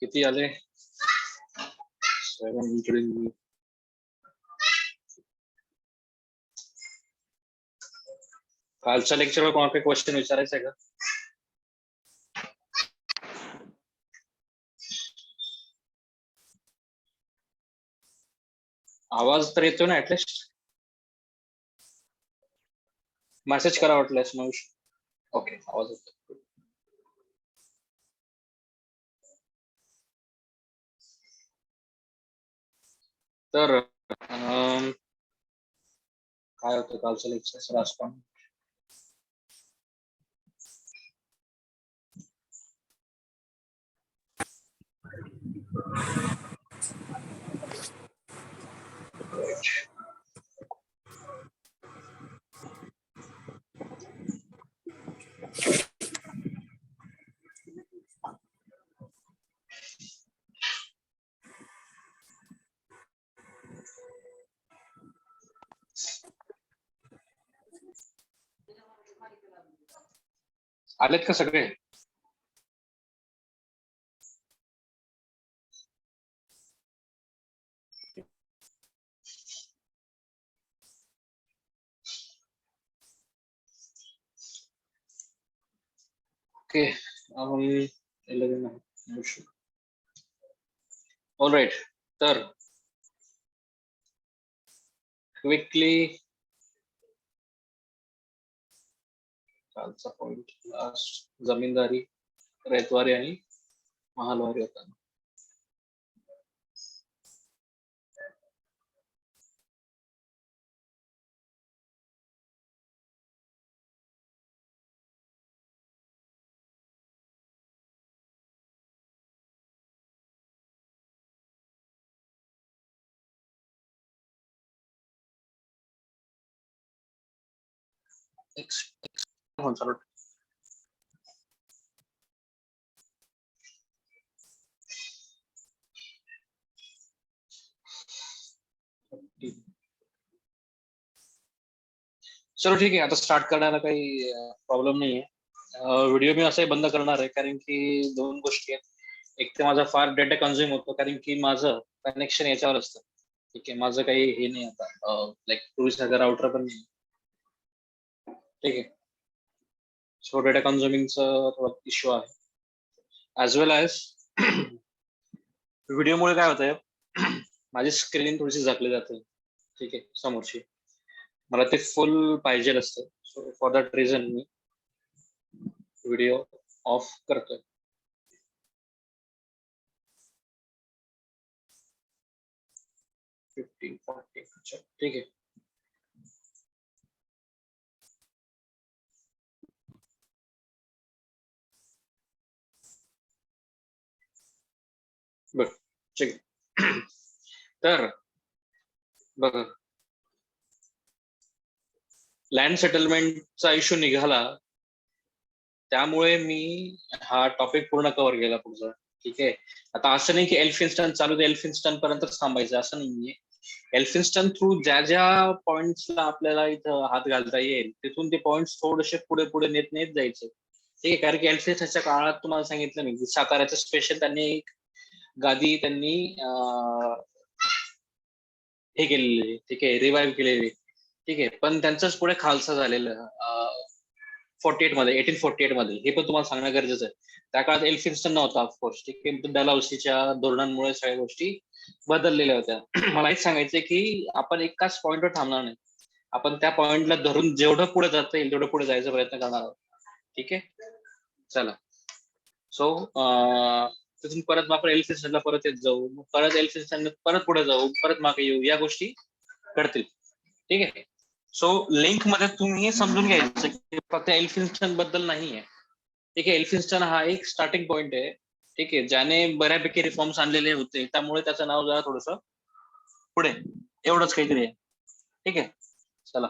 किती आले? 7 including कालच्या लेक्चरवर कोणाला काही क्वेश्चन विचारायचं आहे का? आवाज तर येतो ना ऍटलिस्ट? मेसेज करा वाटल्यास मग. ओके, आवाज येतो. तर काय होतं कालचं लेक्चर राजपान? आलेत का सगळे? ओके, 11 आहे. ऑल राईट, तर क्विकली कालचा पॉइंट लास्ट जमीनदारी, रैतवारी आणि महालवारी होता. चलो ठीक आहे, आता स्टार्ट करायला काही प्रॉब्लेम नाहीये. व्हिडिओ मी असंही बंद करणार आहे कारण की दोन गोष्टी आहेत. एक तर माझा फार डेटा कन्झ्युम होतो कारण की माझं कनेक्शन याच्यावर असतं. ठीक आहे, माझं काही हे नाही आता लाईक पूर्वीसारखं राउटर पण नाही. ठीक आहे, सो डेटा कन्झ्युमिंगचा थोडा इश्यू आहे. ॲज वेल ॲज व्हिडिओमुळे काय होतंय, माझी स्क्रीन थोडीशी झाकली जाते. ठीक आहे, समोरची मला ते फुल पाहिजे असतं. So for that reason me video off करतोय. ठीक आहे. बर, ठीक आहे. तर बघा, लँड सेटलमेंटचा इश्यू निघाला, त्यामुळे मी हा टॉपिक पूर्ण कव्हर केला पुढचा. ठीक आहे, आता असं नाही की एल्फिन्स्टन चालू दे एल्फिन्स्टन पर्यंतच थांबायचं असं नाहीये. एल्फिन्स्टन थ्रू ज्या ज्या पॉइंट्सला आपल्याला इथं हात घालता येईल तिथून ते पॉइंट्स थोडेसे पुढे पुढे नेत नेत जायचे. ठीक आहे, कारण की एल्फिन्स्टनच्या काळात तुम्हाला सांगितलं मी साताऱ्याचं स्पेशल त्यांनी एक गादी त्यांनी हे केलेली. ठीक आहे, रिवाइव्ह केलेली. ठीक आहे, पण त्यांचंच पुढे खालसा झालेलं 1848 मध्ये. हे पण तुम्हाला सांगणं गरजेचं आहे. त्या काळात एल्फिन्स्टन नव्हता ऑफकोर्स. ठीक आहे, डलहौसीच्या धोरणांमुळे सगळ्या गोष्टी बदललेल्या होत्या. मला हेच सांगायचंय की आपण एकाच पॉइंटवर थांबणार नाही. आपण त्या पॉइंटला धरून जेवढं पुढे जाता येईल तेवढं पुढे जायचा प्रयत्न करणार आहोत. ठीक आहे, चला. सो तिथून परत आपण एल्फिन्स्टनला परत येत जाऊ, परत एल्फिन्स्टन परत पुढे जाऊ, परत मागे येऊ, या गोष्टी घडतील. ठीक आहे, सो लिंक मध्ये तुम्ही समजून घ्यायचं की फक्त एल्फिन्स्टन बद्दल नाहीये. ठीक आहे, एल्फिन्स्टन हा एक स्टार्टिंग पॉइंट आहे. ठीक आहे, ज्याने बऱ्यापैकी रिफॉर्म्स आणलेले होते, त्यामुळे त्याचं नाव जरा थोडस पुढे एवढंच काहीतरी आहे. ठीक आहे, चला.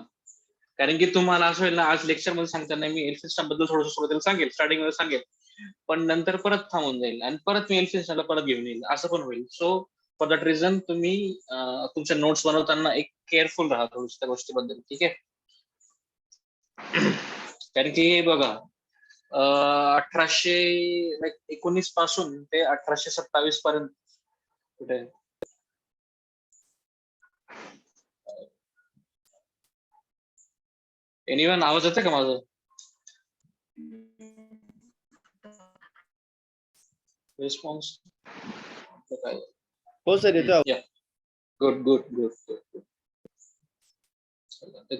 कारण की तुम्हाला असं होईल ना, आज लेक्चर मध्ये सांगताना मी एल्फिन्स्टन बद्दल थोडंसं सुरुवातीला सांगेल, स्टार्टिंग मध्ये सांगेल, पण नंतर परत थांबून जाईल आणि परत मी एल्फिन्स्टनला परत घेऊन येईल, असं पण होईल. सो फॉर दॅट रिझन तुम्ही तुमच्या नोट्स बनवताना एक केअरफुल राहा थोडं त्या गोष्टीबद्दल. ठीक आहे, कारण की बघा, 1819 पासून ते 1827 पर्यंत कुठे. एनिवन आवाज येतं का माझं? रिस्पॉन्स हो सर येतो. Good good good good.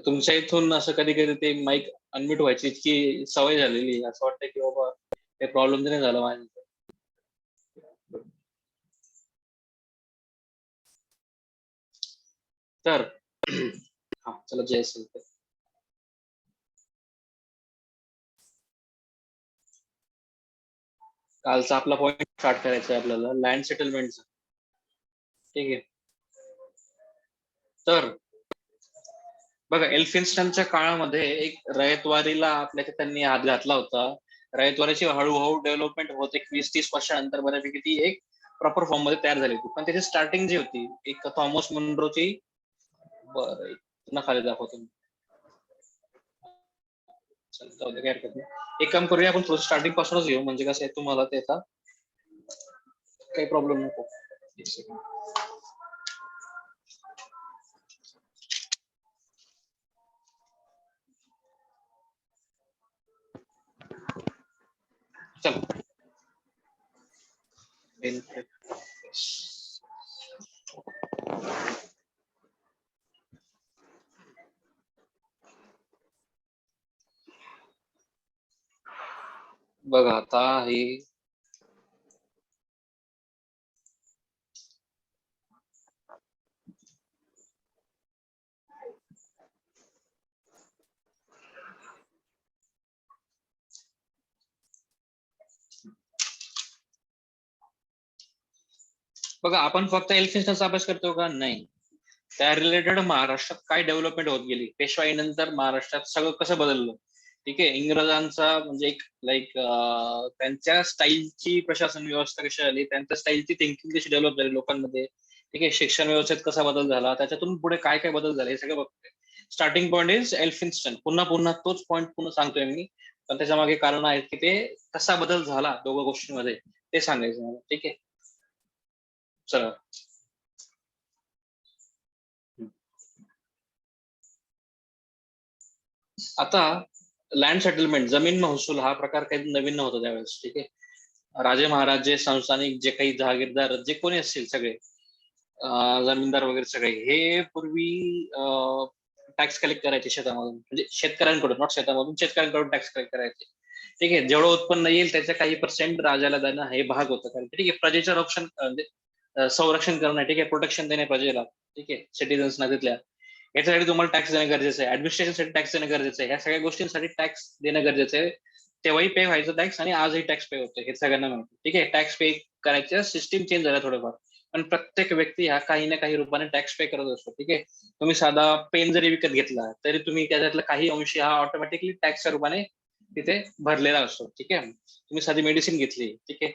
तुमच्या इथून असं कधी कधी ते माईक अनम्यूट व्हायची इतकी सवय झालेली, असं वाटतं की बाबा काही प्रॉब्लेम नाही झाला माझ्या. तर हा चला जय असेल तर कालचा आपला पॉइंट स्टार्ट करायचा आहे आपल्याला लँड सेटलमेंटचा. ठीक आहे. तर बघा एल्फिन्स्टनच्या काळामध्ये एक रयतवारीला आपल्या त्यांनी हात घातला होता. रयतवारीची हळूहळू डेव्हलपमेंट होते 20-30 वर्षानंतर बऱ्यापैकी ती एक प्रॉपर फॉर्म मध्ये तयार झाली होती. पण त्याची स्टार्टिंग जी होती एक थॉमस मुनरोची. बरं पुन्हा खाली दाखवतो. काही हरकत नाही. एक काम करूया आपण थोडं स्टार्टिंग पासूनच घेऊ म्हणजे कसं आहे तुम्हाला त्याचा काही प्रॉब्लेम नको. एक सेकंड. चल बघा आता हे बघा आपण फक्त एल्फिन्स्टनचा अभ्यास करतो का? नाही. त्या रिलेटेड महाराष्ट्रात काय डेव्हलपमेंट होत गेली, पेशवाईनंतर महाराष्ट्रात सगळं कसं बदललं. ठीक आहे. इंग्रजांचा म्हणजे एक लाईक त्यांच्या स्टाईलची प्रशासन व्यवस्था कशी आली, त्यांच्या स्टाईलची थिंकिंग कशी डेव्हलप झाली लोकांमध्ये. ठीक आहे. शिक्षण व्यवस्थेत कसा बदल झाला, त्याच्यातून पुढे काय काय बदल झाले हे सगळं बघतोय. Starting point is Elphinstone. पुन्हा पुन्हा तोच पॉईंट पुन्हा सांगतोय मी, पण त्याच्या मागे कारण आहेत की ते कसा बदल झाला दोघं गोष्टींमध्ये ते सांगायचं मला. ठीक आहे. चला आता लँड सेटलमेंट जमीन महसूल हा प्रकार काही नवीन नव्हता त्यावेळेस. ठीक आहे. राजे महाराजे संस्थानिक जे काही जहागीरदार जे कोणी असतील सगळे जमीनदार वगैरे सगळे हे पूर्वी टॅक्स कलेक्ट करायचे शेतामधून, म्हणजे शेतकऱ्यांकडून, नॉट शेतामधून, शेतकऱ्यांकडून टॅक्स कलेक्ट करायचे. ठीक आहे. जेवढं उत्पन्न येईल त्याचं काही पर्सेंट राजाला देणं हे भाग होतं. कारण ठीक आहे प्रजेचं रक्षण म्हणजे संरक्षण करणं. ठीक आहे. प्रोटेक्शन देणे प्रजेला. ठीक आहे. सिटीजन्सना तिथल्या याच्यासाठी तुम्हाला टॅक्स देणं गरजेचं आहे. ऍडमिनिस्ट्रेशनसाठी टॅक्स देणं गरजेचं आहे. ह्या सगळ्या गोष्टींसाठी टॅक्स देणं गरजेचं आहे. तेव्हाही पे व्हायचं टॅक्स आणि आजही टॅक्स पे होतं हे सगळ्यांना माहिती. ठीक आहे. टॅक्स पे करायचं सिस्टीम चेंज झाला थोडंफार, पण प्रत्येक व्यक्ती हा काही ना काही रूपाने टॅक्स पे करत असतो. ठीक आहे. तुम्ही साधा पेन जरी विकत घेतला तरी तुम्ही त्याच्यातला काही अंश हा ऑटोमॅटिकली टॅक्सच्या रूपाने तिथे भरलेला असतो. ठीक आहे. तुम्ही साधी मेडिसिन घेतली, ठीक आहे,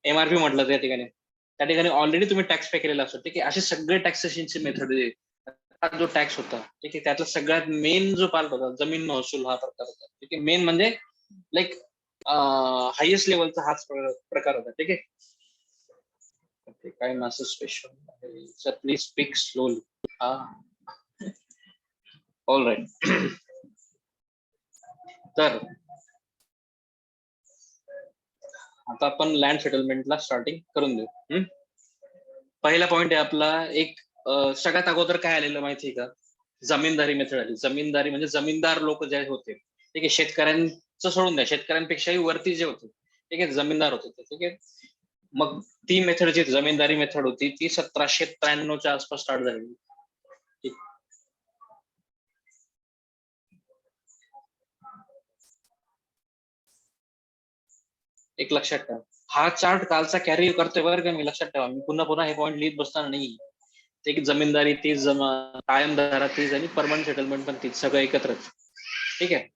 एमआरपी म्हटलं त्या ठिकाणी ऑलरेडी तुम्ही टॅक्स पे केलेला असतो. ठीक आहे. असे सगळे टॅक्सेशनचे मेथड जो टॅक्स होता. ठीक आहे. त्यातला सगळ्यात मेन जो पार्ट होता जमीन महसूल हा प्रकार होता. ठीक आहे. मेन म्हणजे लाईक हायएस्ट लेवलचा हाच प्रकार होता. ठीक आहे. काय मेसेज स्पेशल आहे sir, please speak slowly. All right. तर आता आपण लँड सेटलमेंटला स्टार्टिंग करून देऊ. पहिला पॉइंट आहे आपला एक सगळ्यात अगोदर काय आलेलं माहिती आहे का? जमीनदारी मेथड आली. जमीनदारी म्हणजे जमीनदार लोक जे होते, ठीक आहे, शेतकऱ्यांचं सोडून द्या, शेतकऱ्यांपेक्षाही वरती जे होते, ठीक आहे, जमीनदार होते ते. ठीक आहे. मग ती मेथड जी जमीनदारी मेथड होती ती 1793च्या आसपास स्टार्ट झाली. एक लक्षात ठेवा, हा चार्ट कालचा कॅरी करतोय बरं का मी, लक्षात ठेवा. मी पुन्हा पुन्हा हे पॉईंट लिहित बसणार नाही. ते जमीनदारी तीच, कायम धारा तीच आणि परमनंट सेटलमेंट पण तीच, सगळं एकत्रच. ठीक आहे.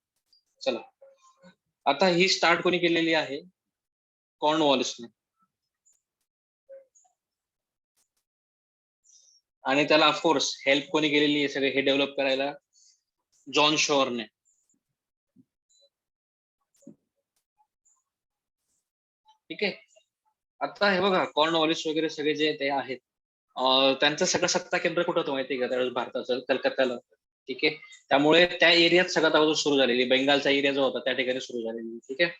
चला आता ही स्टार्ट कोणी केलेली आहे? कॉर्नवॉलिसने. आणि त्याला ऑफकोर्स हेल्प कोणी केलेली आहे सगळे हे डेव्हलप करायला? जॉन शोरने. ठीक आहे. आता हे बघा कॉर्नवॉलिस वगैरे सगळे जे ते आहेत, त्यांचं सगळं सत्ता केंद्र कुठं होतं माहितीये का त्यावेळेस भारताचं? कलकत्त्याला. ठीक आहे. त्यामुळे त्या एरियात सगळ्यात अगोदर सुरू झालेली, बेंगालचा एरिया जो होता त्या ठिकाणी सुरू झालेली. ठीक आहे.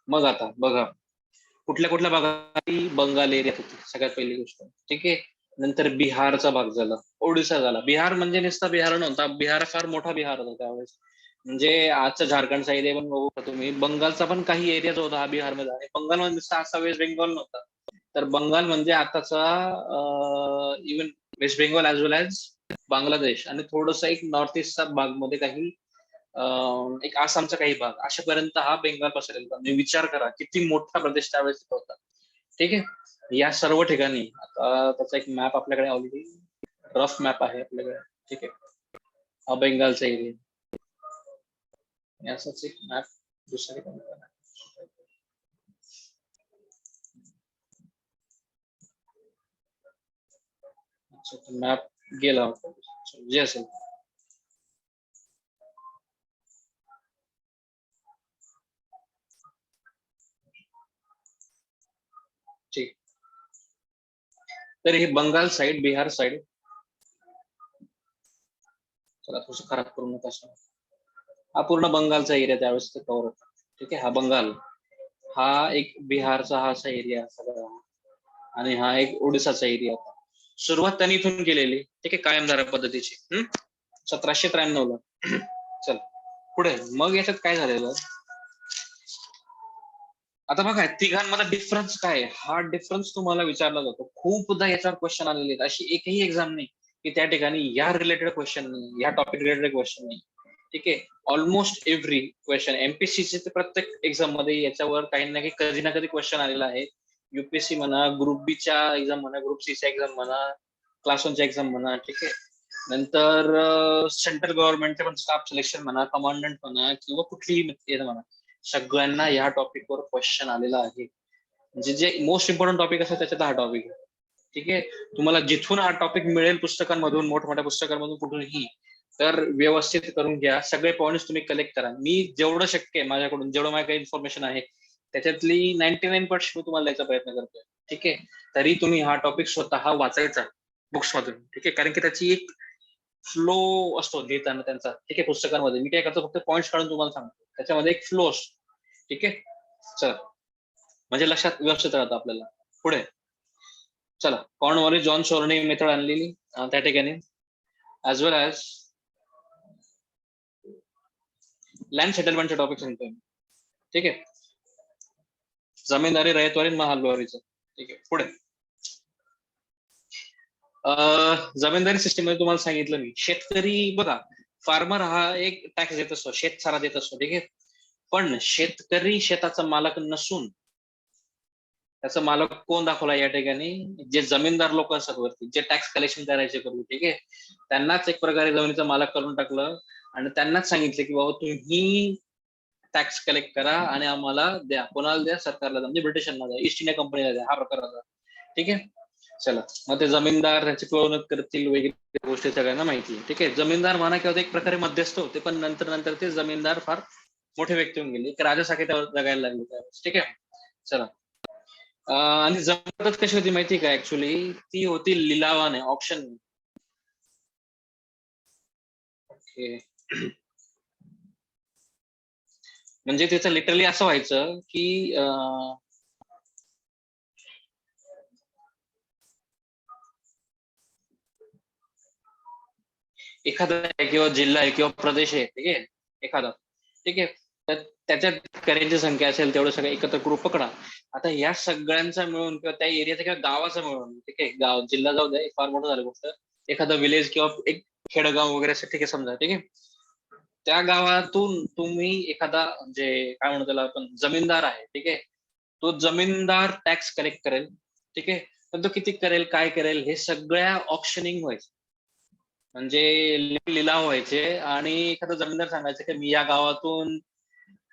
मग आता बघा कुठल्या कुठल्या भागात बंगाल एरियात होती सगळ्यात पहिली गोष्ट. ठीक आहे. नंतर बिहारचा भाग झाला, ओडिसा झाला. बिहार म्हणजे नुसता बिहार नव्हता, बिहार फार मोठा बिहार होता त्यावेळेस. म्हणजे आजचा झारखंडचा एरिया पण बघू का तुम्ही, बंगालचा पण काही एरिया जो होता हा बिहारमध्ये, आणि बंगालमध्ये नुसता असा वेस्ट बेंगॉल नव्हता. तर बंगाल म्हणजे आताचा इव्हन वेस्ट बेंगॉल ऍज वेल ऍज बांगलादेश, आणि थोडस एक नॉर्थ ईस्टचा भाग मध्ये काही एक आसामचा काही भाग, अशापर्यंत हा बेंगाल पसरलेला होता. म्हणजे विचार करा किती मोठा प्रदेश त्यावेळेस तिथं होता. ठीक आहे. या सर्व ठिकाणी आता त्याचा एक मॅप आपल्याकडे ऑलरेडी रफ मॅप आहे आपल्याकडे. ठीक आहे. हा बेंगालचा एरिया, असाच एक मॅप दुसऱ्या ठिकाणी. अच्छा, मॅप गेला होता जे असेल. ठीक. तर हे बंगाल साइड, बिहार साइड, चला थोडस खराब करू नका. हा पूर्ण बंगालचा एरिया त्यावेळेस कव्हर होता. ठीक आहे. हा बंगाल, हा एक बिहारचा हा असा एरिया सगळा, आणि हा एक ओडिसाचा एरिया होता. सुरुवात त्यांनी इथून केलेली. ठीक आहे, कायमधारा पद्धतीची. 1793 ला. चल पुढे मग याच्यात काय झालेलं, आता बघा तिघांमध्ये डिफरन्स काय आहे? हा डिफरन्स तुम्हाला विचारला जातो खूपदा, याच्यावर क्वेश्चन आलेले आहेत. अशी एकही एक्झाम नाही की त्या ठिकाणी या रिलेटेड क्वेश्चन नाही, या टॉपिक रिलेटेड क्वेश्चन नाही. ठीक आहे. ऑलमोस्ट एव्हरी क्वेश्चन एमपीएससीचे प्रत्येक एक्झाम मध्ये याच्यावर काही ना काही कधी ना कधी क्वेश्चन आलेला आहे. युपीएससी म्हणा, ग्रुप बीच्या एक्झाम म्हणा, ग्रुप सीच्या एक्झाम म्हणा, क्लास वनच्या एक्झाम म्हणा. ठीक आहे. नंतर सेंट्रल गव्हर्नमेंटचे पण स्टाफ सिलेक्शन म्हणा, कमांडंट म्हणा, किंवा कुठलीही म्हणा, सगळ्यांना या टॉपिकवर क्वेश्चन आलेला आहे. म्हणजे जे मोस्ट इम्पॉर्टंट टॉपिक असतात त्याच्यात हा टॉपिक आहे. ठीक आहे. तुम्हाला जिथून हा टॉपिक मिळेल पुस्तकांमधून, मोठमोठ्या पुस्तकांमधून, कुठूनही, तर व्यवस्थित करून घ्या. सगळे पॉईंट्स तुम्ही कलेक्ट करा. मी जेवढं शक्य आहे माझ्याकडून, जेवढं माझ्या काही इन्फॉर्मेशन आहे त्याच्यातली 99% मी तुम्हाला द्यायचा प्रयत्न करतोय. ठीक आहे. तरी तुम्ही हा टॉपिक स्वतः वाचायचा बुक्स मधून. ठीक आहे. कारण की त्याची एक फ्लो असतो लिहिताना त्यांचा. ठीक आहे. पुस्तकांमध्ये मी काय करतो, फक्त पॉईंट्स काढून तुम्हाला सांगतो. त्याच्यामध्ये एक फ्लो असतो. ठीक आहे. चला, म्हणजे लक्षात व्यवस्थित राहतं आपल्याला. पुढे चला, कॉर्नवॉलिस जॉन शोरने मेथड आणलेली त्या ठिकाणी, ऍज वेल ऍज लँड सेटलमेंटचे टॉपिक सांगतोय. ठीक आहे. जमीनदारी, रयतवारी, महालवारीचं. ठीक आहे. पुढे जमीनदारी सिस्टीम मध्ये तुम्हाला सांगितलं मी, शेतकरी बघा, फार्मर हा एक टॅक्स देत असतो, शेतसारा देत असतो. ठीक आहे. पण शेतकरी शेताचा मालक नसून त्याचा मालक कोण दाखवला या ठिकाणी, जे जमीनदार लोक असतात वरती, जे टॅक्स कलेक्शन करायचे करून. ठीक आहे. त्यांनाच एक प्रकारे जमिनीचा मालक करून टाकलं, आणि त्यांनाच सांगितलं की बाबा तुम्ही टॅक्स कलेक्ट करा आणि आम्हाला द्या. कोणाला द्या? सरकारला, म्हणजे ब्रिटिशांना द्या, ईस्ट इंडिया कंपनीला द्या. हा प्रकार होता. ठीक आहे. चला, मग ते जमीनदार त्याची पिळवणूक करतील वगैरे गोष्टी सगळ्यांना माहिती आहे. ठीक आहे. जमीनदार म्हणा किंवा एक प्रकारे मध्यस्थ होते, पण नंतर नंतर ते जमीनदार फार मोठे व्यक्ती होऊन गेले, एक राजासारखे त्यावर जगायला लागले त्यावेळेस. ठीक आहे. चला, आणि जमीन कशी होती माहिती का, ऍक्च्युली ती होती लिलावाने, ऑप्शन. ओके. म्हणजे त्याचं लिटरली असं व्हायचं की एखादा किंवा जिल्हा आहे किंवा प्रदेश आहे. ठीक आहे. एखादा. ठीक आहे. तर त्याच्यात करेंची संख्या असेल तेवढं सगळं एकत्र ग्रुप पकडा. आता या सगळ्यांचा मिळून किंवा त्या एरियाचा किंवा गावाचा मिळून, ठीक आहे, गाव जिल्हा जाऊ द्या, फार मोठं झालं गोष्ट, एखादा विलेज किंवा एक खेडगाव वगैरे असं, ठीक आहे, समजा. ठीक आहे. त्या गावातून तुम्ही एखादा, म्हणजे काय म्हणतो त्याला आपण, जमीनदार आहे. ठीक आहे. तो जमीनदार टॅक्स कलेक्ट करेल. ठीक आहे. पण तो किती करेल, काय करेल, हे सगळ्या ऑप्शनिंग व्हायचं. म्हणजे लिलाव व्हायचे, आणि एखादा जमीनदार सांगायचं की मी या गावातून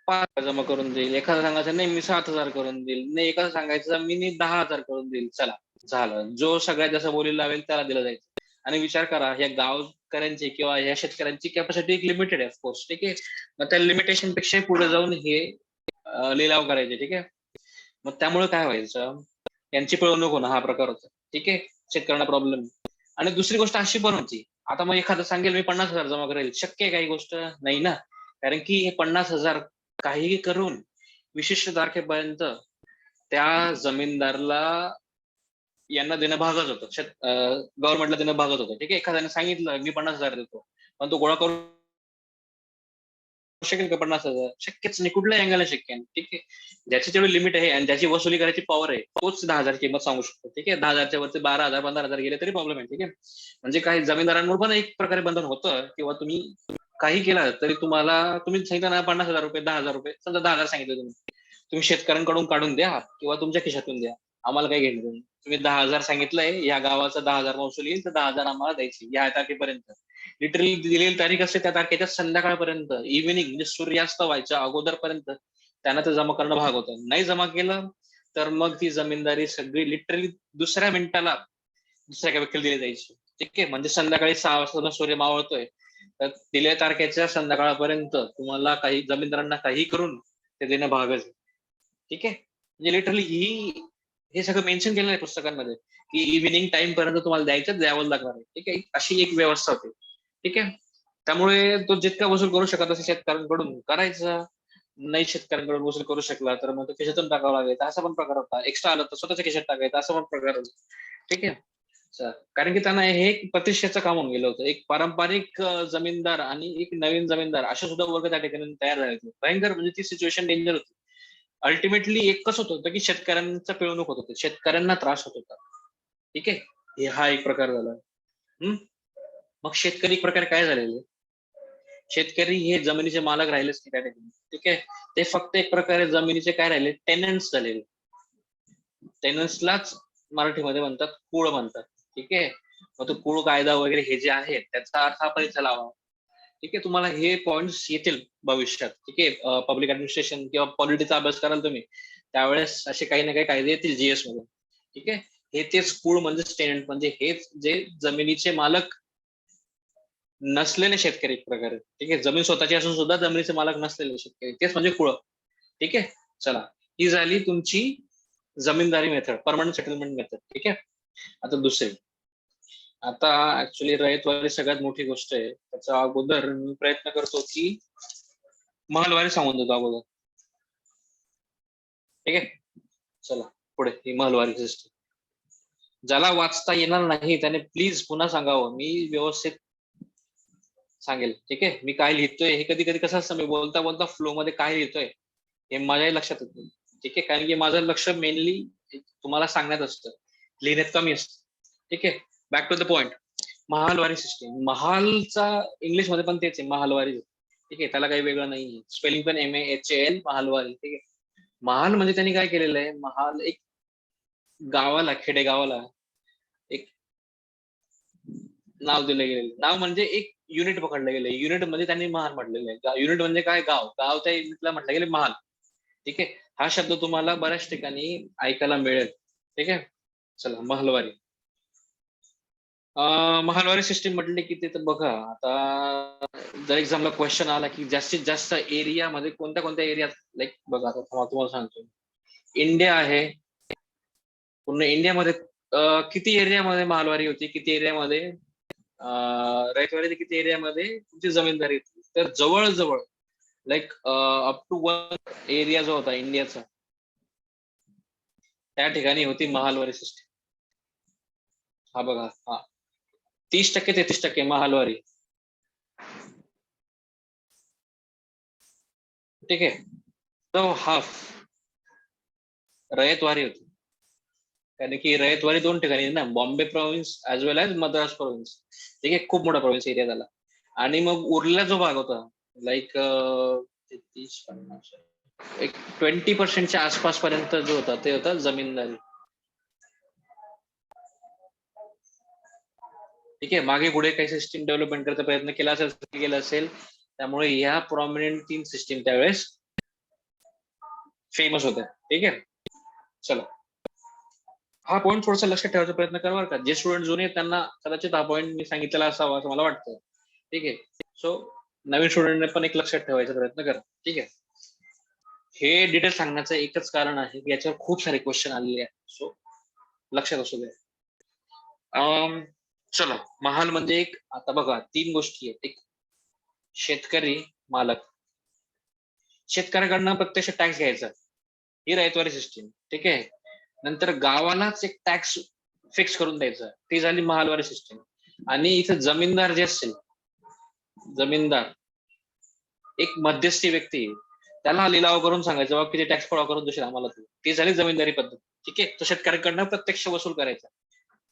5,000 जमा करून देईल, एखादा सांगायचं नाही मी 7,000 करून देईल, नाही एखादा सांगायचं मी 10,000 करून देईल. चला, झालं. जो सगळ्यात जास्त बोली लावेल त्याला दिलं जायचं. आणि विचार करा, या गावकऱ्यांची किंवा या शेतकऱ्यांची कॅपॅसिटी एक लिमिटेड आहे, ऑफकोर्स. ठीक आहे. मग त्या लिमिटेशन पेक्षा पुढे जाऊन हे लिलाव करायचे. ठीक आहे. मग त्यामुळे काय व्हायचं, यांची पिळवणूक होणं हा प्रकार होता. ठीक आहे, शेतकऱ्यांना प्रॉब्लेम. आणि दुसरी गोष्ट अशी पण होती, आता मग एखादं सांगेल मी 50,000 जमा करेल, शक्य आहे काही गोष्ट नाही ना. कारण की हे 50,000 काहीही करून विशिष्ट तारखेपर्यंत त्या जमीनदारला यांना देणं भागच होतं, गव्हर्नमेंटला देणं भागत होतं. ठीक आहे, एखाद्याने सांगितलं मी 50,000 देतो, पण तो गोळा करू शकेल का 50,000? शक्यच नाही, कुठल्याही अँगलला शक्य नाही. ठीक आहे, ज्याची तेवढी लिमिट आहे आणि ज्याची वसुली करायची पॉवर आहे, तोच 10,000 किंमत सांगू शकतो. ठीक आहे, 10,000च्या वरती 12,000 15,000 गेले तरी प्रॉब्लेम आहे. ठीक आहे, म्हणजे काही जमीनदारांवर पण एक प्रकारे बंधन होतं, किंवा तुम्ही काही केलं तरी तुम्ही सांगितलं ना 50,000 रुपये, 10,000 रुपये, समजा 10,000 सांगितले तुम्ही शेतकऱ्यांकडून काढून द्या किंवा तुमच्या खिशातून द्या, आम्हाला काही घेणं देणं. तुम्ही 10,000 सांगितलंय, या गावाचा 10,000 महसूल येईल, तर 10,000 आम्हाला द्यायची या तारखेपर्यंत. लिटरली दिलेली तारीख असते त्या तारखेच्या संध्याकाळपर्यंत, इव्हिनिंग म्हणजे सूर्यास्त व्हायच्या अगोदरपर्यंत त्यांना ते जमा करणं भाग होतं. नाही जमा केलं तर मग ती जमीनदारी सगळी लिटरली दुसऱ्या मिनिटाला दुसऱ्या एका व्यक्तीला दिली जायची. ठीक आहे, म्हणजे संध्याकाळी 6 वाजता सूर्य मावळतोय, तर दिलेल्या तारखेच्या संध्याकाळपर्यंत तुम्हाला काही जमीनदारांना काही करून ते देणं भागच आहे. ठीक आहे, म्हणजे लिटरली हे सगळं मेन्शन केलेलं आहे पुस्तकांमध्ये, की इव्हिनिंग टाइम पर्यंत तुम्हाला द्यावं लागणार आहे. ठीक आहे, अशी एक व्यवस्था होती. ठीक आहे, त्यामुळे तो जितका वसूल करू शकत असेल शेतकऱ्यांकडून करायचा, नाही शेतकऱ्यांकडून वसूल करू शकला तर मग तो खिशातून टाकावा लागेल, असा पण प्रकार होता. एक्स्ट्रा आलं तर स्वतःच्या खिशात टाकायचा, असा पण प्रकार होता. ठीक आहे, कारण की त्यांना हे एक प्रतिष्ठेचं काम होऊन गेलं होतं. एक पारंपरिक जमीनदार आणि एक नवीन जमीनदार अशा सुद्धा वर्ग त्या ठिकाणी तयार झाले होते. भयंकर म्हणजे ती सिच्युएशन डेंजर होती. अल्टिमेटली एकच होत होतं की शेतकऱ्यांचा पिळवणूक होत होती, शेतकऱ्यांना त्रास होत होता. ठीक आहे, हा एक प्रकार झाला. मग शेतकरी एक प्रकारे काय झालेले, शेतकरी हे जमिनीचे मालक राहिलेच नाही त्या ठिकाणी. ठीक आहे, ते फक्त एक प्रकारे जमिनीचे काय राहिले, टेनंट्स झालेले. टेनंट्सलाच मराठीमध्ये म्हणतात कुळ म्हणतात. ठीक आहे, मग तो कुळ कायदा वगैरे हे जे आहे त्याचा अर्थ आपण इथे लावा. ठीक आहे, तुम्हाला हे पॉइंट्स येतील भविष्यात. ठीक आहे, पब्लिक ऍडमिनिस्ट्रेशन किंवा पॉलिटीचा अभ्यास कराल तुम्ही, त्यावेळेस असे काही ना काही कायदे येतील जीएस मध्ये. ठीक आहे, हे तेच कुळ म्हणजे टेनंट, म्हणजे हेच जे जमिनीचे मालक नसलेले शेतकरी एक प्रकारे. ठीक आहे, जमीन स्वतःची असून सुद्धा जमिनीचे मालक नसलेले शेतकरी, तेच म्हणजे कुळ. ठीक आहे, चला, ही झाली तुमची Zamindari method, permanent settlement method. ठीक आहे, आता दुसरी, आता ऍक्च्युली रयतवारी सगळ्यात मोठी गोष्ट आहे. त्याच्या अगोदर मी प्रयत्न करतो की महलवारी सांगून देतो अगोदर. ठीक आहे, चला पुढे. ही महलवारी सिस्टम, ज्याला वाचता येणार नाही त्याने प्लीज पुन्हा सांगावं, मी व्यवस्थित सांगेल. ठीक आहे, मी काय लिहितोय हे कधी कधी कसं असतं, मी बोलता बोलता फ्लो मध्ये काय लिहितोय हे माझ्याही लक्षात येत नाही. ठीक आहे, कारण की माझं लक्ष मेनली तुम्हाला सांगण्यात असतं, लिहिण्यात कमी असतं. ठीक आहे, back to the point. Mahalwari system, महालचा इंग्लिश मध्ये पण तेच आहे, महालवारी. ठीक आहे, त्याला काही वेगळं नाही, स्पेलिंग पण MAHAL, महालवारी. ठीक आहे, महाल म्हणजे त्यांनी काय केलेलं आहे, महाल एक गावाला, खेडेगावाला एक नाव दिलं गेलेलं, नाव म्हणजे एक युनिट पकडलं गेलं, युनिट मध्ये त्यांनी महाल म्हटलेलं आहे. युनिट म्हणजे काय, गाव, गाव त्या युनिटला म्हटलं गेलं महाल. ठीक आहे, हा शब्द तुम्हाला बऱ्याच ठिकाणी ऐकायला मिळेल. ठीक आहे, चला महलवारी. महालवारी सिस्टीम म्हटले की ते तर बघा, आता जर एक्झामला क्वेश्चन आला की जास्तीत जास्त एरियामध्ये कोणत्या कोणत्या एरियात, लाईक बघा आता तुम्हाला सांगतो, इंडिया आहे, पूर्ण इंडियामध्ये किती एरियामध्ये महालवारी होती, किती एरियामध्ये रयतवारी, किती एरियामध्ये तुमची जमीनदारी होती, तर जवळजवळ लाईक अप टू 1 एरिया जो होता इंडियाचा, त्या ठिकाणी होती महालवारी सिस्टीम. हा बघा, हा 30% 33% महालवारी. ठीक आहे, तो हाफ रयतवारी होती. कारण की रयतवारी 2 ठिकाणी आहे ना, बॉम्बे प्रोव्हिन्स ऍज वेल एज मद्रास प्रोव्हिन्स. ठीक आहे, खूप मोठा प्रोव्हिन्स एरिया झाला. आणि मग उरलेला जो भाग होता, लाईक 30-50 एक 20%च्या आसपास पर्यंत जो होता ते होता जमीनदारी. ठीक आहे, मागे पुढे काही सिस्टीम डेव्हलपमेंट करण्याचा प्रयत्न केला असेल, त्यामुळे ह्या प्रॉमिनंट 3 सिस्टीम त्यावेळेस फेमस होत्या. ठीक आहे, चला, हा पॉईंट थोडासा लक्षात ठेवायचा प्रयत्न करा बरं का. जे स्टुडंट जुने आहेत त्यांना कदाचित हा पॉईंट मी सांगितलेला असावा असं मला वाटतं. ठीक आहे, सो नवीन स्टुडंटने पण एक लक्षात ठेवायचा प्रयत्न करा. ठीक आहे, हे डिटेल सांगण्याचं एकच कारण आहे की याच्यावर खूप सारे क्वेश्चन आलेले आहेत. सो लक्षात असू द्या. चला, महाल म्हणजे एक, आता बघा 3 गोष्टी आहेत. एक शेतकरी मालक, शेतकऱ्याकडनं प्रत्यक्ष टॅक्स घ्यायचा, ही रयतवारी सिस्टीम. ठीक आहे. नंतर गावालाच एक टॅक्स फिक्स करून द्यायचा, ती झाली महालवारी सिस्टीम. आणि इथे जमीनदार जे असतील, जमीनदार एक मध्यस्थी व्यक्ती, त्याला लिलाव करून सांगायचं बाबा किती टॅक्स गोळा करून देशील आम्हाला तू, ती झाली जमीनदारी पद्धत. ठीक आहे. तो शेतकऱ्याकडनं प्रत्यक्ष वसूल करायचा,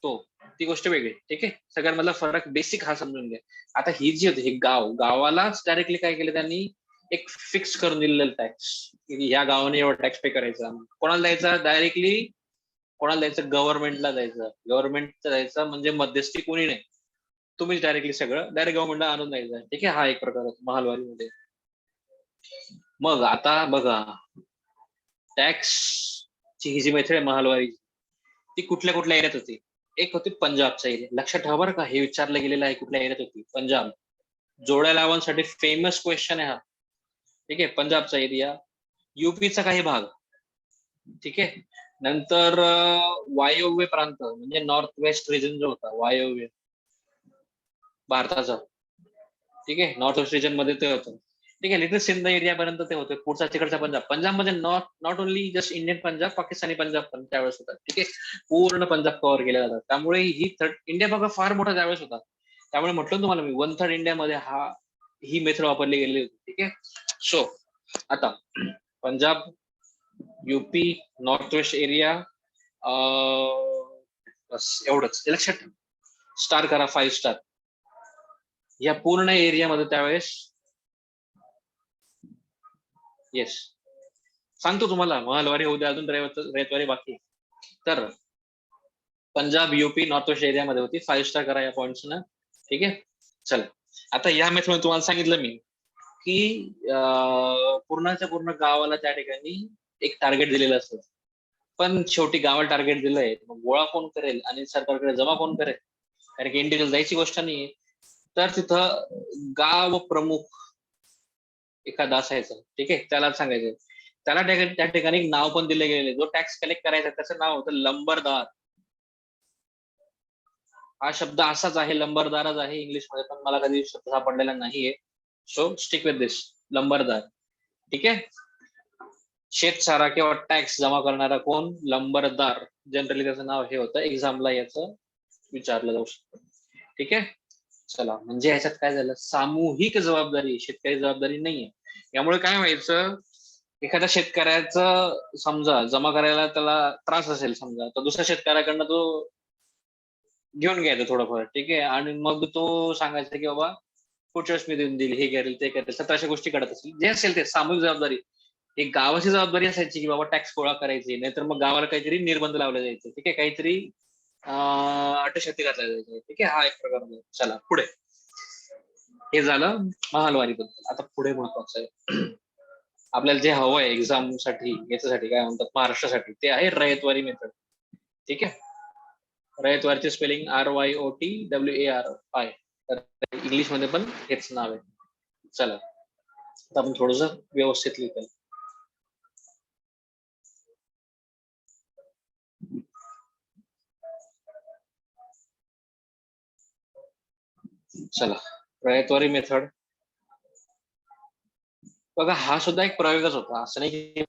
तो ती गोष्ट वेगळी. ठीक आहे. सगळ्यांमधला फरक बेसिक हा समजून घ्या. आता ही जी होती, हे गावालाच डायरेक्टली काय केलं त्यांनी, एक फिक्स करून दिलेलं टॅक्स, की ह्या गावाने एवढा टॅक्स पे करायचा. कोणाला द्यायचा? डायरेक्टली कोणाला द्यायचं? गव्हर्नमेंटला द्यायचं. गव्हर्नमेंटला द्यायचं म्हणजे मध्यस्थी कोणी नाही, तुम्हीच डायरेक्टली सगळं डायरेक्ट गव्हर्नमेंटला आणून द्यायचं. ठीक आहे. हा एक प्रकार आहे महालवारीमध्ये. मग आता बघा, टॅक्स ची ही जी मेथड आहे महालवारी, ती कुठल्या कुठल्या एरियात होती? एक होती पंजाबचा एरिया. लक्षात ठेवा बरं का, हे विचारलं गेलेलं आहे कुठल्या एरियात होती. पंजाब. जोड्या लावांसाठी फेमस क्वेश्चन आहे हा. ठीक आहे. पंजाबचा एरिया, युपीचा काही भाग. ठीक आहे. नंतर वायव्य प्रांत म्हणजे नॉर्थ वेस्ट रिजन जो होता, वायव्य भारताचा. ठीक आहे. नॉर्थ वेस्ट रिजन मध्ये ते होतं. ठीक आहे. लिटिल सिंध एरियापर्यंत ते होते. पुढचा तिकडचा पंजाब. पंजाबमध्ये not only just Indian Punjab, Pakistani Punjab पण त्यावेळेस होता. ठीक आहे. पूर्ण पंजाब कव्हर केला जातात. त्यामुळे ही इंडिया भाग फार मोठा त्यावेळेस होता. त्यामुळे म्हटलं तुम्हाला मी 1/3 इंडियामध्ये ही मेथड वापरली गेलेली होती. ठीक आहे. सो आता Punjab, UP, north west area, बस एवढंच लक्षात ठेवा. स्टार करा, 5 स्टार. या पूर्ण एरियामध्ये त्यावेळेस, येस, सांगतो तुम्हाला, महालवारी होऊ द्या, अजून रयतवारी बाकी. तर पंजाब, युपी, नॉर्थ वेस्ट एरियामध्ये होती. 5 स्टार करा या पॉइंट्स ना. ठीक आहे. चला, आता या मेथडमध्ये तुम्हाला सांगितलं मी की पूर्णच्या पूर्ण गावाला त्या ठिकाणी एक टार्गेट दिलेलं असतं. पण शेवटी गावाला टार्गेट दिलंय, मग गोळा कोण करेल आणि सरकारकडे जमा कोण करेल? कारण की इंडिव्हिज्युअल जायची गोष्ट नाहीये. तर तिथं गाव प्रमुख एखादा असायचा. ठीक आहे. त्याला सांगायचं, त्याला त्या ठिकाणी एक नाव पण दिले गेलेले. जो टॅक्स कलेक्ट करायचा त्याचं नाव होतं लंबरदार. हा शब्द असाच आहे, लंबरदारच आहे इंग्लिशमध्ये, पण मला कधी शब्द सापडलेला नाहीये. सो स्टिक विथ दिस, लंबरदार. ठीक आहे. शेतसारा किंवा टॅक्स जमा करणारा कोण? लंबरदार. जनरली त्याचं नाव हे होतं. एक्झामला याचं विचारलं जाऊ शकतं. ठीक आहे. चला, म्हणजे ह्याच्यात काय झालं, सामूहिक जबाबदारी, शेतकरी जबाबदारी नाहीये. यामुळे काय व्हायचं, एखाद्या शेतकऱ्याचं समजा जमा करायला त्याला त्रास असेल समजा, तर दुसऱ्या शेतकऱ्याकडनं तो घेऊन घ्यायचं थोडंफार. ठीक आहे. आणि मग तो सांगायचा की बाबा पुढच्या वेळेस मी देऊन देईल, हे करेल ते करेल. 1700 गोष्टी करत असेल. जे असेल ते सामूहिक जबाबदारी. एक गावाची जबाबदारी असायची की बाबा टॅक्स गोळा करायची, नाहीतर मग गावाला काहीतरी निर्बंध लावले जायचे. ठीक आहे. काहीतरी अटशक्ती घातल्या जायचे. ठीक आहे. हा एक प्रकार. चला पुढे. हे झालं महालवारी बद्दल. आता पुढे महत्वाचं आहे आपल्याला जे हवं आहे एक्झाम साठी, याच्यासाठी काय म्हणतात, महाराष्ट्रासाठी, ते आहे रयतवारी मेथड. ठीक आहे. रयतवारीचे स्पेलिंग RYOTWARI. तर इंग्लिश मध्ये पण हेच नाव आहे. चला, आता आपण थोडस व्यवस्थित लिहितो. चला, रयतवारी मेथड बघा, हा सुद्धा एक प्रयोगच होता. असं नाही की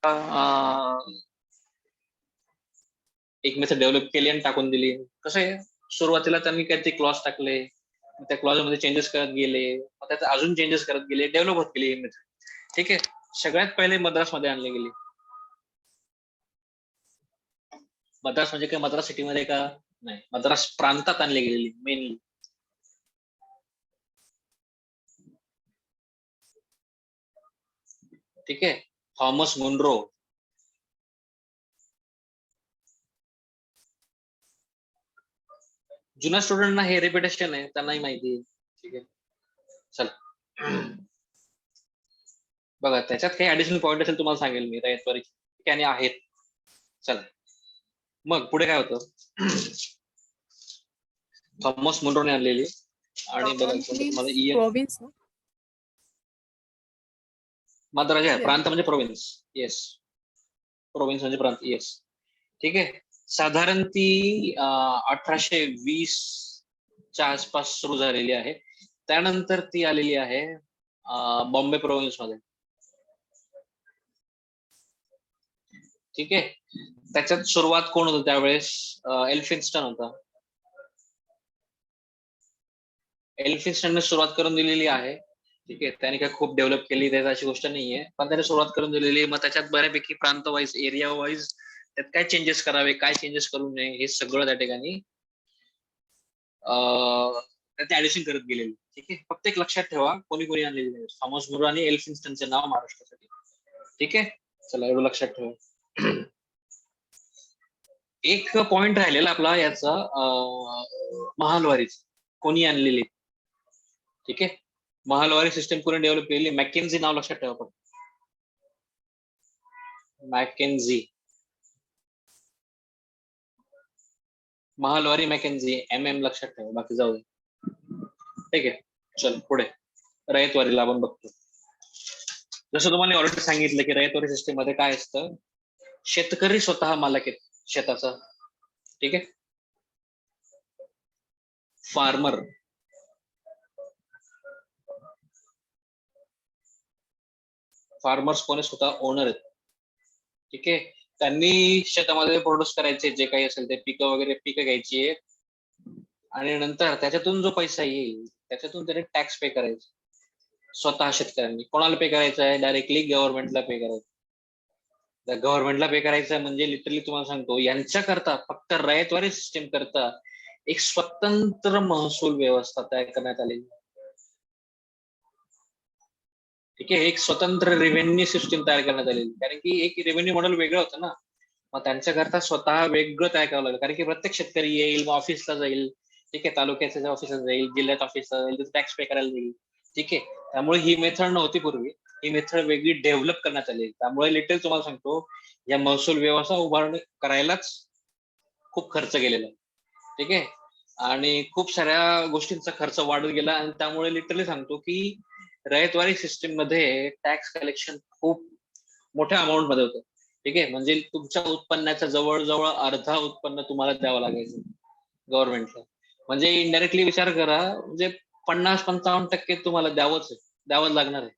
एक मेथड डेव्हलप केली आणि टाकून दिली. कसं आहे, सुरुवातीला त्यांनी काहीतरी क्लॉज टाकले, त्या क्लॉज मध्ये चेंजेस करत गेले, मग त्यात अजून चेंजेस करत गेले, डेव्हलप होत गेली ही मेथड. ठीक आहे. सगळ्यात पहिले मद्रास मध्ये आणली गेली. मद्रास म्हणजे काय, मद्रास सिटीमध्ये का? नाही, मद्रास प्रांतात आणली गेलेली मेनली. ठीक आहे. Thomas Munro. जुन्या स्टुडंटना हे रेप्युटेशन आहे, त्यांनाही माहिती आहे. ठीक आहे. चल, बघा त्याच्यात काही ऍडिशनल पॉईंट असेल तुम्हाला सांगेल मी रयतवारी आणि आहेत. चला, मग पुढे काय होतं, थॉमस मुनरोने आणलेली. आणि बघा तुम्हाला province, no? मद्रास आहे, Yes. प्रांत म्हणजे प्रोव्हिन्स. येस, प्रोव्हिन्स म्हणजे प्रांत. येस, ठीक आहे. साधारण ती 1820 च्या आसपास सुरू झालेली आहे. त्यानंतर ती आलेली आहे बॉम्बे प्रोव्हिन्स मध्ये. ठीक आहे. त्याच्यात सुरुवात कोण होतं त्यावेळेस? एल्फिन्स्टन होता. एल्फिन्स्टनने सुरुवात करून दिलेली आहे. ठीक आहे. त्याने काय खूप डेव्हलप केली त्याची अशी गोष्ट नाहीये, पण त्याने सुरुवात करून दिलेली आहे. मग त्याच्यात बऱ्यापैकी प्रांत वाईज, एरिया वाईज त्यात काय चेंजेस करावे, काय चेंजेस करू नये, हे सगळं त्या ठिकाणी ते ऍडिशन करत गेलेले. ठीक आहे. फक्त एक लक्षात ठेवा, कोणी कोणी आणलेली नाही, थॉमस मुर आणि एल्फिन्स्टनचे नाव महाराष्ट्रासाठी. ठीक आहे. चला एवढं लक्षात ठेवा. एक पॉइंट राहिलेला आपला याचा महालवारीच कोणी आणलेली. ठीक आहे. महालवारी सिस्टम कोणी डेव्हलप केलेली? मॅकेन्झी नाव लक्षात ठेवा पण. मॅकेन्झी, महालवारी मॅकेन्झी, MM लक्षात ठेवा, बाकी जाऊ दे. ठीक आहे. चल पुढे रयतवारीला आपण बघतो. जसं तुम्हाला ऑलरेडी सांगितलं की रयतवारी सिस्टीम मध्ये काय असतं, शेतकरी स्वतः मालक आहेत शेताचा. ठीक आहे. फार्मर फार्मर्स कोणी स्वतः ओनर आहेत. ठीक आहे. त्यांनी शेतामध्ये प्रोड्यूस करायचे जे काही असेल ते पिकं वगैरे, पिकं घ्यायची आहेत आणि नंतर त्याच्यातून जो पैसा येईल त्याच्यातून त्याने टॅक्स पे करायचे स्वतः शेतकऱ्यांनी. कोणाला पे करायचं आहे? डायरेक्टली गव्हर्नमेंटला पे करायचं. गव्हर्नमेंटला पे करायचं म्हणजे लिटरली तुम्हाला सांगतो, यांच्याकरता फक्त रयतवारी सिस्टीम करता एक स्वतंत्र महसूल व्यवस्था तयार करण्यात आलेली. ठीक आहे. एक स्वतंत्र रेव्हेन्यू सिस्टीम तयार करण्यात आलेली, कारण की एक रेव्हेन्यू मॉडेल वेगळं होतं ना. मग त्यांच्याकरता स्वतः वेगळं तयार करावं लागलं, कारण की प्रत्येक शेतकरी येईल, मग ऑफिसला जाईल. ठीक आहे. तालुक्याच्या ऑफिसला जाईल, जिल्ह्यात ऑफिसला जाईल, टॅक्स पे करायला जाईल. ठीक आहे. त्यामुळे ही मेथड नव्हती पूर्वी, ही मेथड वेगळी डेव्हलप करण्यात आली. त्यामुळे लिटरली तुम्हाला सांगतो, या महसूल व्यवस्था उभारणी करायलाच खूप खर्च गेलेला. ठीक आहे. आणि खूप साऱ्या गोष्टींचा खर्च वाढत गेला आणि त्यामुळे लिटरली सांगतो की रयतवारी सिस्टीम मध्ये टॅक्स कलेक्शन खूप मोठ्या अमाऊंट मध्ये होतं. ठीक आहे. म्हणजे तुमच्या उत्पन्नाच्या जवळजवळ अर्धा उत्पन्न तुम्हाला द्यावं लागायचं गव्हर्नमेंटला. म्हणजे इनडायरेक्टली विचार करा, म्हणजे 50-55% तुम्हाला द्यावंच लागणार आहे.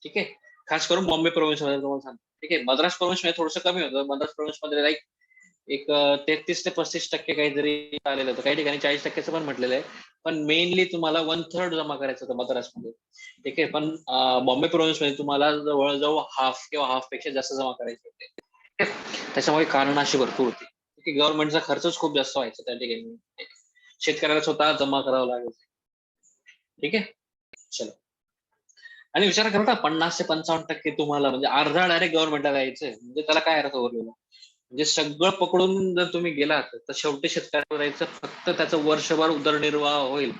ठीक आहे. खास करून बॉम्बे प्रोव्हिन्स मध्ये तुम्हाला सांगतो. ठीक आहे. मद्रास प्रोव्हिन्स मध्ये थोडंसं कमी होतं. मद्रास प्रोव्हिन्स मध्ये लाईक एक 33 ते 35% काहीतरी आलेलं होतं. काही ठिकाणी 40% पण म्हटलेलं आहे. पण मेनली तुम्हाला 1/3 जमा करायचं होतं मद्रासमध्ये. ठीक आहे. पण बॉम्बे प्रोव्हिन्स मध्ये तुम्हाला जवळजवळ हाफ किंवा हाफ पेक्षा जास्त जमा करायचे होते. त्याच्यामुळे कारण अशी भरपूर होती की गव्हर्नमेंटचा खर्चच खूप जास्त व्हायचा त्या ठिकाणी. शेतकऱ्याला स्वतः जमा करावं लागायचं. ठीक आहे. चलो. आणि विचार करा ना, 50 ते 55% तुम्हाला म्हणजे अर्धा डायरेक्ट गव्हर्नमेंटला द्यायचं, म्हणजे त्याला काय अर्थ उरलेला? म्हणजे सगळं पकडून जर तुम्ही गेलात तर शेवटी शेतकऱ्यावर राहायचं, फक्त त्याचं वर्षभर उदरनिर्वाह होईल,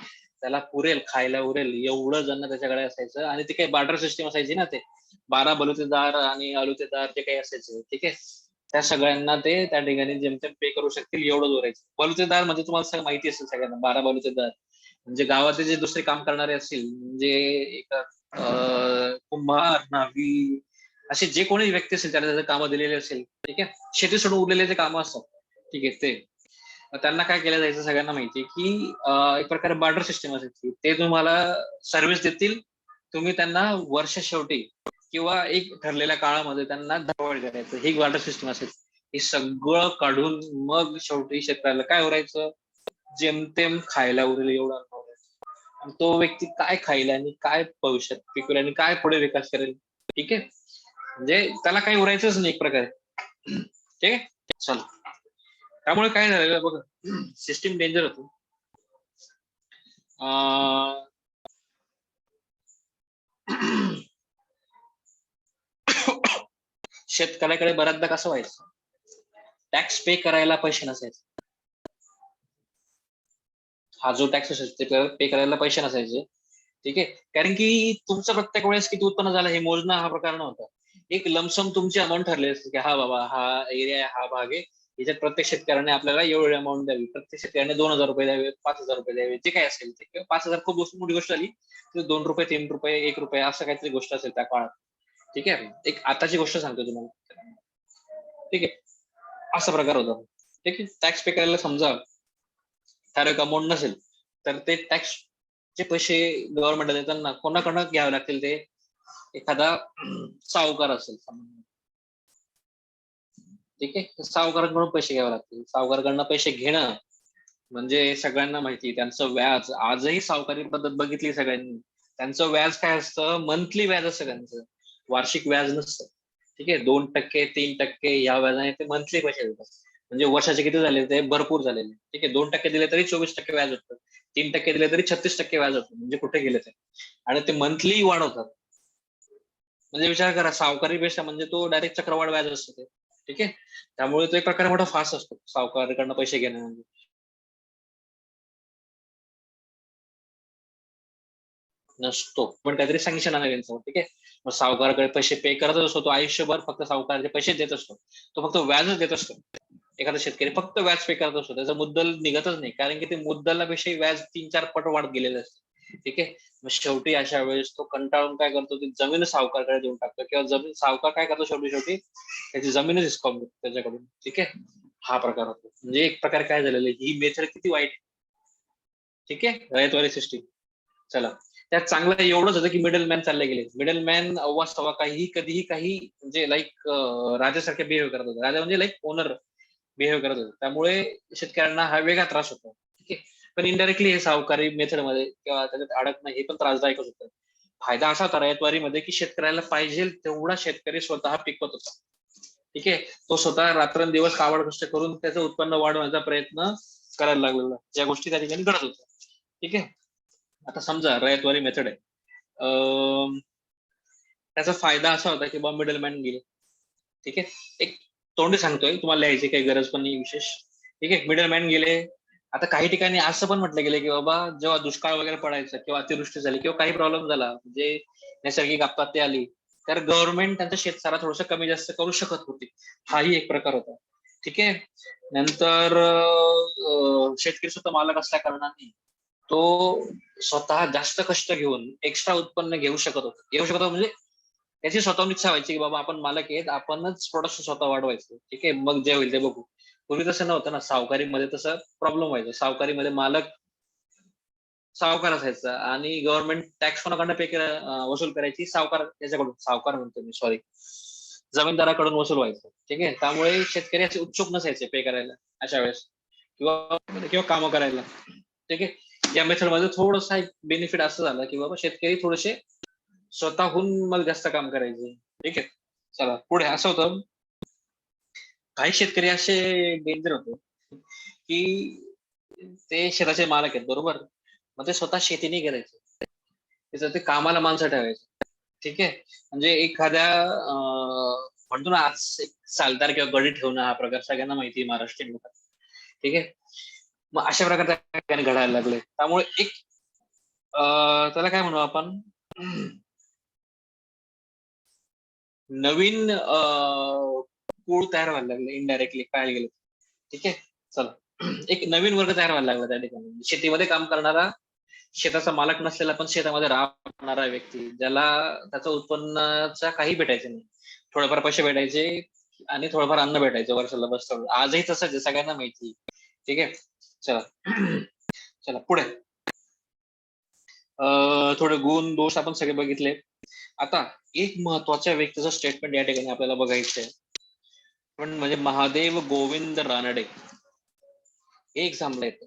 त्याला पुरेल, खायला उरेल एवढं जण त्याच्याकडे असायचं. आणि ते काही बार्टर सिस्टीम असायची ना, ते 12 बलुतेदार आणि अलुतेदार जे काही असायचे. ठीक आहे. त्या सगळ्यांना ते त्या ठिकाणी जेमतेम पे करू शकतील एवढं जोरायचं. बलुतेदार म्हणजे तुम्हाला माहिती असेल सगळ्यांना, 12 बलुतेदार म्हणजे गावातले जे दुसरे काम करणारे असतील, म्हणजे एक कुंभार, न्हावी, असे जे कोणी व्यक्ती असेल त्याला त्याचं कामं दिलेले असेल. ठीक आहे. शेती सोडून उरलेले जे कामं असतात, ठीक आहे, ते त्यांना काय केलं जायचं सगळ्यांना माहितीये की एक प्रकारे बार्टर सिस्टम असायची. ते तुम्हाला सर्व्हिस देतील, तुम्ही त्यांना वर्ष शेवटी किंवा एक ठरलेल्या काळामध्ये त्यांना धावळ करायचं, ही बार्टर सिस्टम असायची. हे सगळं काढून मग शेवटी शेतकऱ्याला काय उरायचं? जेमतेम खायला उरेल एवढा अन्न उरायचं. आणि तो व्यक्ती काय खाईल आणि काय भविष्यात पिकवेल आणि काय पुढे विकास करेल? ठीक आहे. म्हणजे त्याला काही उरायचंच नाही एक प्रकारे. ठीक आहे. चल, त्यामुळे काय झालेलं बघ, सिस्टीम डेंजर होतो. शेतकऱ्याकडे बऱ्याचदा कसं व्हायचं, टॅक्स पे करायला पैसे नसायचे. हा जो टॅक्स असायचा पे करायला पैसे नसायचे. ठीक आहे. कारण की तुमचं प्रत्येक वेळेस किती उत्पन्न झालं हे मोजणं हा प्रकार नव्हता. एक लमसम तुमची अमाऊंट ठरली असते की हा बाबा हा एरिया हा भाग आहे, याच्यात प्रत्येक शेतकऱ्याने आपल्याला एवढी अमाऊंट द्यावी, प्रत्येक शेतकऱ्याने 2,000 रुपये द्यावे, 5,000 रुपये द्यावे, जे काय असेल ते. 5,000 खूप मोठी गोष्ट आली, 2 रुपये, 3 रुपये, 1 रुपये असं काहीतरी गोष्ट असेल त्या काळात. ठीक आहे. एक आताची गोष्ट सांगतो तुम्हाला. ठीक आहे, असा प्रकार होता. ठीक आहे, टॅक्स पे करायला समजा ठराविक अमाऊंट नसेल तर ते टॅक्सचे पैसे गव्हर्नमेंटला देताना कोणाकडनं घ्यावे लागतील ते? एखादा सावकार असेल, ठीक आहे, सावकारांकडून पैसे घ्यावे लागतील. सावकाराकडनं पैसे घेणं म्हणजे सगळ्यांना माहिती त्यांचं व्याज, आजही सावकारी पद्धत बघितली सगळ्यांनी, त्यांचं व्याज काय असतं? मंथली व्याज असतं त्यांचं, वार्षिक व्याज नसतं. ठीक आहे, 2%, 3% या व्याजाने ते मंथली पैसे देतात. म्हणजे वर्षाचे किती झाले? ते भरपूर झालेले. ठीक आहे, 2% दिले तरी 24% व्याज होतं, 3% दिले तरी 36% व्याज होतं. म्हणजे कुठे गेले ते? आणि ते मंथली वाढवतात. म्हणजे विचार करा, सावकारीपेक्षा म्हणजे तो डायरेक्ट चक्रवाढ व्याज असतो ते. ठीक आहे, त्यामुळे तो एक प्रकारे मोठा फास असतो सावकाराकडनं पैसे घेणं म्हणजे. नसतो, पण काहीतरी सँक्शन आहे त्यांचं. ठीक आहे, मग सावकाराकडे पैसे पे करतच असतो तो आयुष्यभर, फक्त सावकाराचे पैसे देत असतो, तो फक्त व्याजच देत असतो. एखादा शेतकरी फक्त व्याज पे करत असतो, त्याचा मुद्दल निघतच नाही, कारण की ते मुद्दलापेक्षा व्याज 3-4 पट वाढत गेलेलं असतं. ठीक आहे, मग शेवटी अशा वेळेस तो कंटाळून काय करतो? ती जमीन सावकाराकडे देऊन टाकतो, किंवा जमीन सावकार काय करतो? शेवटी शेवटी त्याची जमीनच हिसकावून घेतो त्याच्याकडून. ठीक आहे, हा प्रकार होतो. म्हणजे एक प्रकारे काय झालेलं आहे, ही मेथड किती वाईट. ठीक आहे, रयतवारी सिस्टीम. चला, त्यात चांगलं एवढंच होतं की मिडल मॅन चालले गेले. मिडल मॅन अव्वा सव्वा काही कधीही काही म्हणजे लाईक राजासारखे बिहेव करत होते. राजा म्हणजे लाईक ओनर बिहेव करत होते, त्यामुळे शेतकऱ्यांना हा वेगळा त्रास होतो. ठीक आहे, पण इनडायरेक्टली हे सावकारी मेथड मध्ये किंवा त्याच्यात अडकणं हे पण त्रासदायकच होतं. फायदा असा होता रयतवारीमध्ये की शेतकऱ्याला पाहिजे तेवढा शेतकरी स्वतः पिकवत होता. ठीक आहे, तो स्वतः रात्रंदिवस काबाड कष्ट करून त्याचं उत्पन्न वाढवण्याचा प्रयत्न करायला लागलेला, ज्या गोष्टी त्या ठिकाणी घडत होत्या. ठीक आहे, आता समजा रयतवारी मेथड आहे, त्याचा फायदा असा होता की बा मिडल मॅन गेले. ठीक आहे, एक तोंडी सांगतोय, तुम्हाला लिहायची काही गरज पण नाही विशेष. ठीक आहे, मिडल मॅन गेले. आता काही ठिकाणी असं पण म्हटलं गेलं की बाबा जेव्हा दुष्काळ वगैरे पडायचा किंवा अतिवृष्टी झाली किंवा काही प्रॉब्लेम झाला, म्हणजे नैसर्गिक आपत्ती आली, तर गव्हर्नमेंट त्यांच्या शेतसारा थोडस कमी जास्त करू शकत होती. हाही एक प्रकार होता. ठीक आहे, नंतर शेतकरी स्वतः मालक असल्या कारणाने तो स्वतः जास्त कष्ट घेऊन एक्स्ट्रा उत्पन्न घेऊ शकत होता म्हणजे त्याची स्वतःहून इच्छा व्हायची की बाबा आपण मालक आहेत, आपणच प्रोडक्शन स्वतः वाढवायचं. ठीक आहे, मग जे होईल ते बघू. पूर्वी तसं नव्हतं ना, सावकारीमध्ये तसं प्रॉब्लेम व्हायचा. सावकारीमध्ये मालक सावकार असायचा आणि गव्हर्नमेंट टॅक्स कोणाकडनं वसूल करायची? याच्याकडून, सावकार म्हणतो मी, सॉरी, जमीनदाराकडून वसूल व्हायचं. ठीक आहे, त्यामुळे शेतकरी असे उत्सुक नसायचे पे करायला अशा वेळेस, किंवा किंवा कामं करायला. ठीक आहे, या मेथड मध्ये थोडंसं एक बेनिफिट असं झालं की बाबा शेतकरी थोडेसे स्वतःहून मग जास्त काम करायचे. ठीक आहे, चला पुढे असं होतं, काही शेतकरी असे डेंजर होते की ते शेताचे मालक आहेत, बरोबर, मग ते स्वतः शेती नाही करायचे, त्याचं ते कामाला माणसं ठेवायचे. ठीक आहे, म्हणजे एखाद्या म्हणतो ना, आज एक सालदार किंवा गडी ठेवणं हा प्रकार सगळ्यांना माहिती आहे महाराष्ट्रीयन लोकांना. ठीक आहे, मग अशा प्रकारे त्या ठिकाणी घडायला लागले. त्यामुळे एक त्याला काय म्हणू आपण, नवीन कुळ तयार व्हायला लागले इनडायरेक्टली पाहायला गेलं. ठीक आहे, चला, एक नवीन वर्ग तयार व्हायला लागला त्या ठिकाणी, शेतीमध्ये काम करणारा, शेताचा मालक नसलेला पण शेतामध्ये राहणारा व्यक्ती, ज्याला त्याचं उत्पन्नाचा काही भेटायचं नाही, थोडेफार पैसे भेटायचे आणि थोडंफार अन्न भेटायचं वर्षाला, बस तेवढं. आजही तसंच आहे, सगळ्यांना माहिती. ठीक आहे, चला, चला पुढे. थोडे गुण दोष आपण सगळे बघितले. आता एक महत्वाच्या व्यक्तीचं स्टेटमेंट या ठिकाणी आपल्याला बघायचंय, पण म्हणजे महादेव गोविंद रानडे हे एक्झामला येतं.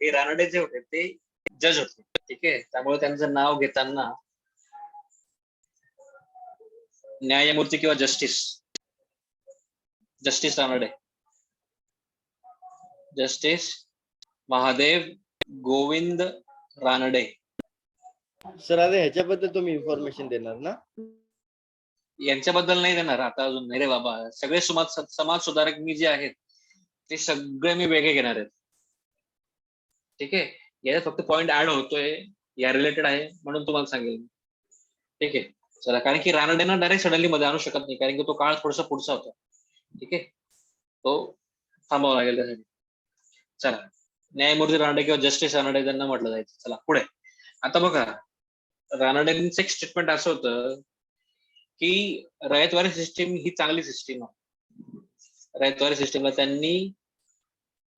हे रानडे जे होते ते जज होते. ठीक आहे, त्यामुळे त्यांचं नाव घेताना न्यायमूर्ती किंवा justice, justice Ranade, justice Mahadev Govind Ranade. Sir आता ह्याच्याबद्दल तुम्ही इन्फॉर्मेशन देणार ना? यांच्याबद्दल नाही देणार आता अजून, नाही रे बाबा. सगळे समाज सुधारक मी जे आहेत ते सगळे मी वेगळे घेणार आहेत. ठीक आहे, याच्यात फक्त पॉइंट ऍड होतोय, या रिलेटेड आहे म्हणून तुम्हाला सांगेल. ठीक आहे, चला, कारण की रानडेना डायरेक्ट सडनली मध्ये आणू शकत नाही, कारण की तो काळ थोडासा पुढचा होता. ठीक आहे, तो थांबावा लागेल त्यासाठी. चला, न्यायमूर्ती रानडे किंवा जस्टिस रानडे त्यांना म्हटलं जायचं. चला पुढे. आता बघा, रानडेंचं एक स्टेटमेंट असं होतं की रयतवारी सिस्टीम ही चांगली सिस्टीम आहे. रयतवारी सिस्टीमला त्यांनी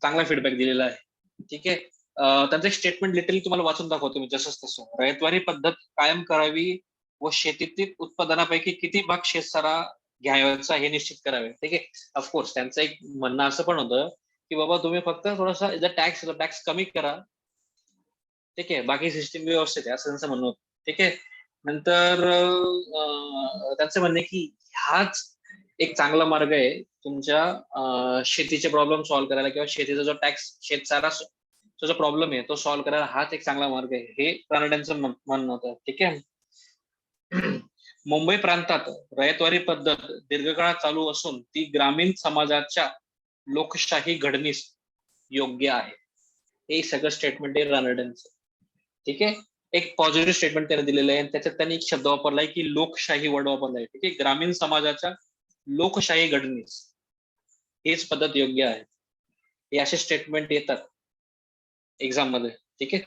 चांगला फीडबॅक दिलेला आहे. ठीक आहे. त्यांचं एक स्टेटमेंट लिटरली तुम्हाला वाचून दाखवतो मी जसंच तसं. रयतवारी पद्धत कायम करावी व शेतीतील उत्पादनापैकी किती भाग शेतसारा घ्यायचा हे निश्चित करावे. ठीक आहे. ऑफकोर्स त्यांचं एक म्हणणं असं पण होतं की बाबा तुम्ही फक्त थोडासा टॅक्स कमी करा. ठीक आहे. बाकी सिस्टीम व्यवस्थित आहे असं त्यांचं म्हणणं होतं. ठीक आहे. नंतर त्यांचं म्हणणं आहे की हाच एक चांगला मार्ग आहे तुमच्या शेतीचे प्रॉब्लेम सॉल्व्ह करायला किंवा शेतीचा जो टॅक्स शेतसारा जो प्रॉब्लेम आहे तो सॉल्व्ह करायला हाच एक चांगला मार्ग आहे हे रानडेंचं म्हणणं होतं. ठीक आहे. मुंबई प्रांतात रयतवारी पद्धत दीर्घकाळ चालू असून ती ग्रामीण समाजाच्या लोकशाही घडणीस योग्य आहे. हे सगळं स्टेटमेंट आहे रानडेंचं. ठीक आहे. एक पॉझिटिव्ह स्टेटमेंट त्याने दिलेलं आहे आणि त्याच्यात त्यांनी एक शब्द वापरलाय की लोकशाही वर्ड वापरलाय. ठीक आहे. ग्रामीण समाजाच्या लोकशाही घडणीस हीच पद्धत योग्य आहे. हे असे स्टेटमेंट येतात एक्झाम मध्ये. ठीक आहे.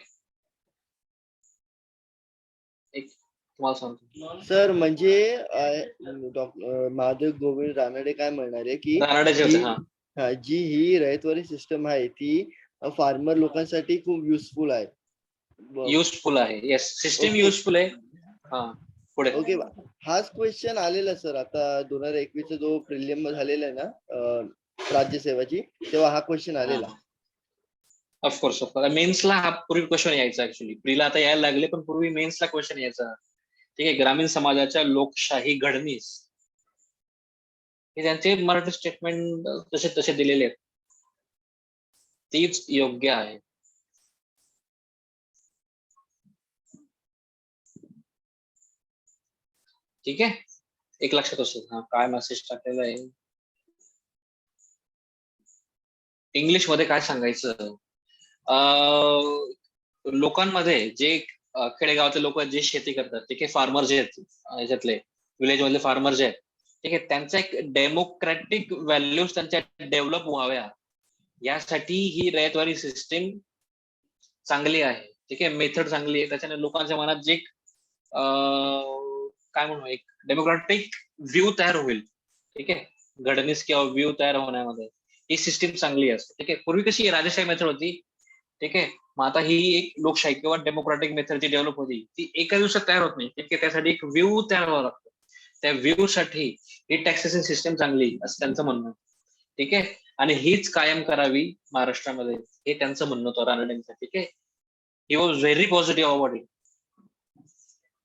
एक तुम्हाला सांगतो सर म्हणजे महादेव गोविंद रानडे काय म्हणणार आहे की रानडेचे. हा, जी ही रयतवारी सिस्टम आहे ती फार्मर लोकांसाठी खूप युजफुल आहे. युजफुल आहे. Yes, system okay. युजफुल आहे. हा, पुढे. ओके. हाच क्वेश्चन आलेला सर आता 2021 जो प्रिलियम झालेला आहे ना राज्यसेवाची, तेव्हा हा क्वेश्चन आलेला. ऑफकोर्स मेन्सला हा पूर्वी क्वेश्चन यायचा. ऍक्च्युली प्रीला आता यायला लागले पण पूर्वी मेन्सला क्वेश्चन यायचा. ठीक आहे. ग्रामीण समाजाच्या लोकशाही घडणीस हे त्यांचे मराठी स्टेटमेंट तसे तसे दिलेले आहेत. तीच योग्य आहे. ठीक आहे. एक लक्षात असेल. हा, काय मेसेज टाकलेला आहे इंग्लिश मध्ये काय सांगायचं. लोकांमध्ये जे खेडेगावातले लोक जे शेती करतात. ठीक आहे. फार्मर जे आहेत याच्यातले विलेज मधले फार्मर जे आहेत. ठीक आहे. त्यांचा एक डेमोक्रॅटिक व्हॅल्यूज त्यांच्या डेव्हलप व्हाव्या यासाठी ही रयतवारी सिस्टीम चांगली आहे. ठीक आहे. मेथड चांगली आहे. त्याच्याने लोकांच्या मनात जे काय म्हणू एक डेमोक्रॅटिक व्ह्यू तयार होईल. ठीक आहे. घडणीस किंवा व्ह्यू तयार होण्यामध्ये ही सिस्टीम चांगली असते. ठीक आहे. पूर्वी कशी राजेशाही मेथड होती. ठीक आहे. मग आता ही एक लोकशाही किंवा डेमोक्रॅटिक मेथड जी डेव्हलप होती ती एका दिवसात तयार होत नाही. ठीक आहे. त्यासाठी एक व्ह्यू तयार व्हावा लागतो. त्या व्ह्यू साठी ही टॅक्सेशन सिस्टीम चांगली असं त्यांचं म्हणणं. ठीक आहे. आणि हीच कायम करावी महाराष्ट्रामध्ये हे त्यांचं म्हणणं होतं रानडेंचं. ठीक आहे. He was very positive about it.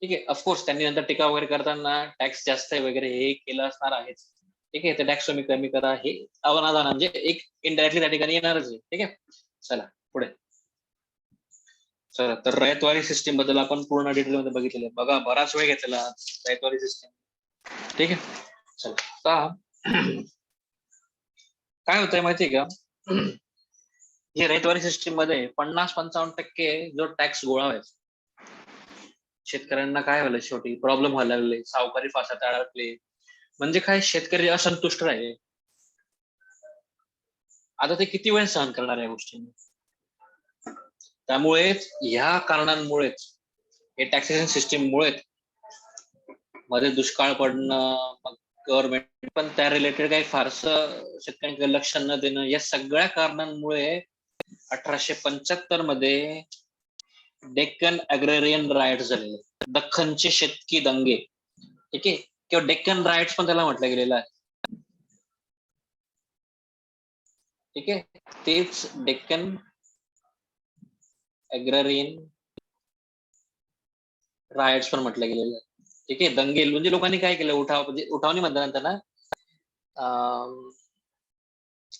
ठीक आहे. ऑफकोर्स त्यांनी नंतर टीका वगैरे करताना टॅक्स जास्त आहे वगैरे हे केलं असणार आहेच. ठीक आहे. ते टॅक्स तुम्ही कमी करा हे अवनादान म्हणजे एक इनडायरेक्टली त्या ठिकाणी येणारच आहे. ठीक आहे. चला पुढे. चला तर रयतवारी सिस्टीम बद्दल आपण पूर्ण डिटेल मध्ये बघितलेलं आहे. बघा बराच वेळ घेतलेला रयतवारी सिस्टीम. ठीक आहे. चला आता काय होतंय माहितीये का हे रयतवारी सिस्टीम मध्ये 50-55% जो टॅक्स गोळा व्हायचा. शेतकऱ्यांना काय व्हायला शेवटी प्रॉब्लेम व्हायला लागले. सावकारी फासात अडकले. म्हणजे काय शेतकरी असंतुष्ट राहिले. आता ते किती वेळ सहन करणार या गोष्टींना. त्यामुळेच ह्या कारणांमुळेच हे टॅक्सेशन सिस्टीम मुळे मध्ये दुष्काळ पडणं मग गव्हर्नमेंट पण त्या रिलेटेड काही फारसं शेतकऱ्यांकडे लक्ष न देणं या सगळ्या कारणांमुळे 1875 मध्ये डेक्कन अग्रेरियन रायट्स झालेले. दख्खनचे शेतकी दंगे. ठीक आहे. किंवा डेक्कन रायट्स पण त्याला म्हटलं गेलेलं आहे. ठीक आहे. तेच डेक्कन अग्रेरियन रायट्स पण म्हटलं गेलेलं आहे. ठीक आहे. दंगे म्हणजे लोकांनी काय केलं म्हणजे उठावणी म्हणतात त्यांना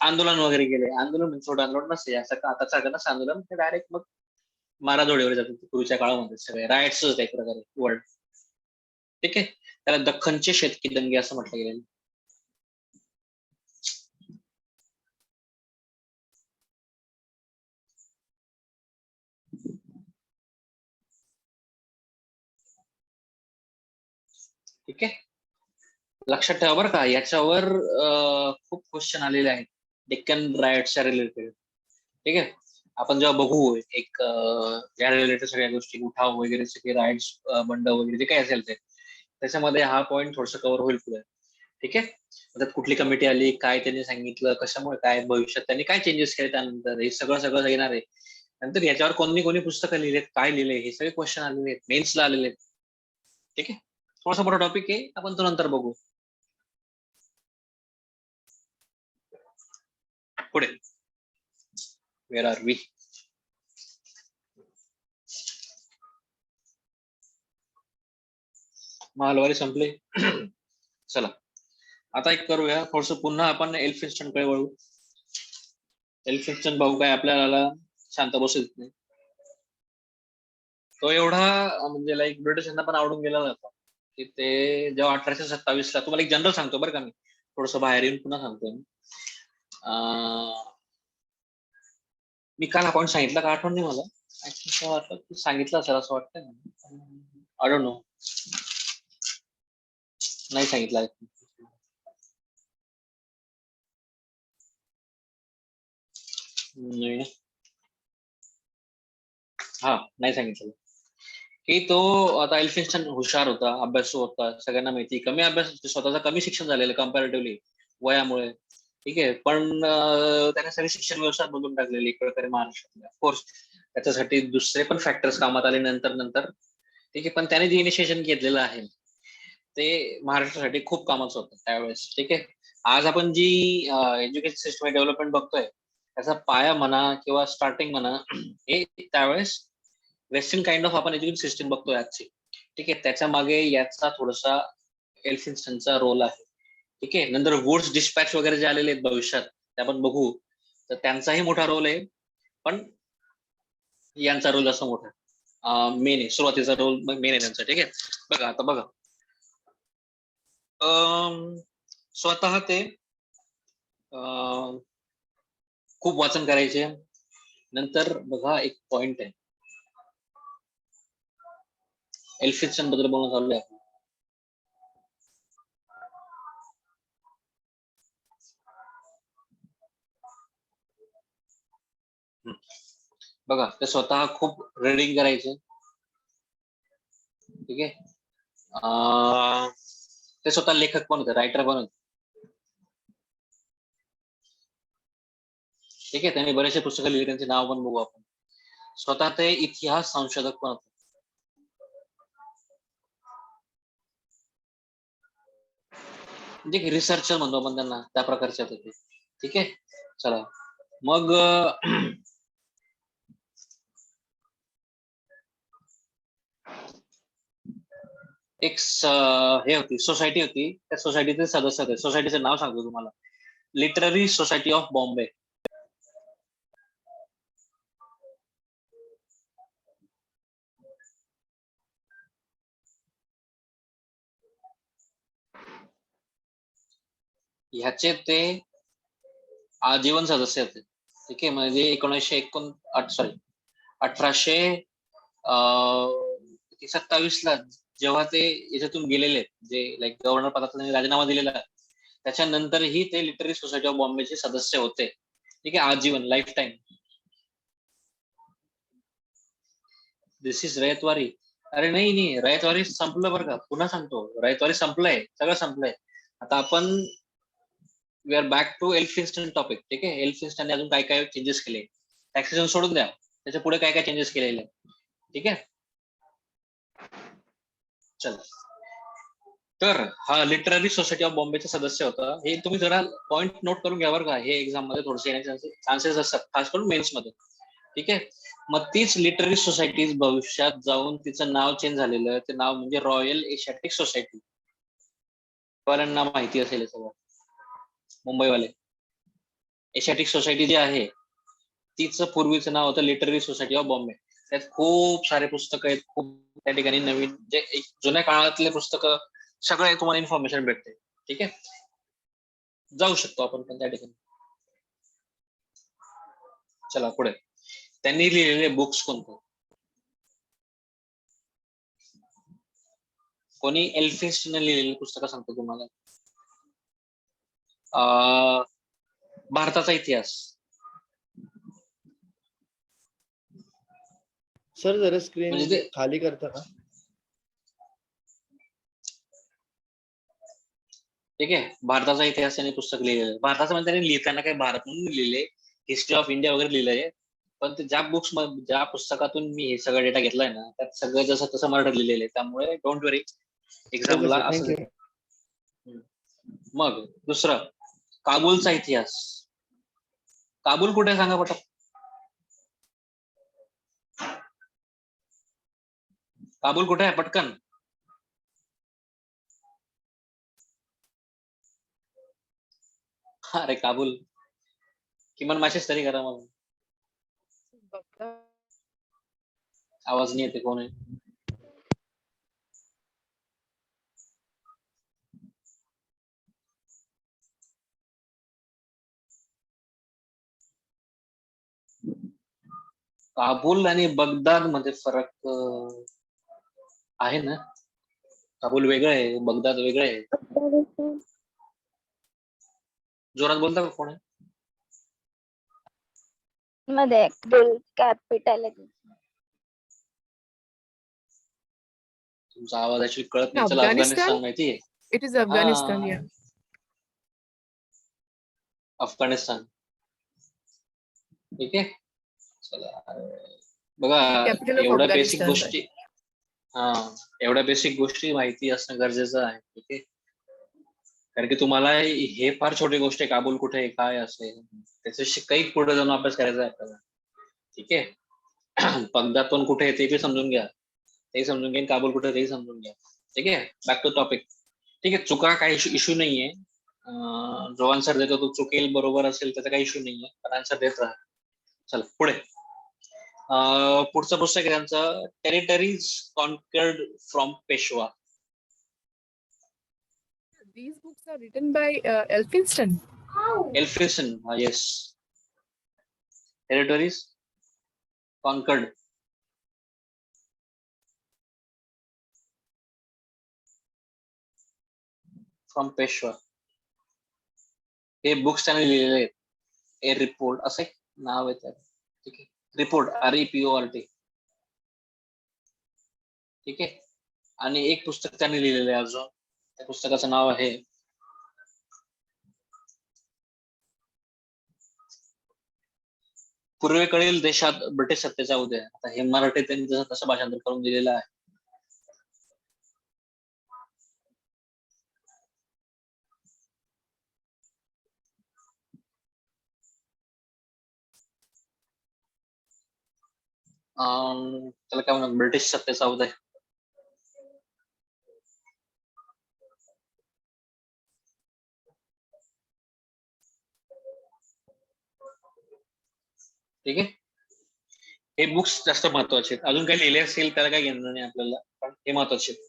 आंदोलन वगैरे केले. आंदोलन म्हणजे छोटं आंदोलन नसते असं आताच नसतं आंदोलन. ते डायरेक्ट मग माराधोडीवर जातात पूर्वीच्या काळामध्ये सगळे रायट्स एक प्रकारे वर्ल्ड. ठीक आहे. त्याला दख्खनचे शेतकी दंगे असं म्हटलं गेलेलं. ठीक आहे. लक्षात ठेवा बरं का याच्यावर खूप क्वेश्चन आलेले आहेत डेक्कन रायट्सच्या रिलेटेड. ठीक आहे. आपण जेव्हा बघू एक या रिलेटेड सगळ्या गोष्टी, उठाव वगैरे सगळे राईट्स, बंड वगैरे जे काही असेल ते, त्याच्यामध्ये हा पॉईंट थोडस कव्हर होईल पुढे. ठीक आहे. त्यात कुठली कमिटी आली, काय त्यांनी सांगितलं, कशामुळे, काय भविष्यात त्यांनी काय चेंजेस केले, त्यानंतर हे सगळं सगळं येणार आहे. नंतर याच्यावर कोणी कोणी पुस्तकं लिहिलेत, काय लिहिले, हे सगळे क्वेश्चन आलेले आहेत, मेन्सला आलेले आहेत. ठीक आहे. थोडासा मोठा टॉपिक आहे, आपण तो नंतर बघू. पुढे वेर आर वी. महालवारी संपले. चला आता एक करूया थोडस, पुन्हा आपण एल्फिन्स्टन कडे वळू. एल्फिन्स्टन भाऊ काय आपल्याला शांत बसू देत नाही. तो एवढा म्हणजे लाईक ब्रिटिशांना पण आवडून गेलेला होता की ते जेव्हा 1827 ला, तुम्हाला एक जनरल सांगतो बरं का, मी थोडस बाहेर येऊन पुन्हा सांगतो. मी काल हा पॉईंट सांगितलं का आठवण नाही मला, सांगितलं असेल असं वाटतं. आय डोंट नो, नाही सांगितलं. हा नाही सांगितलं की तो आता एल्फिन्स्टन हुशार होता, अभ्यासू होता, सगळ्यांना माहिती, कमी अभ्यास, स्वतःचा कमी शिक्षण झालेलं कम्पॅरेटिव्हली वयामुळे. ठीक आहे. पण त्याने सगळे शिक्षण व्यवस्था बदलून टाकलेली एक प्रकारे महाराष्ट्रातल्या. ऑफकोर्स त्याच्यासाठी दुसरे पण फॅक्टर्स कामात आले नंतर नंतर. ठीक आहे. पण त्याने जे इनिशिएशन घेतलेलं आहे ते महाराष्ट्रासाठी खूप कामाचं होतं त्यावेळेस. ठीक आहे. आज आपण जी एज्युकेशन सिस्टम डेव्हलपमेंट बघतोय, त्याचा पाया म्हणा किंवा स्टार्टिंग म्हणा, हे त्यावेळेस वेस्टर्न काइंड ऑफ आपण एज्युकेशन सिस्टम बघतोय आजची. ठीक आहे. त्याच्या मागे याचा थोडासा एल्फिन्स्टनचा रोल आहे. ठीक आहे. नंतर वुड्स डिस्पॅच वगैरे जे आलेले आहेत भविष्यात, ते आपण बघू, तर त्यांचाही मोठा रोल आहे. पण यांचा रोल जास्त मोठा मेन आहे, सुरुवातीचा रोल मेन आहे त्यांचा. ठीक आहे. बघा आता बघा, स्वतः ते खूप वाचन करायचे. नंतर बघा एक पॉइंट आहे, एल्फिन्स्टन बद्दल बोलणं चालू आहे. बघा ते स्वतः खूप रीडिंग करायचे. ठीक आहे. ते स्वतः लेखक पण होते, रायटर पण होते. ठीक आहे. त्यांनी बरेचसे पुस्तकं लिहिली, त्यांचे नाव पण बघू आपण. स्वतः ते इतिहास संशोधक पण होते. म्हणजे रिसर्चर म्हणतो आपण त्यांना, त्या प्रकारचे होते ते. ठीक आहे. चला मग एक हे होती, सोसायटी होती, त्या सोसायटीचे सदस्य होते. सोसायटीचं नाव सांगतो तुम्हाला, लिटररी सोसायटी ऑफ बॉम्बे. ह्याचे ते आजीवन सदस्य होते. ठीक आहे. म्हणजे 1827 ला जेव्हा ते याच्यातून गेलेले, जे लाईक गव्हर्नर पदाचा त्यांनी राजीनामा दिलेला, त्याच्यानंतरही ते लिटररी सोसायटी ऑफ बॉम्बेचे सदस्य होते. ठीक आहे. आजीवन, lifetime. This is Ryotwari. अरे नाही नाही, रयतवारी संपलं बरं का, पुन्हा सांगतो, रयतवारी संपलंय, सगळं संपलंय. आता आपण we are back to Elphinstone topic. ठीक आहे. एल्फिन्स्टनने अजून काय काय चेंजेस केले, टॅक्सेशन सोडून द्या, त्याच्या पुढे काय काय चेंजेस केलेले. ठीक आहे. चल, तर हा लिटररी सोसायटी ऑफ बॉम्बेचा सदस्य होता. हे तुम्ही जरा पॉइंट नोट करून घ्या बरं का, हे एक्झाम मध्ये थोडेसे येण्याचे चान्सेस असतात, खास करून मेन्स मध्ये. ठीक आहे. मग तीच लिटररी सोसायटी भविष्यात जाऊन तिचं नाव चेंज झालेलं, ते नाव म्हणजे रॉयल एशियाटिक सोसायटी. वाल्यांना माहिती असेल सगळं, मुंबईवाले. एशियाटिक सोसायटी जी आहे तिचं पूर्वीचं नाव होतं लिटररी सोसायटी ऑफ बॉम्बे. त्यात खूप सारे पुस्तकं आहेत, खूप त्या ठिकाणी नवीन जे जुन्या काळातले पुस्तकं सगळे तुम्हाला इन्फॉर्मेशन भेटते. ठीक आहे. जाऊ शकतो आपण पण त्या ठिकाणी. चला पुढे, त्यांनी लिहिलेले बुक्स कोणते, कोणी एल्फिन्स्टन लिहिलेली पुस्तकं सांगतो तुम्हाला. भारताचा इतिहास, सर जरा स्क्रीन म्हणजे ते खाली करता का? ठीक आहे. भारताचा इतिहास त्यांनी पुस्तक लिहिलेलं. भारताचं म्हणजे त्यांनी लिहिताना काही भारत म्हणून लिहिले, हिस्ट्री ऑफ इंडिया वगैरे लिहिलंय. पण ते ज्या पुस्तकातून मी हे सगळं डेटा घेतलाय ना, त्यात सगळं जसं तसं मराठीत लिहिलेलं आहे. त्यामुळे डोंट वरी, ओके एक्झामला सर, असं. थँक्यू. मग दुसरं, काबूलचा इतिहास. काबूल कुठे आहे सांगा पटकन. काबूल कुठे आहे पटकन? अरे काबूल, किमान मॅसेज तरी करा मग. आवाज नाही येते, कोण आहे? काबूल आणि बगदाद मध्ये फरक आहे ना? काबूल वेगळं आहे, बगदाद वेगळं आहे. जोरात बोलता का कोण आहे? मध्ये कॅपिटल आहे. तुमचा आवाज ऍक्च्युली कळत नाही. चला, Afghanistan? अफगाणिस्तान माहितीये? It is Afghanistan, yeah. Afghanistan. ठीक आहे. चला, बघा, Capital of एवढ्या बेसिक Afghanistan, गोष्टी, हा, एवढ्या बेसिक गोष्टी माहिती असणं गरजेचं आहे. ठीक आहे. कारण की तुम्हाला हे फार छोटी गोष्ट आहे, काबूल कुठे आहे, काय असेल, त्याच्याशी काही पुढे जाऊन अभ्यास करायचा आहे आपल्याला. ठीक आहे. बगदाद पण कुठे आहे ते बी समजून घ्या, ते समजून घ्या. काबूल कुठे आहे ते समजून घ्या. ठीक आहे. Back to topic. ठीक आहे. चुका काही इश्यू नाहीये. जो आन्सर देतो तो चुकेल बरोबर असेल त्याचा काही इश्यू नाहीये, पण आन्सर देत राहा. चला पुढे. पुढचं पुस्तक आहे त्यांचं, territories conquered from Peshwa. These books are written by Elphinstone. Elphinstone, yes. Territories conquered from Peshwa. हे बुक्स त्याने लिहिलेले आहेत. ए रिपोर्ट असं एक नाव आहे त्याचं. ठीक आहे. Report, REPORT. ठीक आहे. आणि एक पुस्तक त्यांनी लिहिलेलं आहे अजून, त्या पुस्तकाचं नाव आहे पूर्वेकडील देशात ब्रिटिश सत्तेचा उदय. आता हे मराठीत त्यांनी जसं तसं भाषांतर करून दिलेलं आहे. त्याला काय म्हणतात, ब्रिटिश सत्तेचा उदय. ठीक आहे. हे बुक्स जास्त महत्वाचे आहेत. अजून काही लिहिले असेल त्याला काही घेणं नाही आपल्याला, पण हे महत्वाचे आहेत.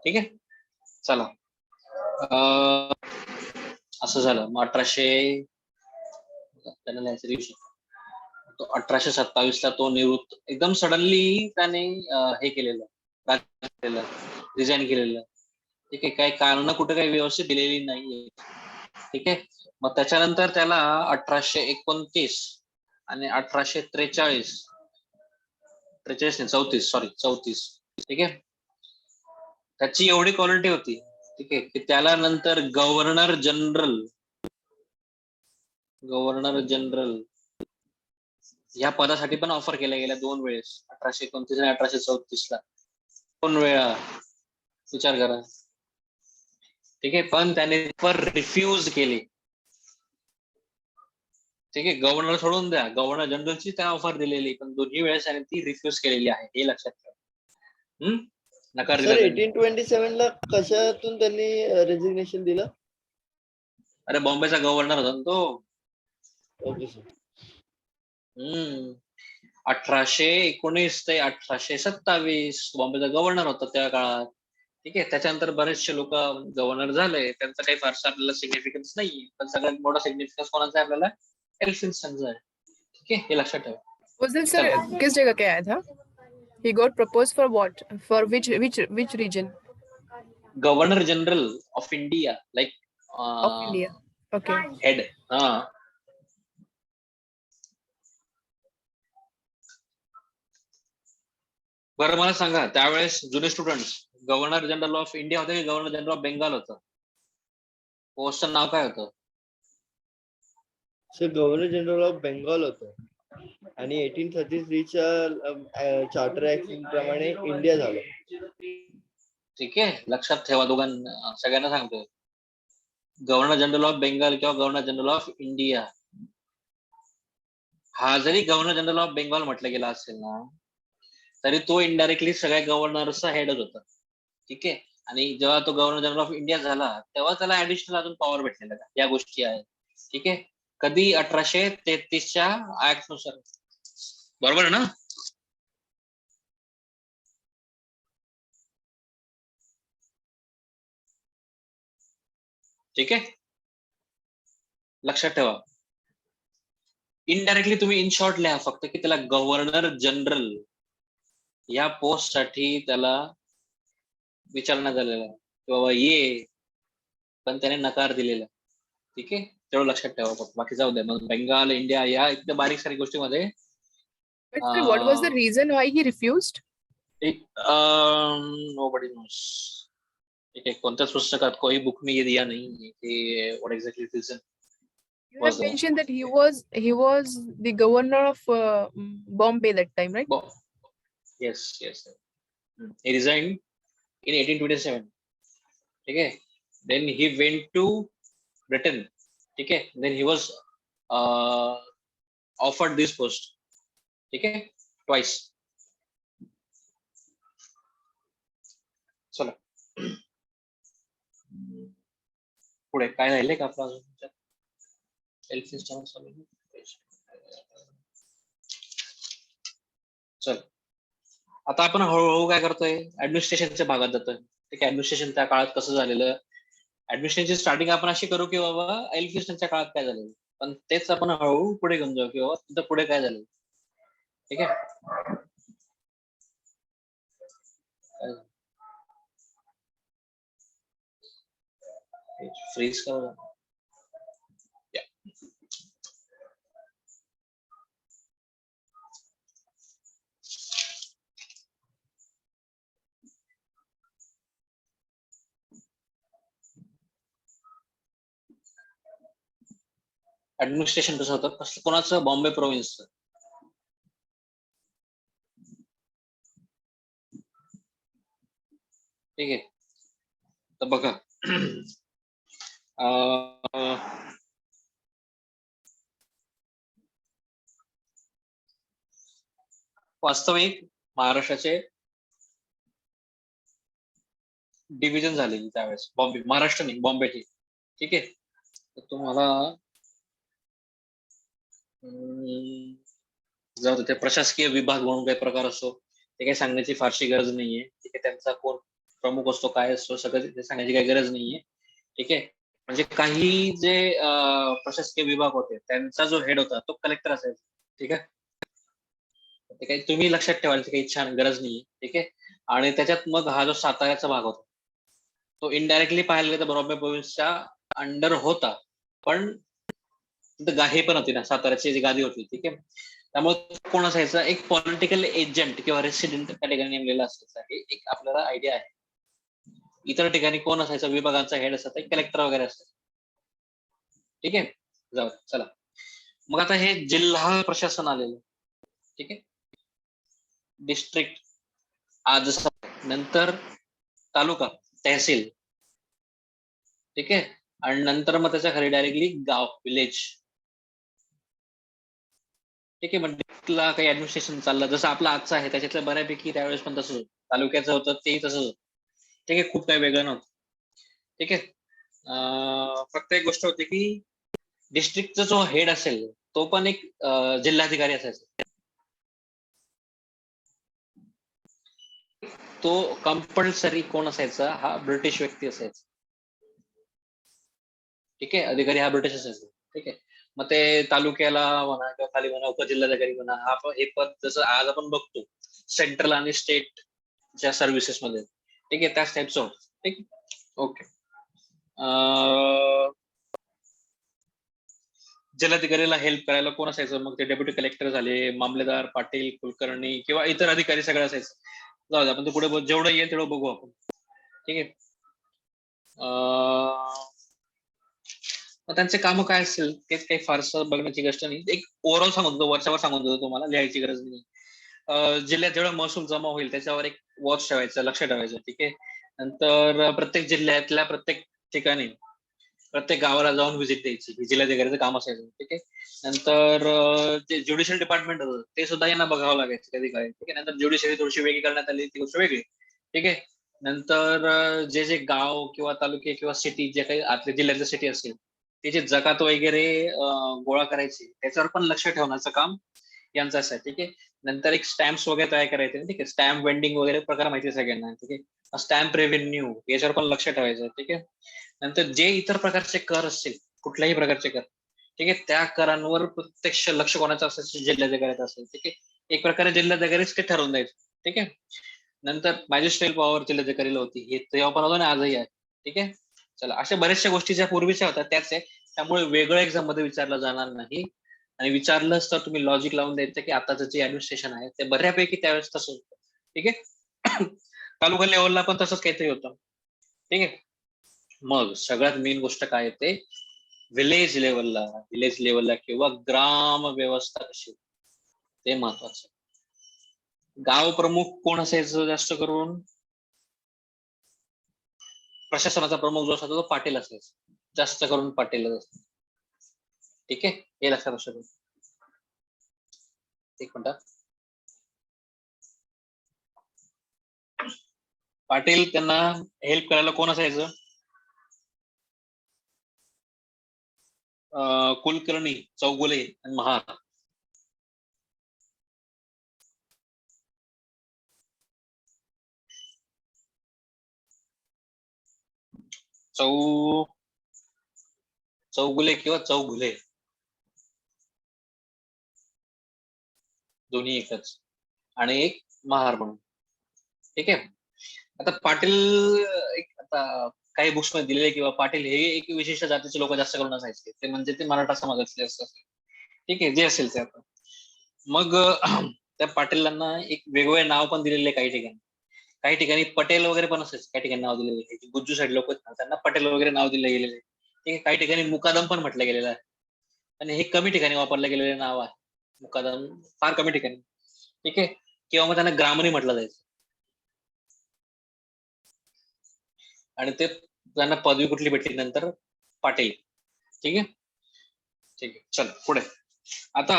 ठीक आहे. चला, असं झालं. मग 1827 ला तो निवृत्त, एकदम सडनली त्याने हे केलेलं, रिझाईन केलेलं. ठीक आहे. काही कारण कुठे काही व्यवस्थित दिलेली नाहीये. ठीक आहे. मग त्याच्यानंतर त्याला 1829 आणि 1843 34. ठीक आहे. त्याची एवढी क्वालिटी होती, ठीक आहे, की त्याला नंतर गव्हर्नर जनरल या पदासाठी पण ऑफर केल्या गेल्या 2 वेळेस, 1829 आणि 1834 ला. 2 वेळा, विचार करा. ठीक आहे. पण त्याने रिफ्यूज केली. ठीक आहे. गव्हर्नर सोडून द्या, गव्हर्नर जनरलची त्या ऑफर दिलेली, पण 2 वेळेस त्याने ती रिफ्यूज केलेली आहे, हे लक्षात ठेवा. नकार दिला सर त्यांनी. 1827 ला कशातून त्यांनी रेजिग्नेशन दिलं? अरे बॉम्बेचा गव्हर्नर होता ना तो. Okay sir. 1819 ते 1827 बॉम्बेचा गव्हर्नर होता त्या काळात. ठीक आहे. त्याच्यानंतर बरेचसे लोक गव्हर्नर झाले, त्यांचा काही फारसा आपल्याला सिग्निफिकन्स नाही, पण सगळ्यात मोठा सिग्निफिकन्स कोणाचा आहे आपल्याला? एल्फिन्स्टनचा आहे. ठीक आहे. हे लक्षात ठेवा. Fazil sir, किस जगह के आया था? He got proposed for what? For which region? Governor general of India, like Of India. Okay. Head. हा. बरं मला सांगा, त्यावेळेस जुने student governor general of India होते की गव्हर्नर जनरल ऑफ बेंगाल होतं? पोस्टचं नाव काय होतं? Sir governor general of Bengal होतं आणि 1833च्या चार्टर ऍक्ट प्रमाणे इंडिया झालं. ठीक आहे, लक्षात ठेवा दोघांना, सगळ्यांना सांगतोय. गव्हर्नर जनरल ऑफ बेंगाल किंवा गव्हर्नर जनरल ऑफ इंडिया, हा जरी गव्हर्नर जनरल ऑफ बेंगॉल म्हटलं गेला असेल ना, तरी तो इनडायरेक्टली सगळ्या गव्हर्नरचा हेडच होता. ठीक आहे. आणि जेव्हा तो गव्हर्नर जनरल ऑफ इंडिया झाला तेव्हा त्याला ऍडिशनल अजून पॉवर भेटलेला का, या गोष्टी आहेत. ठीक आहे. कधी 1833च्या ऍक्ट नुसार. बरोबर आहे ना? ठीक आहे, लक्षात ठेवा. इनडायरेक्टली तुम्ही इन शॉर्ट लिहा फक्त की त्याला गव्हर्नर जनरल या पोस्ट साठी त्याला विचारण्यात आलेला की बाबा ये, पण त्याने नकार दिलेला. ठीक आहे, तेवढं लक्षात ठेवा फक्त, बाकी जाऊ द्या. मग बेंगाल, इंडिया या एकदम बारीक सारी गोष्टीमध्ये But sir, what was the reason why he refused? Nobody knows. ठीक आहे, कोणत्याच पुस्तकात कोई बुक में ये दिया नहीं कि what exactly reason. You have mentioned that he was the governor of Bombay that time, right? Yes, yes. He resigned in 1827. ठीक है. Then he went to Britain. ठीक है. Then he was offered this post. ठीक है, twice. चला पुढे काय राहिले का आपलं अजून? चल, आता आपण हळूहळू काय करतोय, ऍडमिनिस्ट्रेशनच्या भागात जातोय. ठीक आहे, ऍडमिनिस्ट्रेशन त्या काळात कसं झालेलं, ऍडमिनिस्ट्रेशनची स्टार्टिंग आपण अशी करू की बाबा एल्फिस्टनच्या काळात काय झालेलं, पण तेच आपण हळूहळू पुढे घेऊन जाऊ की बाबा तिथं पुढे काय झालं. ठीक आहे. फ्रीज का ऍडमिनिस्ट्रेशन कसं होतं, कोणाचं? बॉम्बे प्रोव्हिन्सचं. ठीक आहे, तर बघा वास्तविक महाराष्ट्राचे डिव्हिजन झाले त्यावेळेस. बॉम्बे, महाराष्ट्र नाही, बॉम्बेची. ठीक आहे, तर तुम्हाला जाऊ ते प्रशासकीय विभाग म्हणून काही प्रकार असतो ते काही सांगण्याची फारशी गरज नाहीये. ठीक आहे, त्यांचा कोण प्रमुख असतो, काय असतो, सगळं ते सांगण्याची काही गरज नाहीये. ठीक आहे, म्हणजे काही जे प्रशासकीय विभाग होते त्यांचा जो हेड होता तो कलेक्टर असायचा. ठीक आहे, ते काही तुम्ही लक्षात ठेवायची काही इच्छा गरज नाहीये. ठीक आहे, आणि त्याच्यात मग हा जो साताऱ्याचा भाग होता तो इनडायरेक्टली पाहायला गेलं तर बॉम्बे प्रोव्हिन्सच्या अंडर होता, पण हे पण होती ना, साताऱ्याची जी गादी होती. ठीक आहे, त्यामुळे कोण असायचं, एक पॉलिटिकल एजंट किंवा रेसिडेंट त्या ठिकाणी नेमलेला असायचा. हे एक आपल्याला आयडिया आहे. इतर ठिकाणी कोण असायचा, विभागांचा हेड असायचा, कलेक्टर वगैरे असायचा. ठीक आहे, जाऊ चला. मग आता हे जिल्हा प्रशासन आलेलं. ठीक आहे, डिस्ट्रिक्ट आज, नंतर तालुका, तहसील. ठीक आहे, आणि नंतर मग त्याच्या खाली डायरेक्टली गाव, विलेज. ठीक आहे, म्हणजे काही ऍडमिनिस्ट्रेशन चाललं जसं आपलं आजचं आहे त्याच्यातलं बऱ्यापैकी त्यावेळेस पण तसंच होतं. तालुक्याचं होतं तेही तसंच होतं. ठीक आहे, खूप काही वेगळं नव्हतं. ठीक आहे, फक्त एक गोष्ट होती की डिस्ट्रिक्टचा जो हेड असेल तो पण एक जिल्हाधिकारी असायचा. तो कंपल्सरी कोण असायचा, हा ब्रिटिश व्यक्ती असायचा. ठीक आहे, अधिकारी हा ब्रिटिश असायचा. ठीक आहे, मग ते तालुक्याला म्हणा किंवा खाली म्हणा उपजिल्हाधिकारी म्हणा, हा हे पद जसं आज आपण बघतो सेंट्रल आणि स्टेटच्या सर्व्हिसेस मध्ये. ठीक आहे, त्याच टाईपचं होतं. ठीक आहे, ओके. जिल्हाधिकारीला हेल्प करायला कोण असायचं, मग ते डेप्युटी कलेक्टर झाले, मामलेदार, पाटील, कुलकर्णी किंवा इतर अधिकारी सगळं असायचं. जाऊ दे, आपण ते पुढे जेवढं येईल तेवढं बघू आपण. ठीक आहे. मग त्यांचे कामं काय असतील तेच काही फारसं बघण्याची गोष्ट नाही. एक ओव्हरऑल सांगतो, वर्षावर सांगतो तुम्हाला, लिहायची गरज नाही. जिल्ह्यात जेवढा महसूल जमा होईल त्याच्यावर एक वॉच ठेवायचं, लक्ष ठेवायचं. ठीक आहे. नंतर प्रत्येक जिल्ह्यातल्या प्रत्येक ठिकाणी प्रत्येक गावाला जाऊन व्हिजिट द्यायची, जिल्हाधिकाऱ्याचं काम असायचं. ठीक आहे. नंतर जे ज्युडिशियल डिपार्टमेंट होतं ते सुद्धा यांना बघावं लागायचं कधी काय. ठीक आहे. नंतर ज्युडिशियरी थोडीशी वेगळी करण्यात आली, ती गोष्ट वेगळी. ठीक आहे. नंतर जे जे गाव किंवा तालुके किंवा सिटी जे काही आतल्या जिल्ह्यातल्या सिटी असतील त्याची जकात वगैरे गोळा करायची, त्याच्यावर पण लक्ष ठेवण्याचं काम यांचं असं आहे. ठीक आहे. नंतर एक स्टॅम्प्स वगैरे तयार करायचे. ठीक आहे. स्टॅम्प वेंडिंग वगैरे प्रकार माहिती आहे सगळ्यांना. ठीक आहे. स्टॅम्प रेव्हेन्यू याच्यावर पण लक्ष ठेवायचं. ठीक आहे. नंतर जे इतर प्रकारचे कर असतील, कुठल्याही प्रकारचे कर, ठीक आहे, त्या करांवर प्रत्यक्ष लक्ष कोणाचं असेल, जिल्हाधिकाऱ्याचं असेल. ठीक आहे. एक प्रकारे जिल्हाधिकारीच ते ठरवून द्यायचं. ठीक आहे. नंतर मॅजिस्ट्रेट पॉवर जिल्हाधिकारीला होती, हे तेव्हा पण होतं आणि आजही आहे. ठीक आहे. चला, अशा बऱ्याचशा गोष्टी ज्या पूर्वीच्या होत्या त्याच आहे, त्यामुळे वेगळं एक्झाम मध्ये विचारलं जाणार नाही. आणि विचारलंच तर तुम्ही लॉजिक लावून द्यायचं की आताचं जे ऍडमिनिस्ट्रेशन आहे ते बऱ्यापैकी त्यावेळेस तसं होतं. ठीक आहे. तालुका लेवलला पण तसंच काहीतरी होतं. ठीक आहे. मग सगळ्यात मेन गोष्ट काय येते, विलेज लेवलला किंवा ग्राम व्यवस्था कशी, ते महत्वाचं. गाव प्रमुख कोण असायचं? जास्त करून प्रशासनाचा प्रमुख जो असायचा तो पाटील असायचा, जास्त करून पाटीलच असतो. ठीक आहे. हे लक्षात असू दे. एक मिनिट. पाटील त्यांना हेल्प करायला कोण असायचं? कुलकर्णी, चौगुले आणि महार. चौगुले किंवा चौगुले दोन्ही एकच, आणि एक महार म्हणून. ठीक आहे. आता पाटील एक, आता काही बुक्स मध्ये दिलेले किंवा पाटील हे एक विशिष्ट जातीचे लोक जास्त करून असायचे, ते म्हणजे ते मराठा समाजातले असतात. ठीक आहे. जे असेल ते आता मग त्या पाटीलांना एक वेगवेगळे नाव पण दिलेले काही ठिकाणी. काही ठिकाणी पटेल वगैरे पण असायचे, काही ठिकाणी नाव दिलेले. गुज्जू साईड लोक त्यांना पटेल वगैरे नाव दिले गेलेले. ठीक आहे. काही ठिकाणी मुकादम पण म्हटलं गेलेलं आहे, आणि हे कमी ठिकाणी वापरलं गेलेलं नाव आहे. मुकादम फार कमी ठिकाणी. ठीक आहे. किंवा मग त्यांना ग्रामणी म्हटलं जायचं, आणि ते त्यांना पदवी कुठली भेटली नंतर? पाटील. ठीक आहे. ठीक आहे. चल पुढे. आता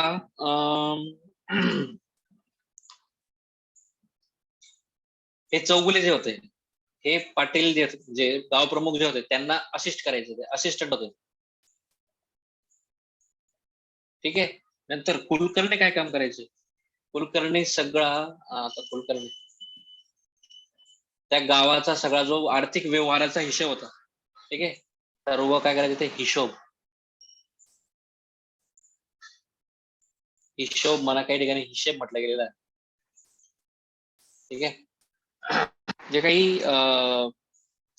हे चौगुले जे होते, हे पाटील जे गाव प्रमुख जे होते त्यांना असिस्ट करायचे, ते असिस्टंट होते. ठीक आहे. नंतर कुलकर्णी काय काम करायचे? कुलकर्णी सगळा, आता कुलकर्णी त्या गावाचा सगळा जो आर्थिक व्यवहाराचा हिशोब होता. ठीक आहे. सर्व काय करायचे ते हिशोब मला काही ठिकाणी हिशेब म्हटलं गेलेला आहे. ठीक आहे. जे काही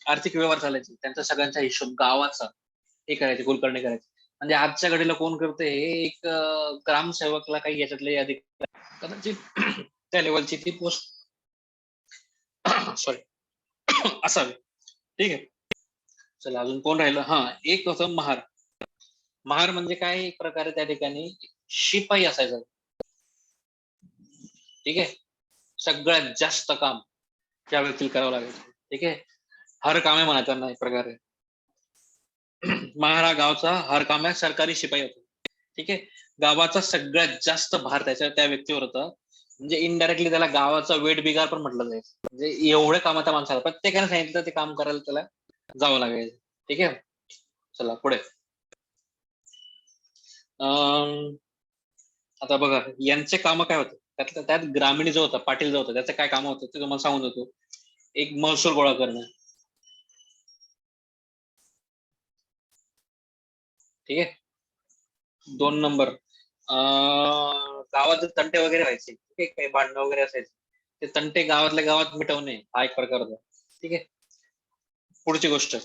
आर्थिक व्यवहार चालायचे त्यांचा सगळ्यांचा हिशोब गावाचा हे करायचे, कुलकर्णी करायचे. म्हणजे आजच्या घडीला कोण करते? हे एक ग्रामसेवकला काही याच्यातले अधिक कदाचित त्या लेवलची ती पोस्ट सॉरी असावी. ठीक आहे. चला, अजून कोण राहिलं? हा, एक होतं महार. महार म्हणजे काय? एक प्रकारे त्या ठिकाणी शिपाई असायचा. ठीक आहे. सगळ्यात जास्त काम त्या व्यक्तीला करावं लागायचं. ठीक आहे. हर कामे म्हणा त्यांना एक प्रकारे. महार हा गावचा हर काम आहे, सरकारी शिपाई होता. ठीक आहे. गावाचा सगळ्यात जास्त भार त्या व्यक्तीवर होता. म्हणजे इनडायरेक्टली त्याला गावाचा वेट बिगार पण म्हटलं जायचं. म्हणजे एवढे काम त्या माणसाला प्रत्येकाने सांगितलं ते काम करायला त्याला जावं लागायचं. ठीक आहे. चला पुढे. आता बघा यांचे काम काय होते, त्यात ग्रामीण जो होता, पाटील जो होता, त्याचं काय काम होतं ते तुम्हाला सांगून देतो. एक महसूल गोळा करणं. ठीक आहे. 2 नंबर, गावात तंटे वगैरे व्हायचे, ठीक आहे, काही भांडणं वगैरे असायचे, ते तंटे गावातल्या गावात मिटवणे हा एक प्रकार होता. ठीक आहे. पुढची गोष्ट,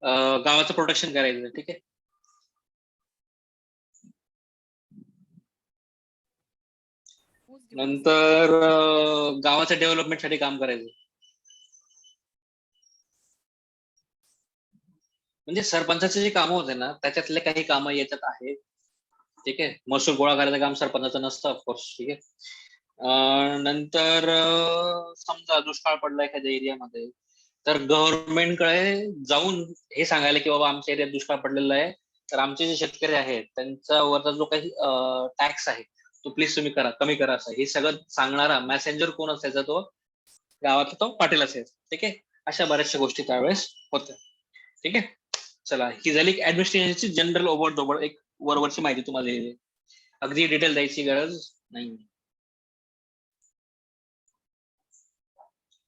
गावाचं प्रोटेक्शन करायचं. ठीक आहे. Whose duties? नंतर गावाच्या डेव्हलपमेंटसाठी काम करायचं. म्हणजे सरपंचाचे जे कामं होते ना त्याच्यातले काही कामं याच्यात आहेत. ठीक आहे, महसूल गोळा करायचं काम सरपंचाचं नसतं ऑफकोर्स. ठीक आहे. नंतर समजा दुष्काळ पडला एखाद्या एरियामध्ये, तर गव्हर्नमेंटकडे जाऊन हे सांगायला की बाबा आमच्या एरियात दुष्काळ पडलेला आहे, तर आमचे जे शेतकरी आहेत त्यांच्यावरचा जो काही टॅक्स आहे तो प्लीज तुम्ही करा, कमी करा. असं हे सगळं सांगणारा मॅसेंजर कोण असायचा? तो गावातला तो पाटील असायचा. ठीक आहे. अशा बऱ्याचशा गोष्टी त्यावेळेस होत्या. ठीक आहे. चला, ही झाली ऍडमिनिस्ट्रेशनची जनरल ओव्हर एक वरवरची माहिती तुम्हाला दिली. अगदी डिटेल द्यायची गरज नाही.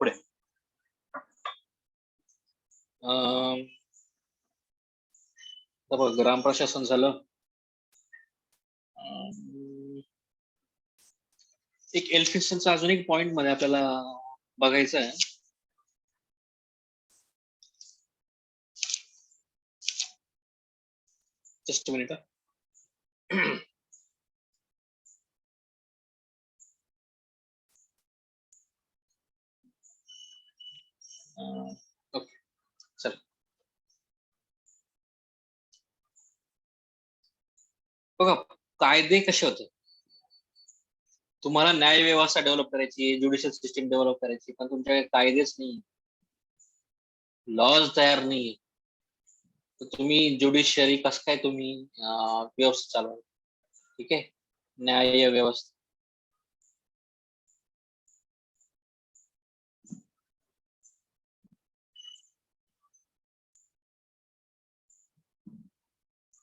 पुढे ग्राम प्रशासन झालं. एक एल्फिन्स्टनचा अजून एक पॉइंट मध्ये आपल्याला बघायचं आहे. Just minute. ओके, चल. बघा, कायदे कसे होते. तुम्हाला न्याय व्यवस्था डेव्हलप करायची, ज्युडिशियल सिस्टीम डेव्हलप करायची, पण तुमच्याकडे कायदेच नाही, लॉज तयार नाही, तर तुम्ही ज्युडिशियरी कसं काय तुम्ही व्यवस्था चालवाल? ठीक आहे, न्याय व्यवस्था.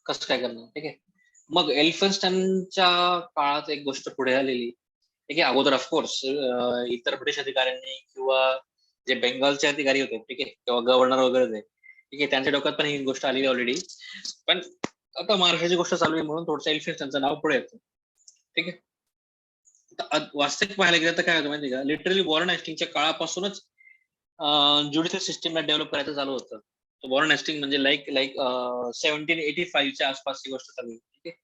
कसं काय करणार? ठीक आहे. मग एल्फिन्स्टनच्या काळात एक गोष्ट पुढे आलेली. ठीक आहे. अगोदर ऑफकोर्स इतर ब्रिटिश अधिकाऱ्यांनी किंवा जे बेंगालचे अधिकारी होते, ठीक आहे, किंवा गव्हर्नर वगैरे होते, ठीक आहे, त्यांच्या डोक्यात पण ही गोष्ट आलेली ऑलरेडी. पण आता महाराष्ट्राची गोष्ट चालू आहे म्हणून थोडंसं एल्फिन्स्टनचं नाव पुढे येतं. ठीक आहे. वास्तविक पाहायला गेलं तर काय होतं माहिती का, लिटरली वॉरेन हेस्टिंगच्या काळापासूनच ज्युडिशियल सिस्टीमला डेव्हलप करायचं चालू होतं. वॉरेन हेस्टिंग म्हणजे लाईक 1785च्या आसपासची गोष्ट चालू आहे. ठीक आहे.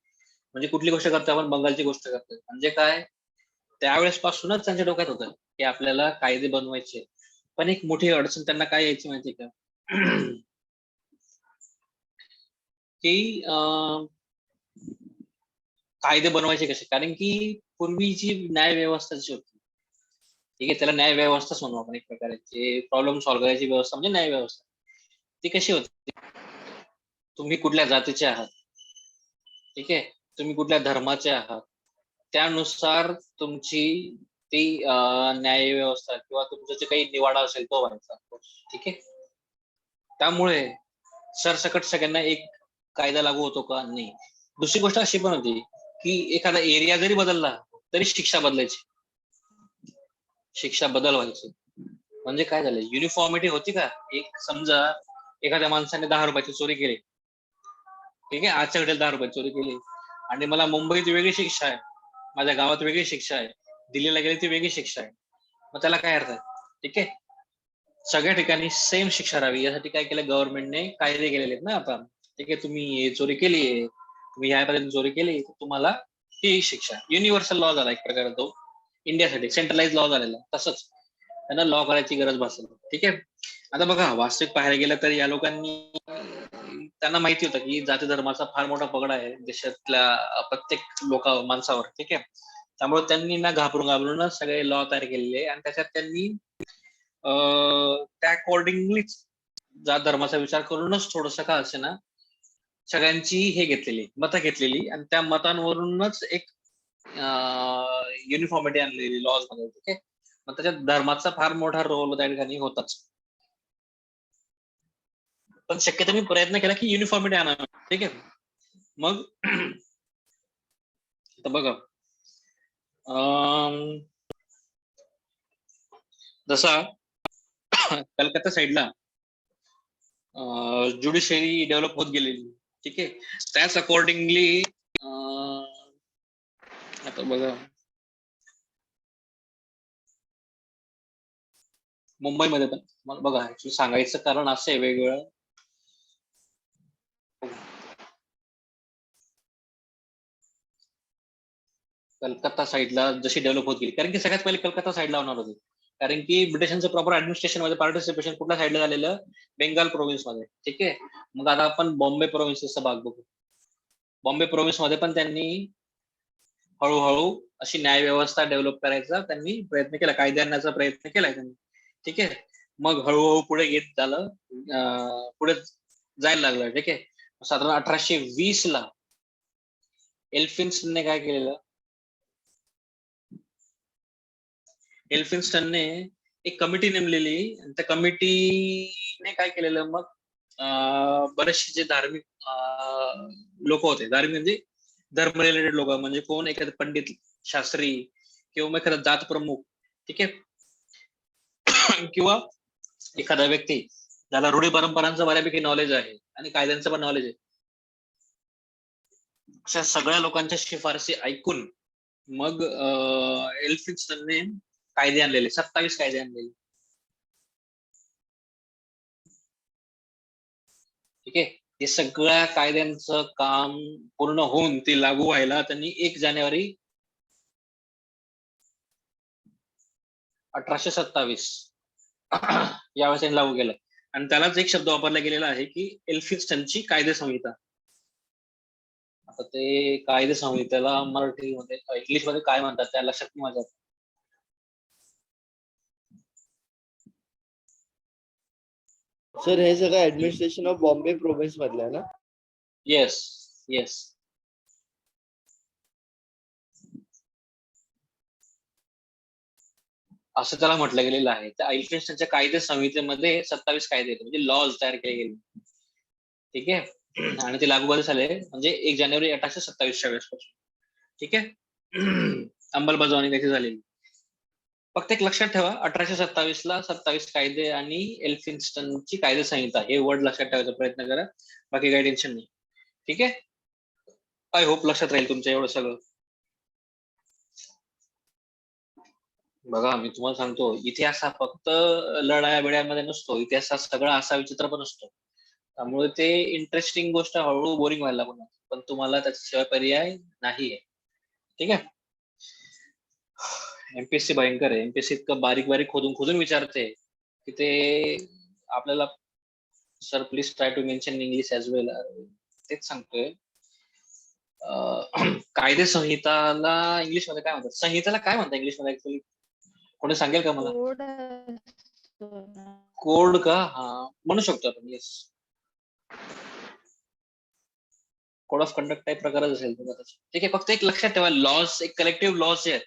म्हणजे कुठली गोष्ट करतो आपण? बंगालची गोष्ट करतोय. म्हणजे काय, त्यावेळेस पासूनच त्यांच्या डोक्यात होतं की आपल्याला कायदे बनवायचे. पण एक मोठी अडचण त्यांना काय यायची माहिती का, की कायदे बनवायचे कसे? कारण की पूर्वीची न्याय व्यवस्था जी होती, ठीक आहे, त्याला न्याय व्यवस्थाच म्हणू आपण एक प्रकारे. प्रॉब्लेम सॉल्व्ह करायची व्यवस्था म्हणजे न्याय व्यवस्था. ती कशी होती? तुम्ही कुठल्या जातीचे आहात, ठीक आहे, तुम्ही कुठल्या धर्माचे आहात, त्यानुसार तुमची ती न्याय व्यवस्था किंवा तुमचा जे काही निवाडा असेल तो व्हायचा. ठीक आहे. त्यामुळे सरसकट सगळ्यांना एक कायदा लागू होतो का? नाही. दुसरी गोष्ट अशी पण होती की एखादा एरिया जरी बदलला तरी शिक्षा बदलायची, शिक्षा बदल व्हायची. म्हणजे काय झालं, युनिफॉर्मिटी होती का? एक समजा एखाद्या माणसाने 10 रुपयाची चोरी केली, ठीक आहे, आजच्या घडीला 10 रुपयाची चोरी केली, आणि मला मुंबईत वेगळी शिक्षा आहे, माझ्या गावात वेगळी शिक्षा आहे, दिल्लीला गेली ती वेगळी शिक्षा आहे, मग त्याला काय अर्थ आहे? ठीक आहे. सगळ्या ठिकाणी सेम शिक्षा राहावी यासाठी काय केलं गव्हर्नमेंटने? कायदे केलेले आहेत ना आता. ठीक आहे, तुम्ही चोरी केली, तुम्ही ह्यापर्यंत चोरी केली, तुम्हाला ही शिक्षा. युनिव्हर्सल लॉ झाला एक प्रकारे तो इंडियासाठी, सेंट्रलाइज लॉ झालेला. तसंच त्यांना लॉ करायची गरज भासली. ठीक आहे. आता बघा, वास्तविक पाहायला गेलं तर या लोकांनी, त्यांना माहिती होतं की जाती धर्माचा फार मोठा पगडा आहे देशातल्या प्रत्येक माणसावर. ठीक आहे. त्यामुळे त्यांनी ना घाबरूनच सगळे लॉ तयार केलेले, आणि त्याच्यात त्यांनी त्या अकॉर्डिंगलीच जात धर्माचा विचार करूनच थोडस का असे ना सगळ्यांची हे घेतलेली, मतं घेतलेली, आणि त्या मतांवरूनच एक युनिफॉर्मिटी आणलेली लॉज मध्ये. ठीक आहे. मग त्याच्यात धर्माचा फार मोठा रोल त्या ठिकाणी होताच. पण शक्यतो मी प्रयत्न केला की युनिफॉर्मिटी आणावी. ठीक आहे. मग आता बघा, जसा कलकत्ता साईडला ज्युडिशियरी डेव्हलप होत गेलेली, ठीक आहे, त्याच अकॉर्डिंगली आता बघा मुंबईमध्ये पण मला बघा, ऍक्च्युली सांगायचं कारण असं आहे वेगवेगळं. कलकत्ता साईडला जशी डेव्हलप होत गेली, कारण की सगळ्यात पहिले कलकत्ता साईडला होणार होती, कारण की ब्रिटिशांचं प्रॉपर ऍडमिनिस्ट्रेशन मध्ये पार्टिसिपेशन कुठल्या साईडला झालेलं, बेंगाल प्रोव्हिन्स मध्ये. ठीक आहे. मग आता आपण बॉम्बे प्रोव्हिन्सचा भाग बघू. बॉम्बे प्रोव्हिन्स मध्ये पण त्यांनी हळूहळू अशी न्याय व्यवस्था डेव्हलप करायचा त्यांनी प्रयत्न केला, कायदे आणण्याचा प्रयत्न केलाय त्यांनी. ठीक आहे. मग हळूहळू पुढे येत झालं, पुढे जायला लागलं. ठीक आहे. साधारण 1820 ला एल्फिन्स्टनने काय केलेलं, एल्फिन्स्टनने एक कमिटी नेमलेली, आणि त्या कमिटीने काय केलेलं, मग बरेचसे जे धार्मिक लोक होते, धार्मिक म्हणजे धर्म रिलेटेड लोक, म्हणजे कोण, एखादे पंडित, शास्त्री, किंवा मग एखादा जात प्रमुख. ठीक आहे. किंवा एखादा व्यक्ती ज्याला रूढी परंपरांचं बऱ्यापैकी नॉलेज आहे आणि कायद्यांचं पण नॉलेज आहे, अशा सगळ्या लोकांच्या शिफारसी ऐकून मग एल्फिन्स्टनने कायदे आणलेले, 27 कायदे आणलेले. ठीक आहे. हे सगळ्या कायद्यांचं काम पूर्ण होऊन ते लागू व्हायला त्यांनी 1 जानेवारी 1827 यावेळेस त्यांनी लागू केलं. आणि त्यालाच एक शब्द वापरला गेलेला आहे की एल्फिन्स्टनची कायदे संहिता. आता ते कायदे संहितेला मराठीमध्ये, इंग्लिश मध्ये काय म्हणतात त्या लक्षात नाही माझ्या. सर हे सगळं ऍडमिनिस्ट्रेशन ऑफ बॉम्बे प्रोव्हिन्स मधलं आहे ना? Yes yes. असं त्याला म्हटलं गेलेलं आहे. त्या एल्फिन्स्टनच्या कायदे संहितेमध्ये 27 कायदे आहेत, म्हणजे लॉज तयार केले गेले. ठीक आहे. आणि ते लागू कधी झाले, म्हणजे 1 जानेवारी 1827 च्या वेळेसपासून. ठीक आहे. अंमलबजावणी त्याची झालेली. फक्त एक लक्षात ठेवा, 1827 ला 27 कायदे आणि एल्फिन्स्टनची कायदे संहिता, हे वर्ड लक्षात ठेवायचा प्रयत्न करा, बाकी काही टेन्शन नाही. ठीक आहे. आय होप लक्षात राहील तुमच्या एवढं सगळं. बघा, मी तुम्हाला सांगतो, इतिहास हा फक्त लढाया बिड्यामध्ये नसतो, इतिहास हा सगळा असा विचित्र पण असतो. त्यामुळे ते इंटरेस्टिंग गोष्ट हळूहळू बोरिंग व्हायला लागून, पण तुम्हाला त्याच्याशिवाय पर्याय नाहीये. ठीक आहे. एमपीएससी भयंकर आहे. एमपीएससी इतकं बारीक बारीक खोदून खोदून विचारते की ते आपल्याला, sir please try to mention in English as well. तेच सांगतोय. कायदे संहिताला इंग्लिश मध्ये काय म्हणतात, संहिताला काय म्हणतात इंग्लिश मध्ये ऍक्च्युअली, कोणी सांगेल का मला? कोड असतो ना. कोड का? हा, म्हणू शकतो आपण. Yes, code of conduct type प्रकारच असेल तो कदाचित. ठीक आहे. फक्त एक लक्षात ठेवा, लॉज, एक कलेक्टिव्ह लॉज जे आहेत,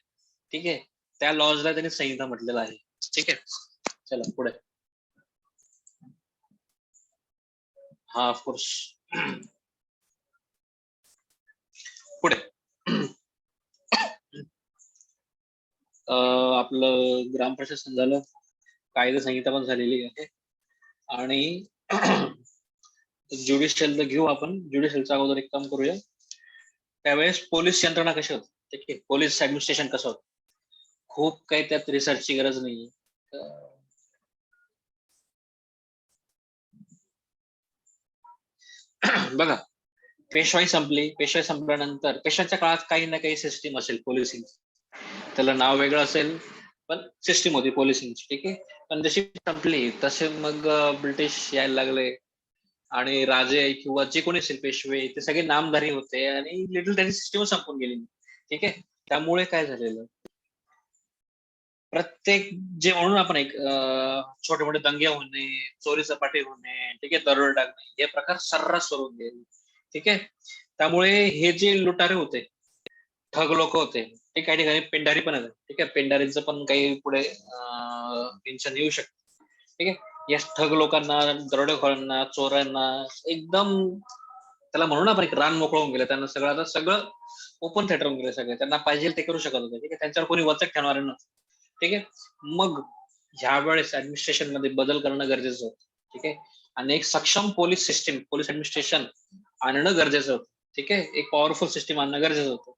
ठीक आहे, त्या लॉजला त्यांनी संहिता म्हटलेलं आहे. ठीक आहे. चला पुढे. हा, ऑफकोर्स. पुढे आपलं ग्राम प्रशासन झालं, कायदा संहिता पण झालेली आहे, आणि ज्युडिशियल घेऊ आपण. ज्युडिशियलचा अगोदर एक काम करूया. त्यावेळेस पोलीस यंत्रणा कशी होती, ठीक आहे, पोलीस ऍडमिनिस्ट्रेशन कसं होतं, खूप काही त्यात रिसर्चची गरज नाही. बघा, पेशवाई संपली. पेशवाई संपल्यानंतर पेशव्यांच्या काळात काही ना काही सिस्टीम असेल पोलिसिंग, त्याला नाव वेगळं असेल, पण सिस्टीम होती पोलिसिंगची. ठीक आहे. पण जशी संपली तसे मग ब्रिटिश यायला लागले, आणि राजे किंवा जे कोणी असेल पेशवे, ते सगळे नामधारी होते, आणि लिटल त्यांची सिस्टीम संपून गेली. ठीक आहे. त्यामुळे काय झालेलं, प्रत्येक जे म्हणून आपण एक छोटे मोठे दंगे होणे, चोरी चपाटी होणे, ठीक आहे, दरोडे टाकणे, हे प्रकार सर्रास सुरू गेले. ठीक आहे. त्यामुळे हे जे लुटारे होते, ठग लोक होते, ते काही ठिकाणी पेंढारी पण आहे. ठीक आहे. पेंढारीचं पण काही पुढे टेन्शन येऊ शकतं. ठीक आहे. या ठग लोकांना, दरोडेखोरांना, चोरांना एकदम, त्याला म्हणून आपण एक रान मोकळं होऊन गेलं. त्यांना सगळं ओपन थिएटर होऊन गेलं. सगळे त्यांना पाहिजे ते करू शकत होते. ठीक आहे. त्यांच्यावर कोणी वचक ठेवणार नव्हतं. ठीक आहे. मग ह्या वेळेस ऍडमिनिस्ट्रेशन मध्ये बदल करणं गरजेचं होतं. ठीक आहे. आणि एक सक्षम पोलीस सिस्टीम, पोलीस ऍडमिनिस्ट्रेशन आणणं गरजेचं होतं. ठीक आहे. एक पॉवरफुल सिस्टीम आणणं गरजेचं होतं.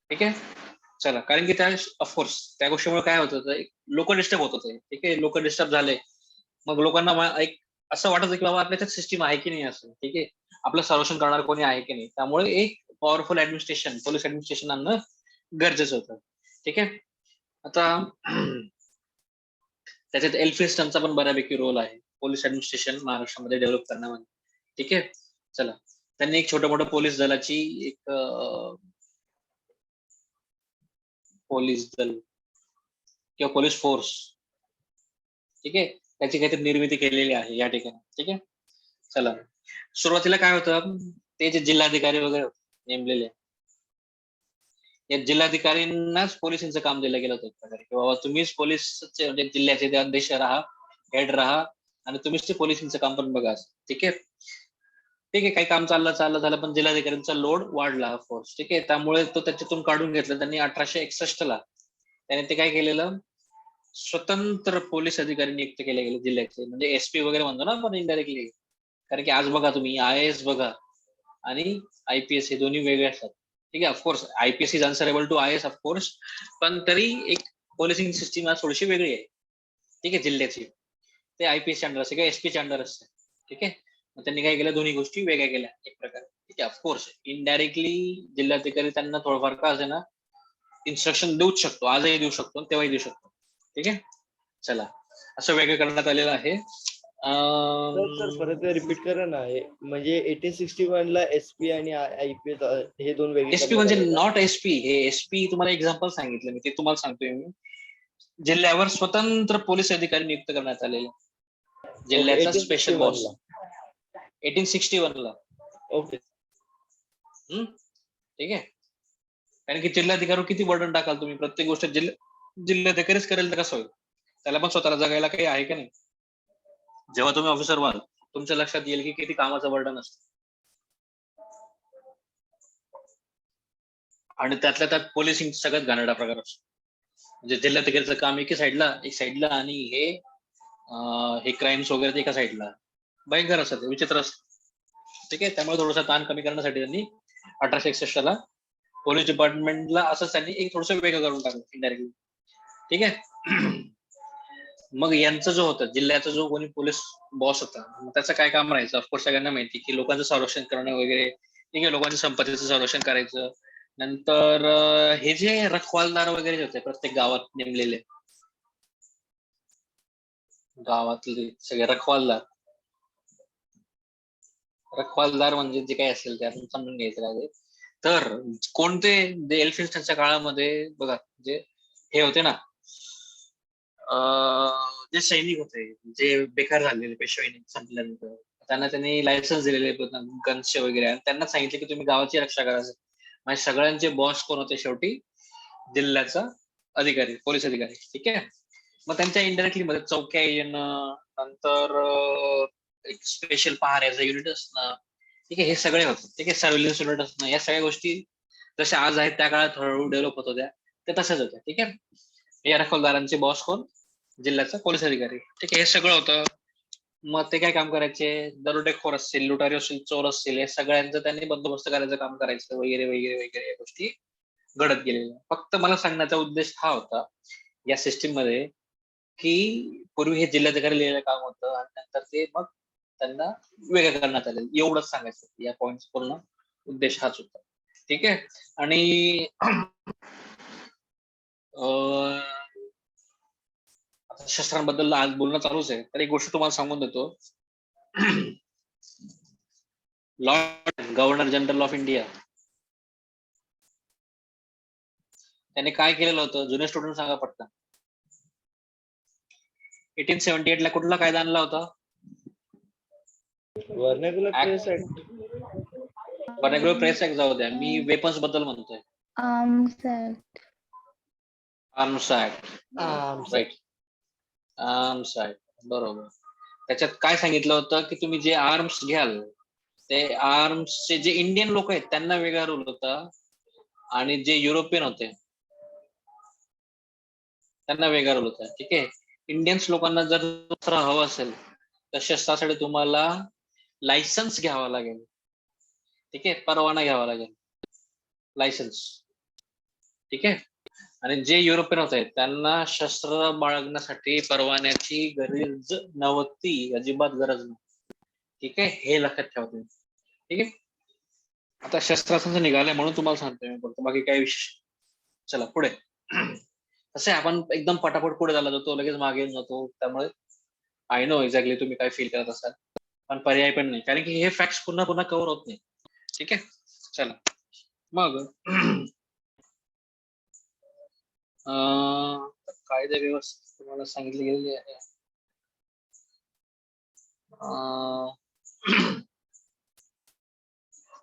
ठीक आहे. चला, कारण की त्या ऑफकोर्स त्या गोष्टीमुळे काय होत होतं, लोक डिस्टर्ब होत होते. ठीक आहे. लोक डिस्टर्ब झाले, मग लोकांना एक असं वाटत की बाबा आपल्याच्यात सिस्टीम आहे की नाही असं. ठीक आहे. आपलं संरक्षण करणार कोणी आहे की नाही. त्यामुळे एक पॉवरफुल ऍडमिनिस्ट्रेशन, पोलीस ऍडमिनिस्ट्रेशन आणणं गरजेचं होतं. ठीक आहे. आता त्याच्यात एल्फिन्स्टनचा पण बऱ्यापैकी रोल आहे पोलीस ऍडमिनिस्ट्रेशन महाराष्ट्रामध्ये डेव्हलप करण्यामध्ये. ठीक आहे. चला, त्यांनी एक छोटं मोठं पोलीस दलाची एक पोलीस दल किंवा पोलीस फोर्स, ठीक आहे, त्याची काहीतरी निर्मिती केलेली आहे या ठिकाणी. ठीक आहे. चला, सुरुवातीला काय होतं, ते जे जिल्हाधिकारी वगैरे नेमलेले, या जिल्हाधिकाऱ्यांनाच पोलिसांचं काम दिलं गेलं होतं एक प्रकारे, की बाबा तुम्हीच पोलीसचे म्हणजे जिल्ह्याचे अध्यक्ष राहा, हेड राहा, आणि तुम्हीच ते पोलिसांचं काम पण बघा. ठीक आहे. ठीक आहे, काही काम चाललं झालं, पण जिल्हाधिकाऱ्यांचा लोड वाढला ऑफकोर्स. ठीक आहे. त्यामुळे तो त्याच्यातून काढून घेतला त्यांनी 1861 ला. त्याने ते काय केलेलं, स्वतंत्र पोलीस अधिकारी नियुक्त केले गेले जिल्ह्याचे, म्हणजे एसपी वगैरे म्हणतो ना आपण इनडायरेक्टली. कारण की आज बघा तुम्ही IAS बघा आणि IPS हे दोन्ही वेगळे असतात. ठीक आहे. Of course IPS is answerable to IAS of course, पण तरी एक पोलिसिंग सिस्टीम आज थोडीशी वेगळी आहे. ठीक आहे. जिल्ह्याची ते IPS अंडर असते किंवा SP अंडर असते. ठीक आहे. मग त्यांनी काय केलं, दोन्ही गोष्टी वेगळ्या केल्या एक प्रकारे. ठीक आहे. ऑफकोर्स इनडायरेक्टली जिल्हाधिकारी त्यांना थोडंफार का असे ना इन्स्ट्रक्शन देऊच शकतो, आजही देऊ शकतो, तेव्हाही देऊ शकतो. ठीक आहे. चला, असं वेगळं करण्यात आलेलं आहे. सर परत रिपीट करा ना. म्हणजे 1861 ला SP आणि IPS हे दोन वेगळे SP म्हणजे नॉट SP, हे SP तुम्हाला एक्झाम्पल सांगितलं मी, ते तुम्हाला सांगतोय मी. जिल्ह्यावर स्वतंत्र पोलीस अधिकारी नियुक्त करण्यात आलेले, जिल्ह्याचा स्पेशल बॉस 1861 ला. ओके. ठीक आहे. कारण की जिल्हाधिकारी किती बर्डन टाकाल तुम्ही, प्रत्येक गोष्ट जिल्हाधिकारीच करेल तर कसं होईल, त्याला पण स्वतःला जगायला काही आहे का नाही. जेव्हा तुम्ही ऑफिसर व्हाल तुमच्या लक्षात येईल की किती कामाचं बर्डन असतं. आणि त्यातल्या त्यात पोलिसिंग सगळ्यात घाणेरडा प्रकार असतो. म्हणजे जिल्हाधिकारीचं काम एक साईडला आणि हे क्राईम्स वगैरे एका साईडला, भयंकर असतात, विचित्र असतं. ठीक आहे. त्यामुळे थोडासा ताण कमी करण्यासाठी त्यांनी 1861 ला पोलीस डिपार्टमेंटला असंच त्यांनी एक थोडस वेगळं करून टाकलं इनडायरेक्टली. ठीक आहे. मग यांचं जो होतं जिल्ह्याचा जो कोणी पोलीस बॉस होता, त्याचं काय काम राहायचं, ऑफकोर्स सगळ्यांना माहिती की लोकांचं संरक्षण करणं वगैरे. ठीक आहे. लोकांच्या संपत्तीचं संरक्षण करायचं. नंतर हे जे रखवालदार वगैरे होते प्रत्येक गावात नेमलेले, गावातले सगळे रखवालदार म्हणजे जे काही असेल ते आपण समजून घ्यायचं आहे. तर कोणते एल्फिन्स्टनच्या काळामध्ये बघा, जे हे होते ना, जे सैनिक होते जे बेकार झालेले पेशवाई संपल्यानंतर, त्यांनी लायसन्स दिलेले गन्सचे वगैरे, आणि त्यांना सांगितले की तुम्ही गावाची रक्षा करायचं. म्हणजे सगळ्यांचे बॉस कोण होते शेवटी, जिल्ह्याचा अधिकारी, पोलीस अधिकारी. ठीक आहे. मग त्यांच्या इनडायरेक्टली मध्ये चौक्या येणं, नंतर एक स्पेशल पहाऱ्याचं युनिट असणं, ठीक आहे, हे सगळे होतं. ठीक आहे. सर्व्हिलन्स युनिट असणं, या सगळ्या गोष्टी जशा आज आहेत त्या काळात हळूहळू डेव्हलप होत होत्या, ते तसंच होत्या. ठीक आहे. या रखवालदारांचे बॉस कोण, जिल्ह्याचा पोलीस अधिकारी. ठीक आहे. हे सगळं होतं. मग ते काय काम करायचे, दरोडेखोर असतील, लुटारी असतील, चोर असतील, या सगळ्यांचं त्यांनी बंदोबस्त करायचं काम करायचं वगैरे वगैरे वगैरे, या गोष्टी घडत गेलेल्या. फक्त मला सांगण्याचा उद्देश हा होता या सिस्टीम मध्ये की पूर्वी हे जिल्हाधिकारी लिहिलेलं काम होतं आणि नंतर ते मग त्यांना वेगळं करण्यात आले, एवढंच सांगायचं. या पॉइंट पूर्ण उद्देश हाच होता. ठीक आहे. आणि शस्त्रांबद्दल आज बोलणं चालूच आहे, तर एक गोष्ट तुम्हाला सांगून देतो. Lord governor general of India त्याने काय केलेलं होतं, जुने स्टुडंट सांगा पटकन. 1878 ला कुठला कायदा आणला होता? Vernacular Press Act. Vernacular Press Act जाऊ द्या, मी वेपन्स बद्दल म्हणतोय. Arms Act. Arms Act. Right. Arms Act, बरोबर. त्याच्यात काय सांगितलं होतं की तुम्ही जे आर्म्स घ्याल, ते आर्म्सचे जे इंडियन लोक आहेत त्यांना वेगळा रूल होता, आणि जे युरोपियन होते त्यांना वेगळा रूल होता. ठीक आहे. इंडियन्स लोकांना जर शस्त्र हवं असेल तर शस्त्रासाठी तुम्हाला लायसन्स घ्यावा लागेल. ठीक आहे. परवाना घ्यावा लागेल, लायसन्स. ठीक आहे. आणि जे युरोपियन होते त्यांना शस्त्र बाळगण्यासाठी परवान्याची गरज नव्हती, अजिबात गरज नव्हती. ठीक आहे. हे लक्षात ठेवा तुम्ही. ठीक आहे. आता शस्त्रास्त्र निघालंय म्हणून तुम्हाला सांगतोय मी, बाकी काही विषय चला पुढे. तसे आपण एकदम पटापट पुढे झाला जातो, लगेच मागे येऊन जातो, त्यामुळे आय नो एक्झॅक्टली तुम्ही काय फील करत असाल, पण पर्याय पण नाही, कारण की हे फॅक्ट्स पुन्हा पुन्हा कव्हर होत नाही. ठीक आहे, चला मग कायदे व्यवस्था तुम्हाला सांगितली गेलेली आहे.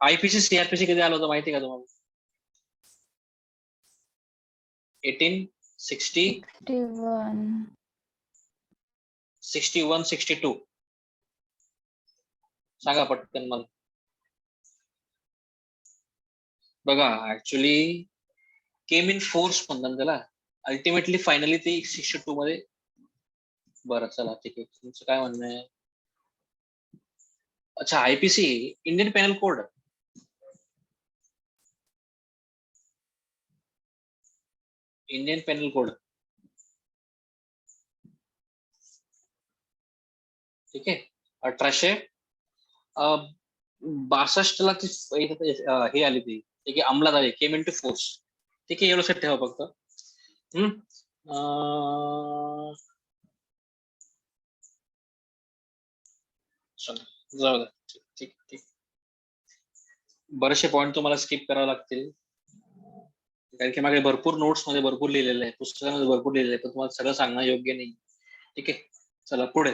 आयपीसी सीआरपीसी कधी आलं होतं माहिती का तुम्हाला? 1860 61. 61 62 सांगा पटकन मला. बघा ऍक्च्युली केम इन फोर्स म्हणतात त्याला, अल्टिमेटली फायनली ते 62 मध्ये. बरं चला ठीक आहे, तुमचं काय म्हणणं आहे? अच्छा, IPC Indian Penal Code. Indian Penal Code, ठीक आहे. 1862 ला ती हे आली ती, ठीक आहे, अंमलात आली, केम इन टू फोर्स. ठीक आहे, एवढं लक्षात ठेवा फक्त. जाऊ द्या, ठीक ठीक. बरेचसे पॉईंट तुम्हाला स्किप करावे लागतील, कारण की मागे भरपूर नोट्स मध्ये भरपूर लिहिलेलं आहे, पुस्तकामध्ये भरपूर लिहिलेलं आहे, पण तुम्हाला सगळं सांगणं योग्य नाही. ठीक आहे, चला पुढे.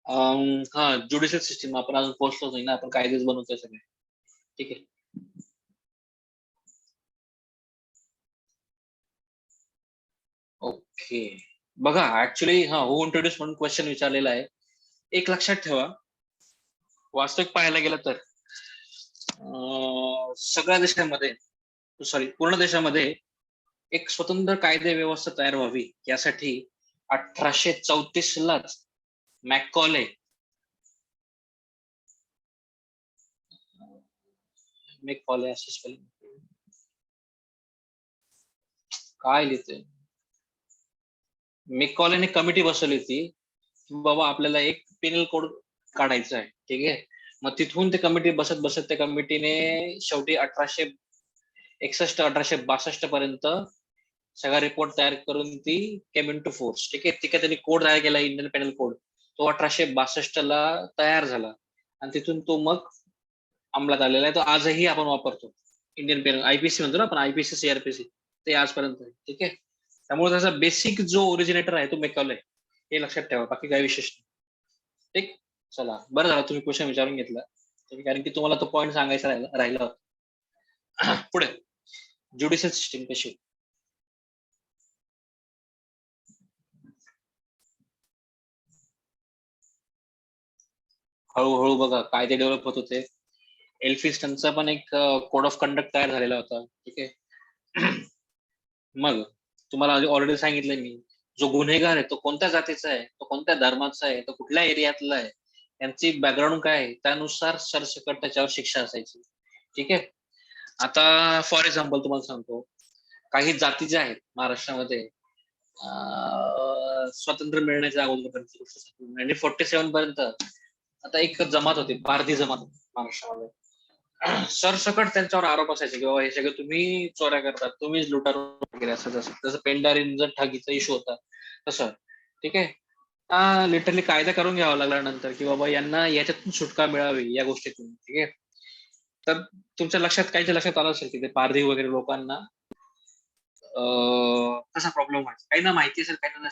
हा, ज्युडिशियल सिस्टीम आपण अजून पोहोचलो नाही ना, आपण कायदेच बनवतोय सगळे. ठीक आहे. ओके, बघा ऍक्च्युली हु इंट्रोड्यूस म्हणून क्वेश्चन विचारलेला आहे. एक लक्षात ठेवा, वास्तविक पाहायला गेलं तर सगळ्या देशांमध्ये, सॉरी पूर्ण देशामध्ये एक स्वतंत्र कायदे व्यवस्था तयार व्हावी यासाठी 1834 लाच मॅकॉले असे स्पेलिंग काय लिहिते, मेकॉलेने कमिटी बसवली होती की बाबा आपल्याला एक पेनल कोड काढायचा आहे. ठीक आहे, मग तिथून ते कमिटी बसत बसत त्या कमिटीने शेवटी 1861 1862 पर्यंत सगळा रिपोर्ट तयार करून ती केम इन टू फोर्स. ठीक आहे, तिकडे त्यांनी कोड तयार केला, इंडियन पेनल कोड. तो 1862 ला तयार झाला आणि तिथून तो मग अंमलात आलेला आहे. तो आजही आपण वापरतो, इंडियन पेनल, आयपीसी म्हणतो ना आपण, आयपीसी सीआरपीसी, ते आजपर्यंत आहे. ठीक आहे, त्यामुळे त्याचा बेसिक जो ओरिजिनेटर आहे तो मेकॉले, हे लक्षात ठेवा, बाकी काही विशेष नाही. ठीक, चला बरं झालं तुम्ही क्वेश्चन विचारून घेतला, कारण की तुम्हाला तो पॉईंट सांगायचा राहिला होता. पुढे, ज्युडिशियल सिस्टीम कशी. हळूहळू बघा कायदे डेव्हलप होत होते. एल्फिस्टनचा पण एक कोड ऑफ कंडक्ट तयार झालेला होता. ठीक आहे, मग तुम्हाला ऑलरेडी सांगितलं मी, जो गुन्हेगार आहे तो कोणत्या जातीचा आहे, तो कोणत्या धर्माचा आहे, तो कुठल्या एरियातला आहे, यांची बॅकग्राऊंड काय आहे, त्यानुसार सरसकट त्याच्यावर शिक्षा असायची. ठीक आहे, आता फॉर एक्झाम्पल तुम्हाला सांगतो, काही जाती ज्या आहेत महाराष्ट्रामध्ये स्वातंत्र्य मिळण्याच्या अगोदरपर्यंत 1947 पर्यंत, आता एक जमात होती, पारधी जमात होती महाराष्ट्रामध्ये. सरसकट त्यांच्यावर आरोप असायचे की बाबा हे सगळं तुम्ही चोऱ्या करतात, तुम्हीच लुटारू वगैरे, असं जसं पेंडारीन ठगीचा इशू होता तसं. ठीक आहे, लिटरली कायदा करून घ्यावा लागला नंतर की बाबा यांना याच्यातून सुटका मिळावी या गोष्टीतून. ठीक आहे, तर तुमच्या लक्षात काहीच्या लक्षात आलं असेल की ते पारधी वगैरे लोकांना कसा प्रॉब्लेम व्हायचा, काही ना माहिती असेल, काही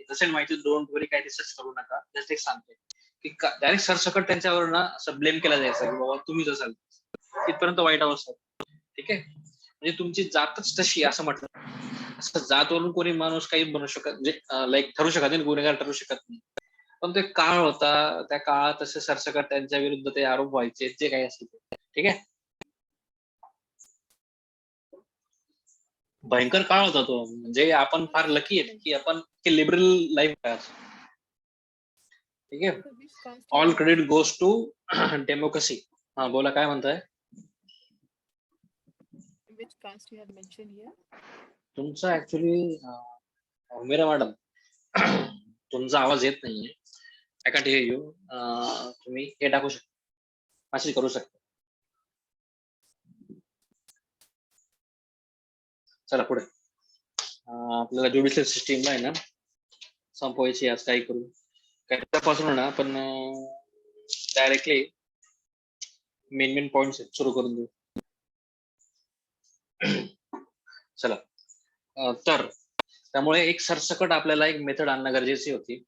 नसेल माहिती, डोंट वरी, काही रिसर्च करू नका, जस्ट एक सांगते की डायरेक्ट सरसकट त्यांच्यावर ना असं ब्लेम केला जायचा की बाबा तुम्हीच असाल, इथपर्यंत वाईट अवस्था. ठीक आहे, म्हणजे तुमची जातच तशी असं म्हटलं, असं जातवरून कोणी माणूस काही बनू शकत, म्हणजे लाईक ठरू शकत नाही, गुन्हेगार ठरू शकत नाही. पण ते काळ होता, त्या काळात असे सरसकट त्यांच्या विरुद्ध ते आरोप व्हायचे, जे काही असेल. ठीक आहे, भयंकर काळ होता तो, म्हणजे आपण फार लकी आहे की आपण लिबरल लाईफ आहे. ठीक आहे, all credit goes to democracy. हा बोला, काय म्हणताय? Which caste you have mentioned here? तुमचा ऍक्च्युली मीरा मॅडम, तुमचा आवाज येत नाहीये. I can't here you. तुम्ही हे टाकू शकता, मेसेज करू शकता. चला पुढे. आपल्याला ज्युडिशियल सिस्टीम आहे ना संपवायची आज, काही करू काय त्यापासून ना आपण डायरेक्टली मेन पॉइंट्स सुरू करून देऊ. चला. तर त्यामुळे एक सरसकट आपल्याला एक मेथड आणणं गरजेची होती